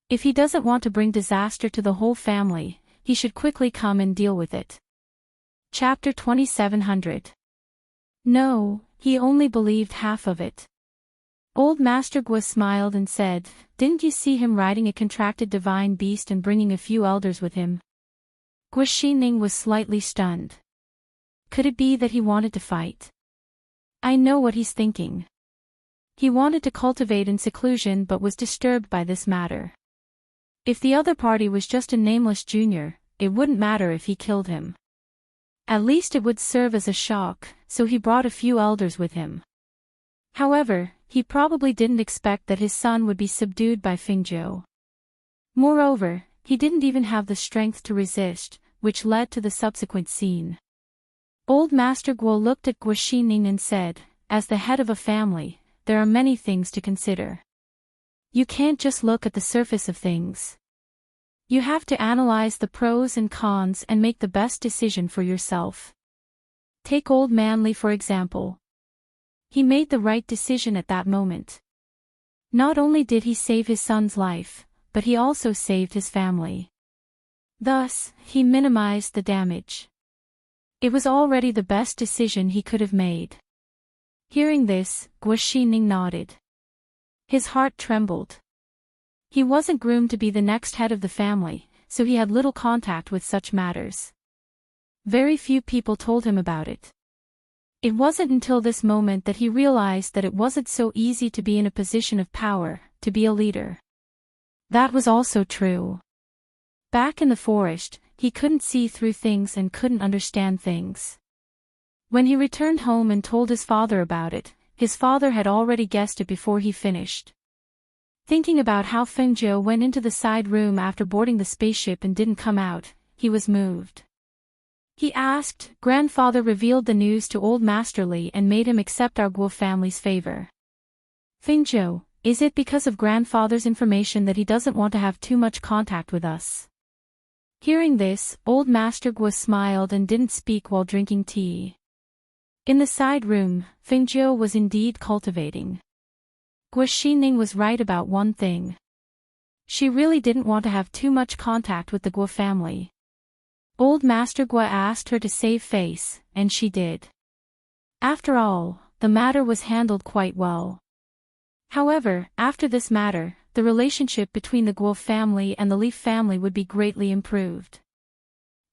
If he doesn't want to bring disaster to the whole family, he should quickly come and deal with it." Chapter 2700. No, he only believed half of it. Old Master Guo smiled and said, "Didn't you see him riding a contracted divine beast and bringing a few elders with him?" Guo Xinning was slightly stunned. Could it be that he wanted to fight? "I know what he's thinking. He wanted to cultivate in seclusion but was disturbed by this matter. If the other party was just a nameless junior, it wouldn't matter if he killed him. At least it would serve as a shock, so he brought a few elders with him. However, he probably didn't expect that his son would be subdued by Fengjiu. Moreover, he didn't even have the strength to resist, which led to the subsequent scene." Old Master Guo looked at Guo Xinning and said, "As the head of a family, there are many things to consider. You can't just look at the surface of things. You have to analyze the pros and cons and make the best decision for yourself. Take old man Li for example. He made the right decision at that moment. Not only did he save his son's life, but he also saved his family. Thus, he minimized the damage. It was already the best decision he could have made." Hearing this, Guo Xinning nodded. His heart trembled. He wasn't groomed to be the next head of the family, so he had little contact with such matters. Very few people told him about it. It wasn't until this moment that he realized that it wasn't so easy to be in a position of power, to be a leader. That was also true. Back in the forest, he couldn't see through things and couldn't understand things. When he returned home and told his father about it, his father had already guessed it before he finished. Thinking about how Fengjiu went into the side room after boarding the spaceship and didn't come out, he was moved. He asked, "Grandfather revealed the news to old Master Li and made him accept our Guo family's favor. Fengjiu, is it because of grandfather's information that he doesn't want to have too much contact with us?" Hearing this, old Master Guo smiled and didn't speak while drinking tea. In the side room, Fengjiu was indeed cultivating. Guo Xinning was right about one thing. She really didn't want to have too much contact with the Guo family. Old Master Guo asked her to save face, and she did. After all, the matter was handled quite well. However, after this matter, the relationship between the Guo family and the Li family would be greatly improved.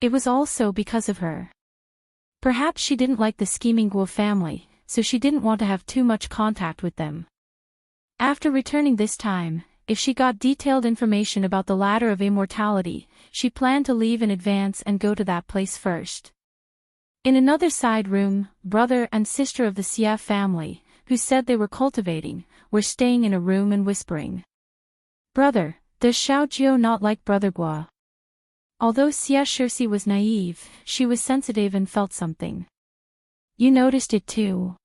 It was also because of her. Perhaps she didn't like the scheming Guo family, so she didn't want to have too much contact with them. After returning this time, if she got detailed information about the Ladder of Immortality, she planned to leave in advance and go to that place first. In another side room, brother and sister of the Xie family, who said they were cultivating, were staying in a room and whispering. "Brother, does Xiao Jiu not like Brother Guo?" Although Xie Shirsi was naive, she was sensitive and felt something. "You noticed it too?"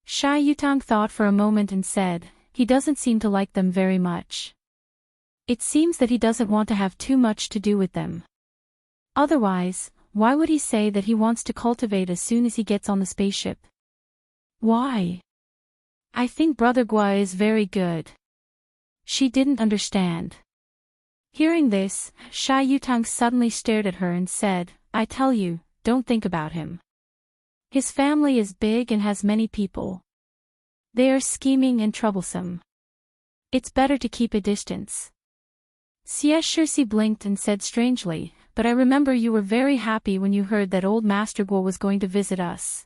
Shai Yutang thought for a moment and said, "He doesn't seem to like them very much. It seems that he doesn't want to have too much to do with them. Otherwise, why would he say that he wants to cultivate as soon as he gets on the spaceship? Why? I think Brother Gua is very good. She didn't understand. Hearing this, Sha Yutang suddenly stared at her and said, I tell you, don't think about him. His family is big and has many people. They are scheming and troublesome. It's better to keep a distance. Xie Shixi blinked and said strangely, but I remember you were very happy when you heard that old Master Guo was going to visit us.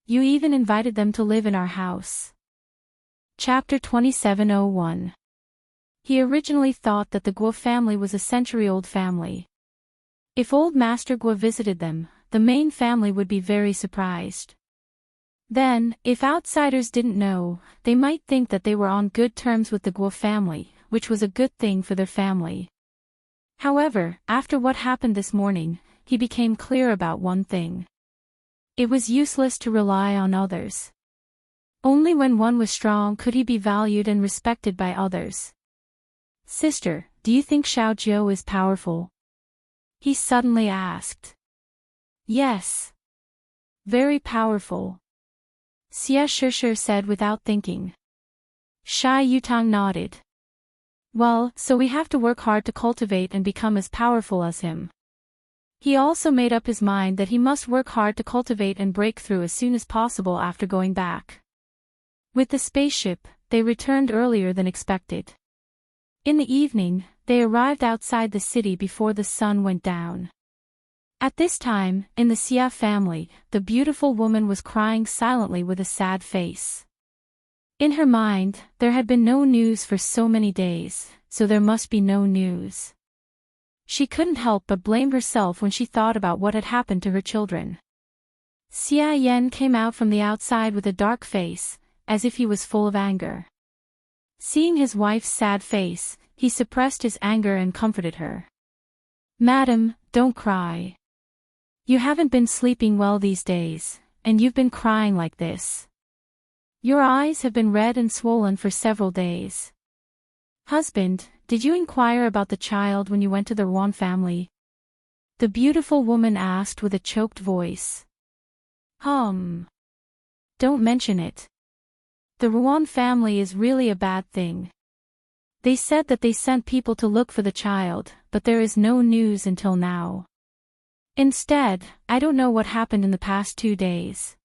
You even invited them to live in our house. Chapter 2701. He originally thought that the Guo family was a century-old family. If old Master Guo visited them, the main family would be very surprised. Then, if outsiders didn't know, they might think that they were on good terms with the Guo family, which was a good thing for their family. However, after what happened this morning, he became clear about one thing. It was useless to rely on others. Only when one was strong could he be valued and respected by others. Sister, do you think Xiao Jiu is powerful? He suddenly asked. Yes. Very powerful. Xie Shixi said without thinking. Sha Yutang nodded. Well, so we have to work hard to cultivate and become as powerful as him. He also made up his mind that he must work hard to cultivate and break through as soon as possible after going back. With the spaceship, they returned earlier than expected. In the evening, they arrived outside the city before the sun went down. At this time, in the Xia family, the beautiful woman was crying silently with a sad face. In her mind, there had been no news for so many days, so there must be no news. She couldn't help but blame herself when she thought about what had happened to her children. Xia Yan came out from the outside with a dark face, as if he was full of anger. Seeing his wife's sad face, he suppressed his anger and comforted her. Madam, don't cry. You haven't been sleeping well these days, and you've been crying like this. Your eyes have been red and swollen for several days. Husband, did you inquire about the child when you went to the Ruan family? The beautiful woman asked with a choked voice. Don't mention it. The Ruan family is really a bad thing. They said that they sent people to look for the child, but there is no news until now. Instead, I don't know what happened in the past 2 days.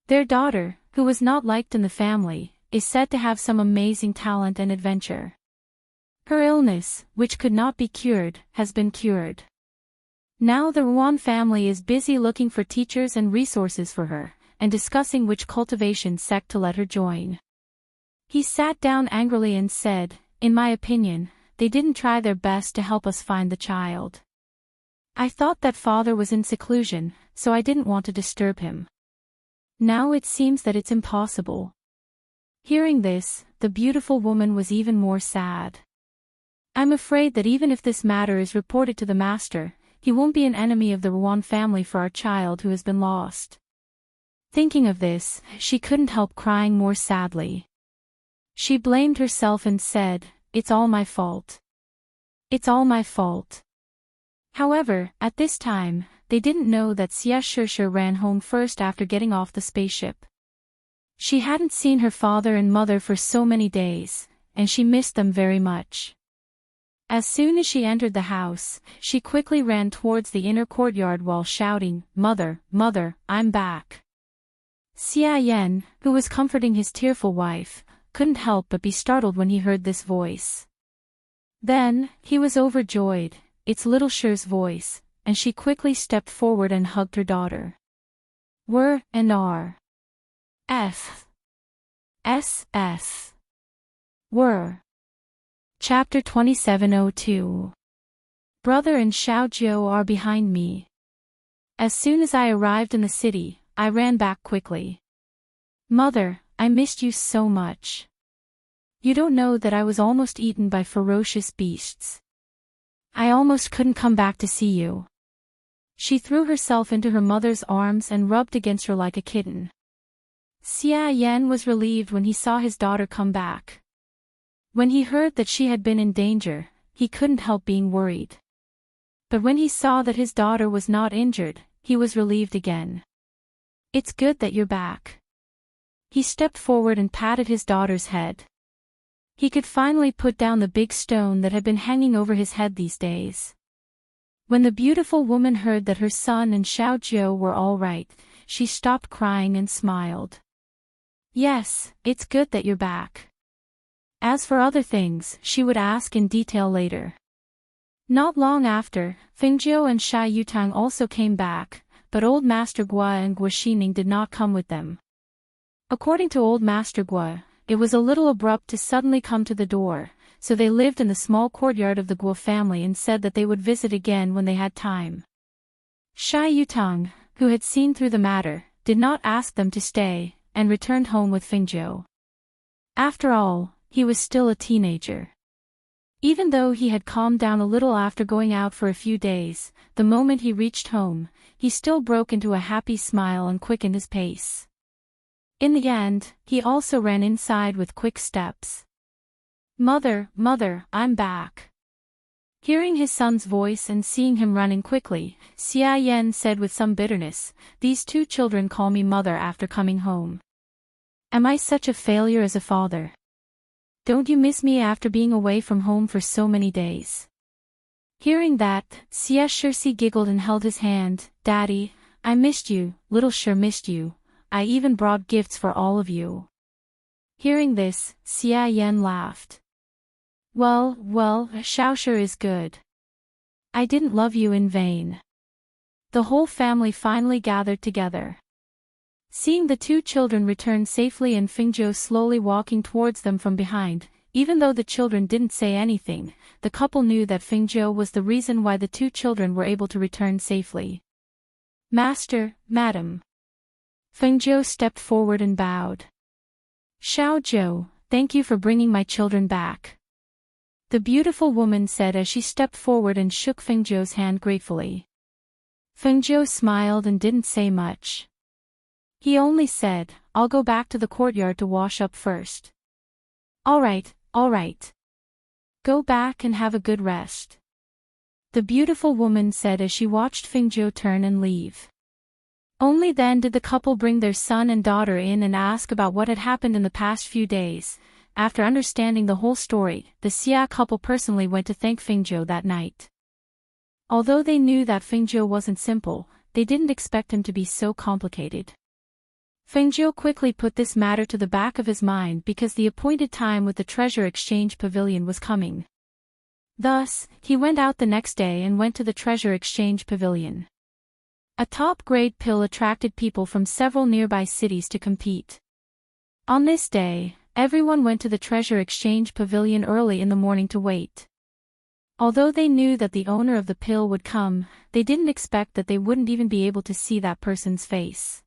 Their daughter, who was not liked in the family, is said to have some amazing talent and adventure. Her illness, which could not be cured, has been cured. Now the Ruan family is busy looking for teachers and resources for her, and discussing which cultivation sect to let her join. He sat down angrily and said, in my opinion, they didn't try their best to help us find the child. I thought that father was in seclusion, so I didn't want to disturb him. Now it seems that it's impossible. Hearing this, the beautiful woman was even more sad. I'm afraid that even if this matter is reported to the master, he won't be an enemy of the Ruan family for our child who has been lost. Thinking of this, she couldn't help crying more sadly. She blamed herself and said, it's all my fault. It's all my fault. However, at this time, they didn't know that Xie Shixi ran home first after getting off the spaceship. She hadn't seen her father and mother for so many days, and she missed them very much. As soon as she entered the house, she quickly ran towards the inner courtyard while shouting, Mother, Mother, I'm back. Xia Yan, who was comforting his tearful wife, couldn't help but be startled when he heard this voice. Then, he was overjoyed. It's little Shi's voice, and she quickly stepped forward and hugged her daughter. W and R. F. S. S. W. Chapter 2702. Brother and Xiao Jiu are behind me. As soon as I arrived in the city, I ran back quickly. Mother, I missed you so much. You don't know that I was almost eaten by ferocious beasts. I almost couldn't come back to see you. She threw herself into her mother's arms and rubbed against her like a kitten. Xia Yan was relieved when he saw his daughter come back. When he heard that she had been in danger, he couldn't help being worried. But when he saw that his daughter was not injured, he was relieved again. It's good that you're back. He stepped forward and patted his daughter's head. He could finally put down the big stone that had been hanging over his head these days. When the beautiful woman heard that her son and Xiaojiu were all right, she stopped crying and smiled. Yes, it's good that you're back. As for other things, she would ask in detail later. Not long after, Fengjiu and Sha Yutang also came back, but Old Master Gua and Gua Xining did not come with them. According to Old Master Gua, it was a little abrupt to suddenly come to the door, so they lived in the small courtyard of the Guo family and said that they would visit again when they had time. Sha Yutang, who had seen through the matter, did not ask them to stay, and returned home with Fengjiu. After all, he was still a teenager. Even though he had calmed down a little after going out for a few days, the moment he reached home, he still broke into a happy smile and quickened his pace. In the end, he also ran inside with quick steps. Mother, I'm back. Hearing his son's voice and seeing him running quickly, Xia Yan said with some bitterness, "These two children call me mother after coming home. Am I such a failure as a father? Don't you miss me after being away from home for so many days?" Hearing that, Xia Shirsi giggled and held his hand. "Daddy, I missed you, little Shir missed you. I even brought gifts for all of you." Hearing this, Xia Yan laughed. Well, Xiaoshi is good. I didn't love you in vain." The whole family finally gathered together. Seeing the two children return safely and Fengjiu slowly walking towards them from behind, even though the children didn't say anything, the couple knew that Fengjiu was the reason why the two children were able to return safely. "Master, Madam." Fengjiu stepped forward and bowed. "Xiaojiu, thank you for bringing my children back," the beautiful woman said as she stepped forward and shook Fengjiu's hand gratefully. Fengjiu smiled and didn't say much. He only said, "I'll go back to the courtyard to wash up first." All right. Go back and have a good rest," the beautiful woman said as she watched Fengjiu turn and leave. Only then did the couple bring their son and daughter in and ask about what had happened in the past few days. After understanding the whole story, the Xia couple personally went to thank Fengjiu that night. Although they knew that Fengjiu wasn't simple, they didn't expect him to be so complicated. Fengjiu quickly put this matter to the back of his mind because the appointed time with the treasure exchange pavilion was coming. Thus, he went out the next day and went to the treasure exchange pavilion. A top-grade pill attracted people from several nearby cities to compete. On this day, everyone went to the treasure exchange pavilion early in the morning to wait. Although they knew that the owner of the pill would come, they didn't expect that they wouldn't even be able to see that person's face.